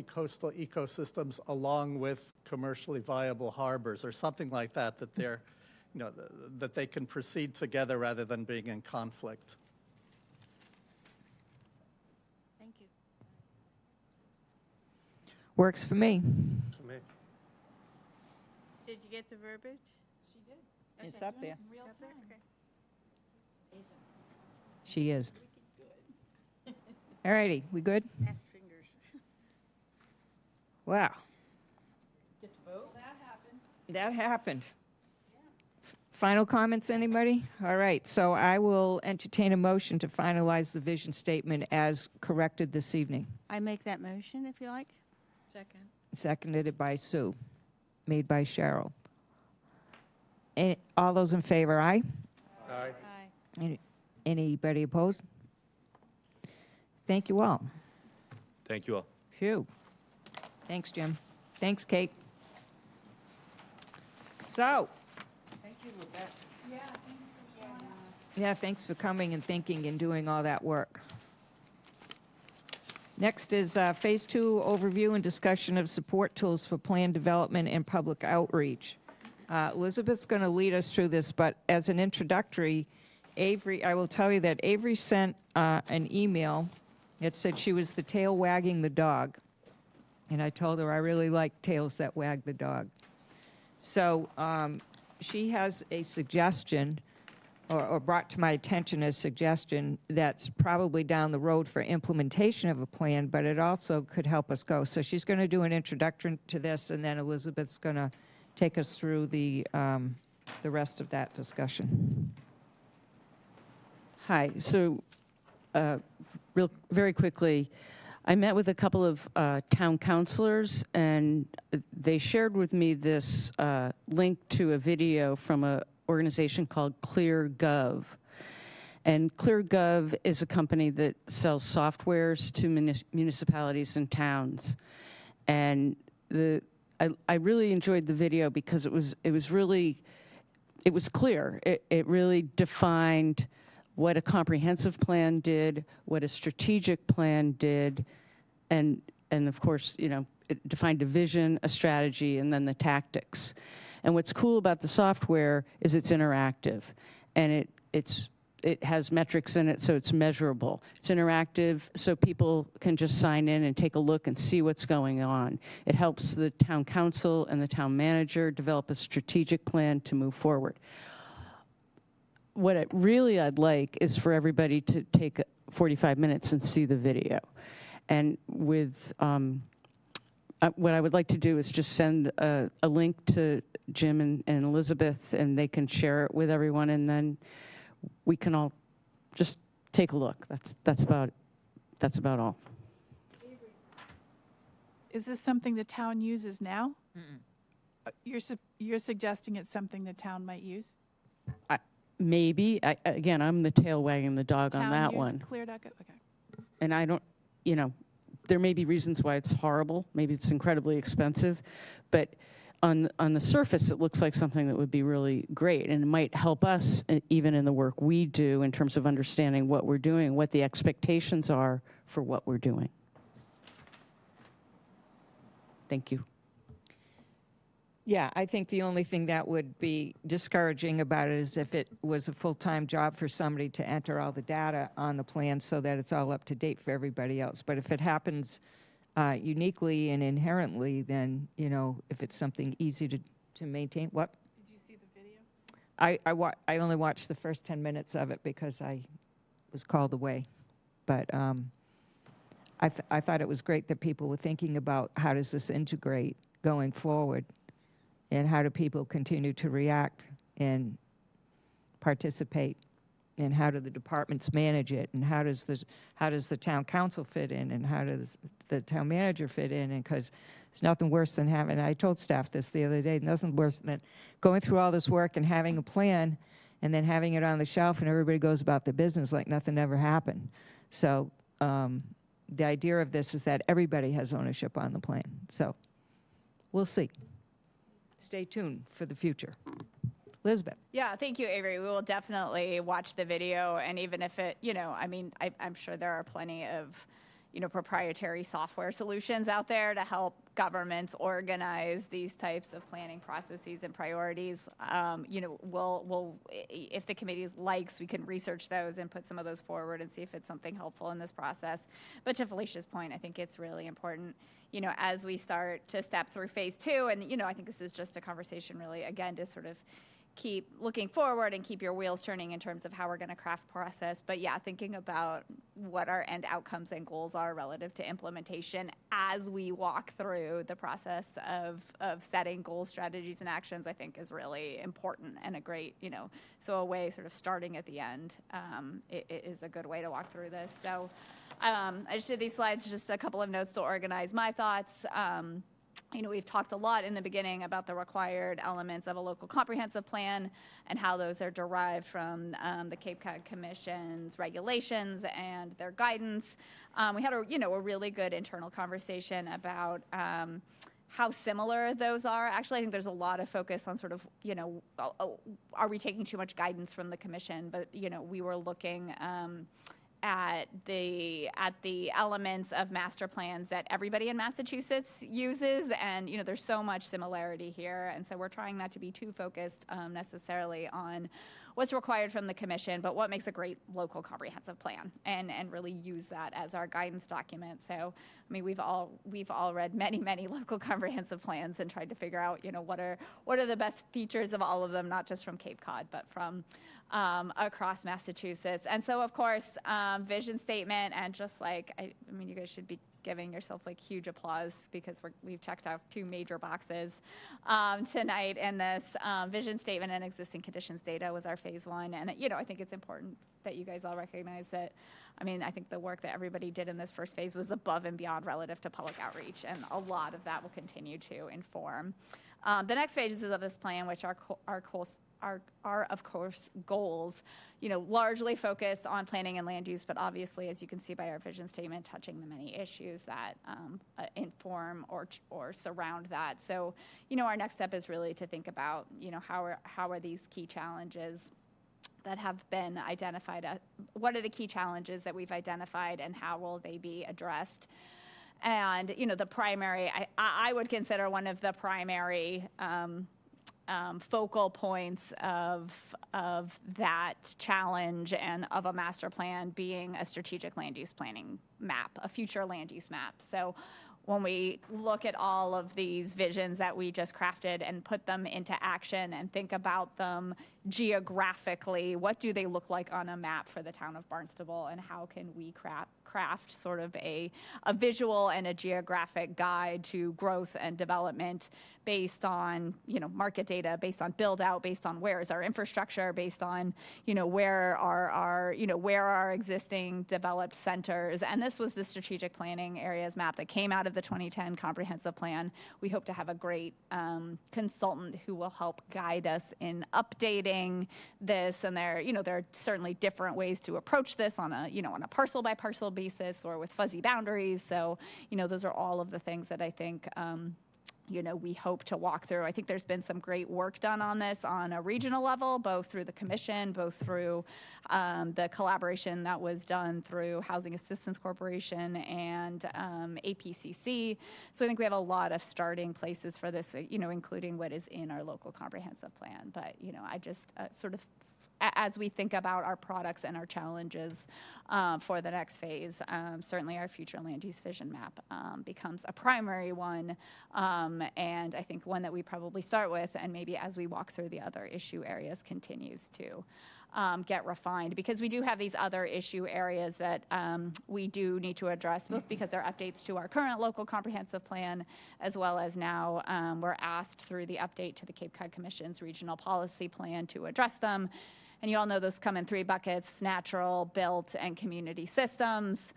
coastal ecosystems along with commercially viable harbors, or something like that. That they're that they can proceed together rather than being in conflict. Thank you. Works for me. For me. Did you get the verbiage? She did. It's up there. In real Up there? time. Okay. She is. All righty, we good? Fast fingers. Wow, Get to vote? That happened. that happened. Final comments, anybody? All right, so I will entertain a motion to finalize the vision statement as corrected this evening. I make that motion, if you like. Second. Seconded by Sue, made by Cheryl. All those in favor, aye? Aye. Aye. Anybody opposed? Thank you all. Thank you all. Phew. Thanks, Jim. Thanks, Kate. So, Yeah, thanks for showing up. yeah, thanks for coming and thinking and doing all that work. Next is Phase 2 overview and discussion of support tools for plan development and public outreach. Elizabeth's going to lead us through this, but as an introductory, Avery, I will tell you that Avery sent an email that said she was the tail wagging the dog. And I told her I really like tails that wag the dog. So she has a suggestion, or brought to my attention a suggestion that's probably down the road for implementation of a plan, but it also could help us go. So she's going to do an introduction to this, and then Elizabeth's going to take us through the rest of that discussion. Hi. So, very quickly, I met with a couple of town councilors, and they shared with me this link to a video from an organization called ClearGov. And ClearGov is a company that sells softwares to municipalities and towns. And I really enjoyed the video because it was clear. It really defined what a comprehensive plan did, what a strategic plan did, and of course, it defined a vision, a strategy, and then the tactics. And what's cool about the software is it's interactive, and it has metrics in it, so it's measurable. It's interactive, so people can just sign in and take a look and see what's going on. It helps the town council and the town manager develop a strategic plan to move forward. What I'd like is for everybody to take 45 minutes and see the video. And with what I would like to do is just send a link to Jim and Elizabeth, and they can share it with everyone, and then we can all just take a look. That's about all. Is this something the town uses now? You're suggesting it's something the town might use? Maybe. Again, I'm the tail wagging the dog on that one. ClearGov? Okay. And I don't, there may be reasons why it's horrible. Maybe it's incredibly expensive. But on the surface, it looks like something that would be really great. And it might help us, even in the work we do, in terms of understanding what we're doing, what the expectations are for what we're doing. Thank you. Yeah, I think the only thing that would be discouraging about it is if it was a full-time job for somebody to enter all the data on the plan so that it's all up to date for everybody else. But if it happens uniquely and inherently, then, you know, if it's something easy to maintain, what? Did you see the video? I only watched the first 10 minutes of it because I was called away. But I thought it was great that people were thinking about how does this integrate going forward, and how do people continue to react and participate, and how do the departments manage it, and how does the town council fit in, and how does the town manager fit in? And because there's nothing worse than having, I told staff this the other day, nothing worse than going through all this work and having a plan and then having it on the shelf and everybody goes about their business like nothing ever happened. So the idea of this is that everybody has ownership on the plan. So we'll see. Stay tuned for the future. Elizabeth. Yeah, thank you, Avery. We will definitely watch the video, and even if it, you know, I mean, I'm sure there are plenty of, you know, proprietary software solutions out there to help governments organize these types of planning processes and priorities. You know, we'll, if the committee likes, we can research those and put some of those forward and see if it's something helpful in this process. But to Felicia's point, I think it's really important, you know, as we start to step through phase 2, and, you know, I think this is just a conversation really, again, to sort of keep looking forward and keep your wheels turning in terms of how we're going to craft process. But yeah, thinking about what our end outcomes and goals are relative to implementation as we walk through the process of setting goals, strategies, and actions, I think is really important and a great, you know, so a way sort of starting at the end it is a good way to walk through this. So I just did these slides, just a couple of notes to organize my thoughts. You know, we've talked a lot in the beginning about the required elements of a local comprehensive plan and how those are derived from the Cape Cod Commission's regulations and their guidance. We had a really good internal conversation about how similar those are. Actually, I think there's a lot of focus on sort of, you know, are we taking too much guidance from the commission? But, you know, we were looking at the elements of master plans that everybody in Massachusetts uses, and, you know, there's so much similarity here, and so we're trying not to be too focused necessarily on what's required from the commission, but what makes a great local comprehensive plan, and really use that as our guidance document. So, I mean, we've all read many local comprehensive plans and tried to figure out, you know, what are the best features of all of them, not just from Cape Cod, but from across Massachusetts. And so, of course, vision statement, and just like, I mean, you guys should be giving yourself like huge applause because we've checked out 2 major boxes tonight in this. Vision statement and existing conditions data was our phase 1. And, you know, I think it's important that you guys all recognize that, I mean, I think the work that everybody did in this first phase was above and beyond relative to public outreach, and a lot of that will continue to inform the next phases of this plan, which are of course goals, you know, largely focused on planning and land use, but obviously, as you can see by our vision statement, touching the many issues that inform or surround that. So, you know, our next step is really to think about, you know, how are these key challenges that have been identified, what are the key challenges that we've identified, and how will they be addressed? And, you know, the primary, I would consider one of the primary focal points of that challenge and of a master plan being a strategic land use planning map, a future land use map. So when we look at all of these visions that we just crafted and put them into action and think about them geographically, what do they look like on a map for the town of Barnstable, and how can we craft sort of a visual and a geographic guide to growth and development based on, you know, market data, based on build out, based on where is our infrastructure, based on, you know, where are our existing developed centers. And this was the strategic planning areas map that came out of the 2010 comprehensive plan. We hope to have a great consultant who will help guide us in updating this. And there are certainly different ways to approach this on a parcel by parcel basis or with fuzzy boundaries. So, you know, those are all of the things that I think we hope to walk through. I think there's been some great work done on this on a regional level, both through the commission, both through the collaboration that was done through Housing Assistance Corporation and APCC. So I think we have a lot of starting places for this, including what is in our local comprehensive plan. But, I just sort of, as we think about our products and our challenges for the next phase, certainly our future land use vision map becomes a primary one, and I think one that we probably start with, and maybe as we walk through the other issue areas continues to get refined, because we do have these other issue areas that we do need to address, both because they're updates to our current local comprehensive plan, as well as now we're asked through the update to the Cape Cod Commission's regional policy plan to address them. And you all know those come in 3 buckets: natural, built, and community systems.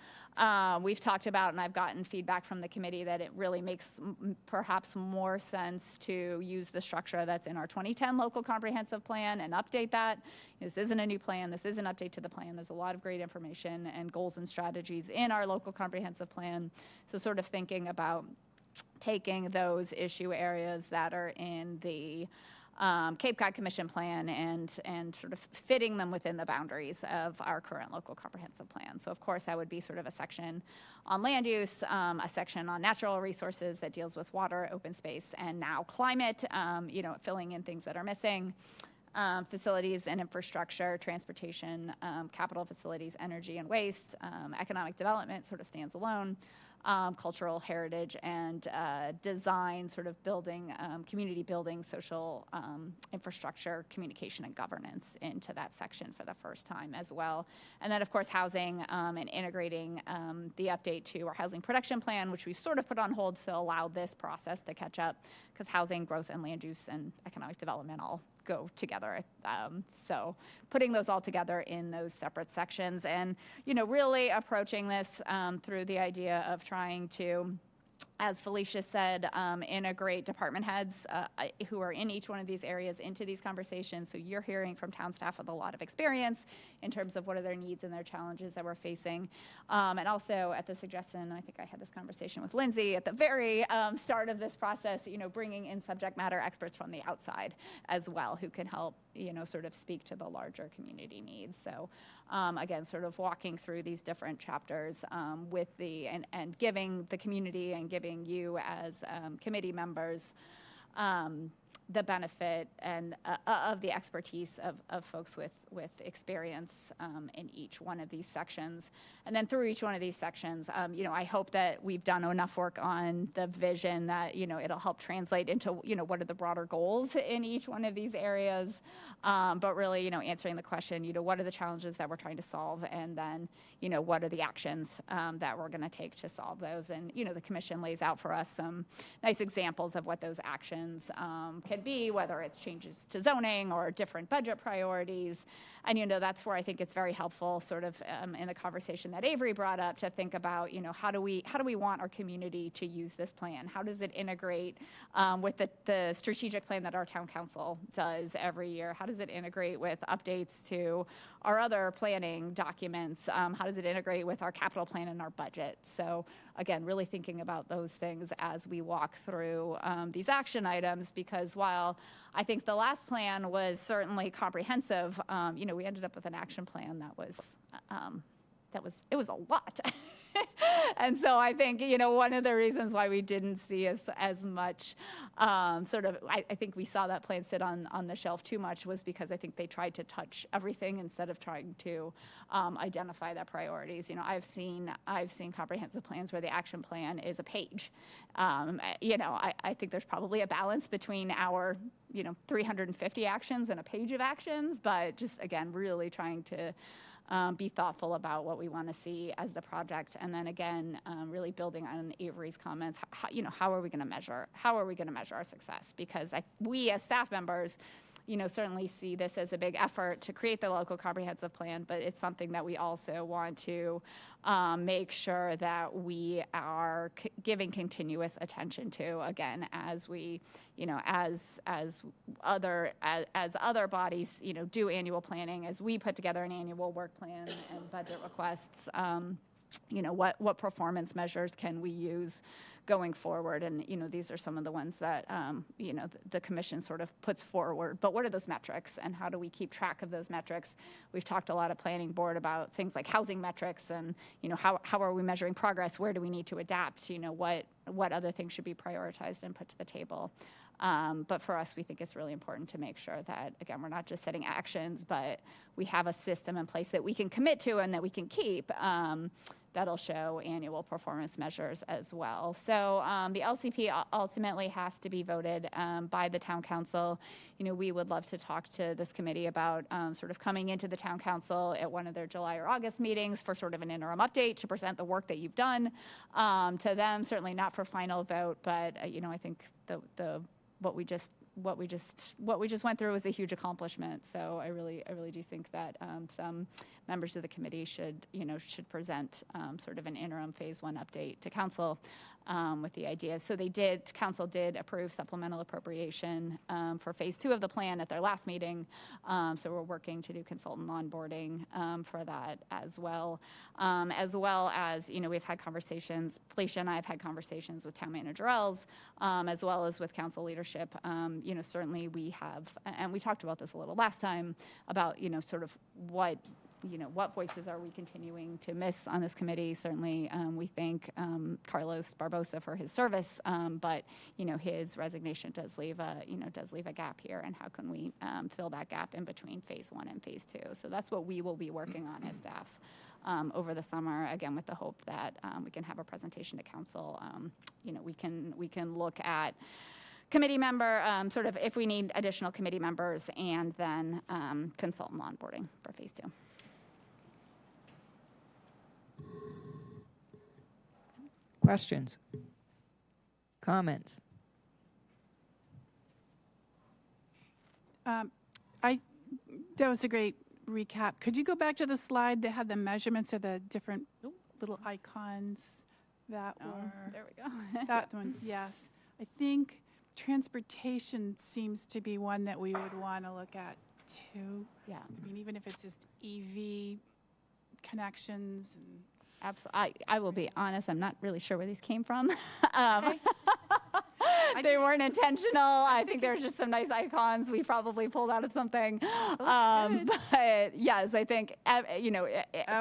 We've talked about, and I've gotten feedback from the committee, that it really makes perhaps more sense to use the structure that's in our 2010 local comprehensive plan and update that. This isn't a new plan. This is an update to the plan. There's a lot of great information and goals and strategies in our local comprehensive plan. So sort of thinking about taking those issue areas that are in the Cape Cod Commission plan and sort of fitting them within the boundaries of our current local comprehensive plan. So of course that would be sort of a section on land use, a section on natural resources that deals with water, open space, and now climate, filling in things that are missing. Facilities and infrastructure, transportation, capital facilities, energy and waste, economic development sort of stands alone. Cultural heritage and design, sort of building, community building, social infrastructure, communication, and governance into that section for the first time as well. And then, of course, housing and integrating the update to our housing production plan, which we've sort of put on hold to allow this process to catch up, because housing, growth, and land use and economic development all go together. So putting those all together in those separate sections and, really approaching this through the idea of trying to, as Felicia said, integrate department heads who are in each one of these areas into these conversations. So you're hearing from town staff with a lot of experience in terms of what are their needs and their challenges that we're facing. And also at the suggestion, I think I had this conversation with Lindsay at the very start of this process, bringing in subject matter experts from the outside as well, who can help, sort of speak to the larger community needs. So again, sort of walking through these different chapters with and giving the community and giving you as committee members the benefit and of the expertise of folks with experience in each one of these sections. And then through each one of these sections, I hope that we've done enough work on the vision that, it'll help translate into, what are the broader goals in each one of these areas. But really, answering the question, what are the challenges that we're trying to solve? And then, what are the actions that we're going to take to solve those? And, the commission lays out for us some nice examples of what those actions can be, whether it's changes to zoning or different budget priorities. And, that's where I think it's very helpful sort of in the conversation that Avery brought up to think about, how do we want our community to use this plan? How does it integrate with the strategic plan that our town council does every year? How does it integrate with updates to our other planning documents? How does it integrate with our capital plan and our budget? So again, really thinking about those things as we walk through these action items, because while I think the last plan was certainly comprehensive, we ended up with an action plan that was a lot. And so I think, one of the reasons why we didn't see as much I think we saw that plan sit on the shelf too much was because I think they tried to touch everything instead of trying to identify the priorities. I've seen comprehensive plans where the action plan is a page. I think there's probably a balance between our 350 actions and a page of actions, but just, again, really trying to be thoughtful about what we want to see as the project. And then again, really building on Avery's comments, how are we going to measure our success? Because we as staff members, certainly see this as a big effort to create the local comprehensive plan, but it's something that we also want to make sure that we are giving continuous attention to, again, as we, as other bodies, do annual planning, as we put together an annual work plan and budget requests, what performance measures can we use going forward. And, these are some of the ones that, the commission sort of puts forward. But what are those metrics and how do we keep track of those metrics? We've talked a lot at planning board about things like housing metrics and, how are we measuring progress? Where do we need to adapt? What other things should be prioritized and put to the table? But for us, we think it's really important to make sure that, again, we're not just setting actions, but we have a system in place that we can commit to and that we can keep that'll show annual performance measures as well. So the LCP ultimately has to be voted by the town council. We would love to talk to this committee about sort of coming into the town council at one of their July or August meetings for sort of an interim update to present the work that you've done to them. Certainly not for final vote, but I think what we just went through was a huge accomplishment. So I really do think that some members of the committee should present sort of an interim phase 1 update to council with the idea. So council did approve supplemental appropriation for phase 2 of the plan at their last meeting. So we're working to do consultant onboarding for that as well as, we've had conversations, Felicia and I have had conversations with town manager Els, as well as with council leadership. Certainly we have, and we talked about this a little last time about, sort of what voices are we continuing to miss on this committee? Certainly, we thank Carlos Barbosa for his service, but his resignation does leave a gap here, and how can we fill that gap in between phase 1 and phase 2? So that's what we will be working on as staff over the summer. Again, with the hope that we can have a presentation to council. We can look at committee member, sort of if we need additional committee members, and then consultant onboarding for phase 2. Questions? Comments? That was a great recap. Could you go back to the slide that had the measurements of the different little icons that were? There we go. That one, yes. I think transportation seems to be one that we would want to look at too. Yeah. I mean, even if it's just EV connections and. Absolutely. I will be honest, I'm not really sure where these came from. They weren't intentional. I think there's just some nice icons we probably pulled out of something. But yes, I think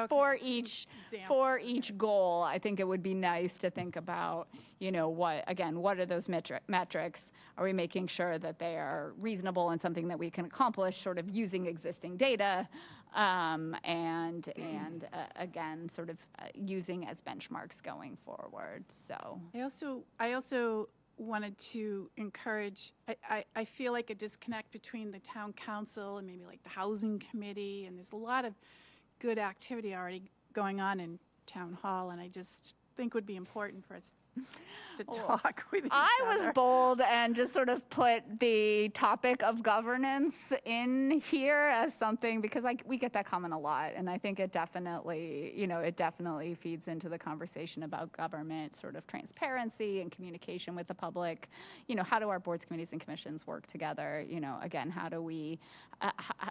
for each goal, I think it would be nice to think about what are those metrics? Are we making sure that they are reasonable and something that we can accomplish sort of using existing data, and again, sort of using as benchmarks going forward. So I also wanted to encourage, I feel like a disconnect between the town council and maybe like the housing committee, and there's a lot of good activity already going on in town hall, and I just think would be important for us to talk with each other. I was bold and just sort of put the topic of governance in here as something, because we get that comment a lot, and I think it definitely feeds into the conversation about government sort of transparency and communication with the public. How do our boards, committees, and commissions work together? Again, how do we,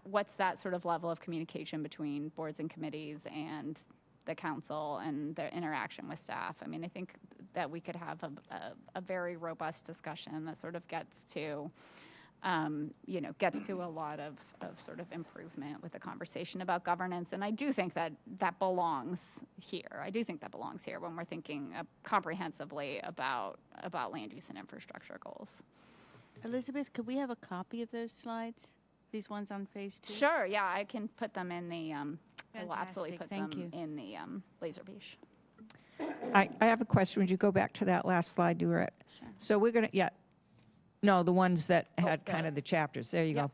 what's that sort of level of communication between boards and committees and the council and their interaction with staff? I mean, I think that we could have a very robust discussion that sort of gets to a lot of sort of improvement with the conversation about governance. And I do think that belongs here. I do think that belongs here when we're thinking comprehensively about land use and infrastructure goals. Elizabeth, could we have a copy of those slides? These ones on phase 2? Sure, yeah, I can put them in the, I will absolutely put Thank them you. in the Laserbeach. I have a question. Would you go back to that last slide you were at? Sure. So we're going to, no, the ones that had kind of the chapters. There you go.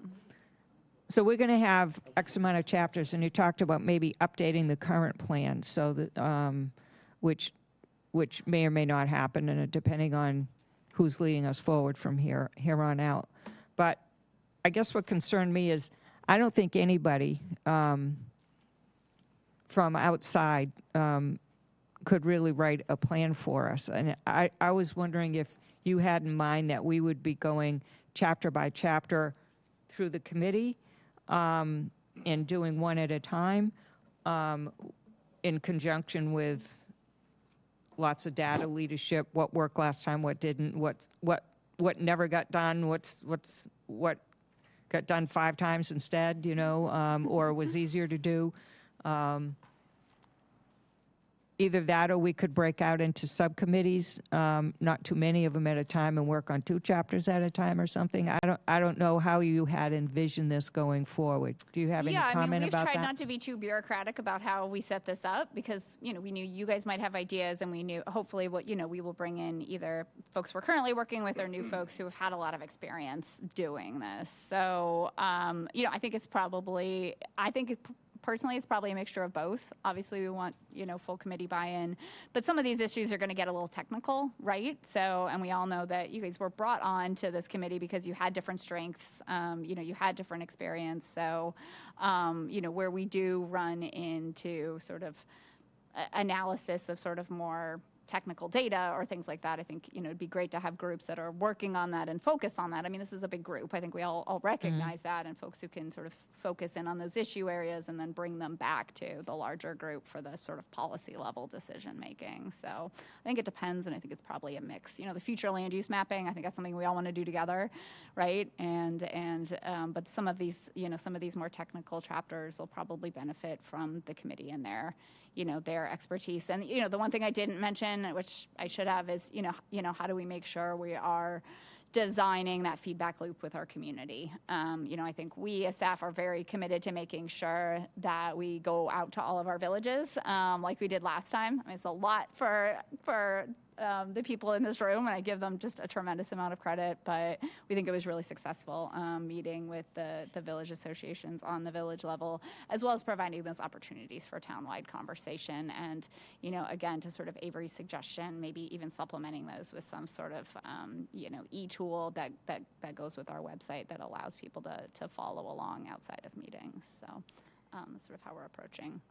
So we're going to have X amount of chapters, and you talked about maybe updating the current plan, so that, which may or may not happen, and depending on who's leading us forward from here on out. But I guess what concerned me is I don't think anybody from outside could really write a plan for us. And I was wondering if you had in mind that we would be going chapter by chapter through the committee and doing one at a time in conjunction with lots of data leadership, what worked last time, what didn't, what never got done, what got done 5 times instead, or was easier to do. Either that, or we could break out into subcommittees, not too many of them at a time, and work on 2 chapters at a time or something. I don't know how you had envisioned this going forward. Do you have any comment we've about tried that? not to be too bureaucratic about how we set this up because, we knew you guys might have ideas and we knew hopefully we will bring in either folks we're currently working with or new folks who have had a lot of experience doing this. So, I think personally, it's probably a mixture of both. Obviously, we want, full committee buy-in. But some of these issues are going to get a little technical, right? So, and we all know that you guys were brought on to this committee because you had different strengths, you had different experience. So, where we do run into sort of analysis of sort of more technical data or things like that, I think, it'd be great to have groups that are working on that and focus on that. I mean, this is a big group. I think we all recognize that, and folks who can sort of focus in on those issue areas and then bring them back to the larger group for the sort of policy level decision making. So I think it depends, and I think it's probably a mix. The future land use mapping, I think that's something we all want to do together, right? But some of these, some of these more technical chapters will probably benefit from the committee and their expertise. And, the one thing I didn't mention, which I should have, is, how do we make sure we are designing that feedback loop with our community? I think we as staff are very committed to making sure that we go out to all of our villages like we did last time. I mean, it's a lot for the people in this room, and I give them just a tremendous amount of credit, but we think it was really successful meeting with the village associations on the village level, as well as providing those opportunities for townwide conversation. And, again, to sort of Avery's suggestion, maybe even supplementing those with some sort of, e-tool that goes with our website that allows people to follow along outside of meetings. So that's sort of how we're approaching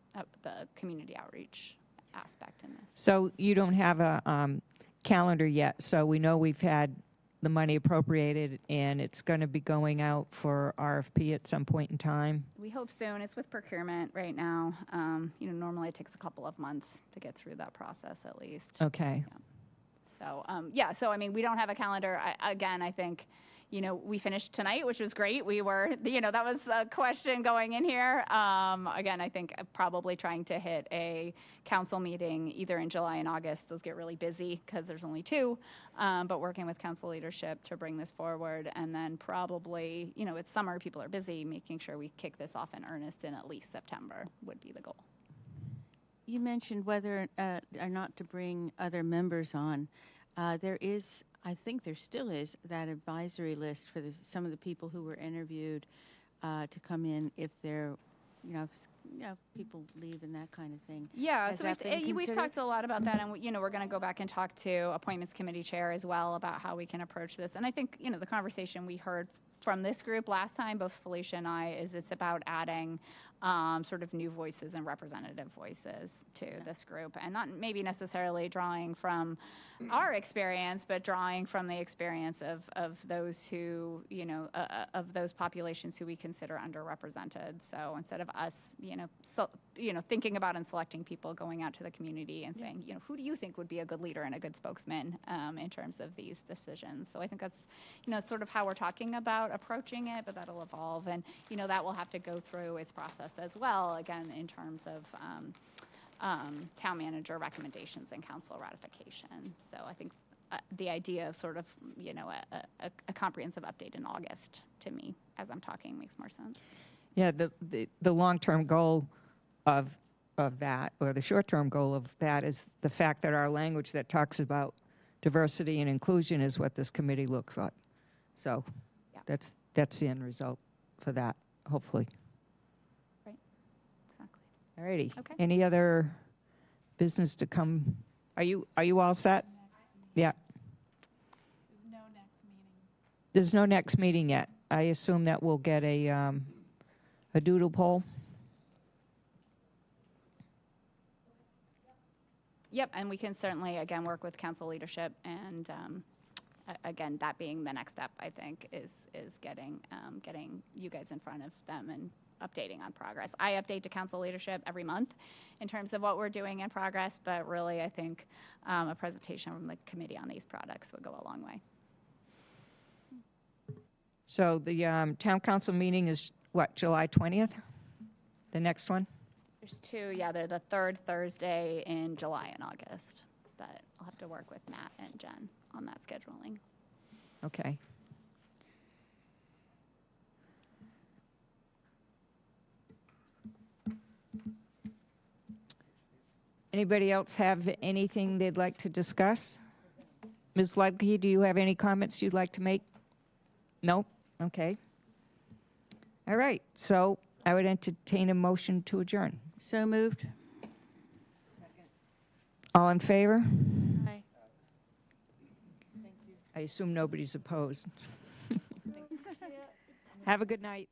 the community outreach aspect in this. So you don't have a calendar yet, so we know we've had the money appropriated, and it's going to be going out for RFP at some point in time? We hope soon. It's with procurement right now. Normally it takes a couple of months to get through that process at least. Okay. Yeah. So, I mean, we don't have a calendar. I think, we finished tonight, which was great. We were, that was a question going in here. Again, I think probably trying to hit a council meeting either in July and August. Those get really busy because there's only 2, but working with council leadership to bring this forward. And then probably, it's summer, people are busy, making sure we kick this off in earnest in at least September would be the goal. You mentioned whether or not to bring other members on. There is, I think there still is, that advisory list for some of the people who were interviewed to come in if they're, if people leave and that kind of thing. Yeah, Has so that been we've considered? talked a lot about that, and we're going to go back and talk to appointments committee chair as well about how we can approach this. And I think the conversation we heard from this group last time, both Felicia and I, is it's about adding sort of new voices and representative voices to this group, and not maybe necessarily drawing from our experience, but drawing from the experience of those who, of those populations who we consider underrepresented. So instead of us, thinking about and selecting people, going out to the community and saying, who do you think would be a good leader and a good spokesman in terms of these decisions? So I think that's, sort of how we're talking about approaching it, but that'll evolve, and that will have to go through its process as well, again, in terms of town manager recommendations and council ratification. So I think the idea of sort of, a comprehensive update in August, to me, as I'm talking, makes more sense. Yeah, the long-term goal of that, or the short-term goal of that, is the fact that our language that talks about diversity and inclusion is what this committee looks like. So Yeah. that's the end result for that, hopefully. Right, exactly. All righty. Okay. Any other business to come? Are you all set? Yeah. There's no next meeting. There's no next meeting yet. I assume that we'll get a doodle poll. Yep, and we can certainly, again, work with council leadership, and again, that being the next step, I think, is getting you guys in front of them and updating on progress. I update to council leadership every month in terms of what we're doing in progress, but really I think a presentation from the committee on these products would go a long way. So the town council meeting is what, July 20th? The next one? There's two, yeah, they're the third Thursday in July and August, but I'll have to work with Matt and Jen on that scheduling. Okay. Anybody else have anything they'd like to discuss? Ms. Ludke, do you have any comments you'd like to make? No? Okay. All right, so I would entertain a motion to adjourn. So moved. All in favor? Aye. I assume nobody's opposed. Have a good night.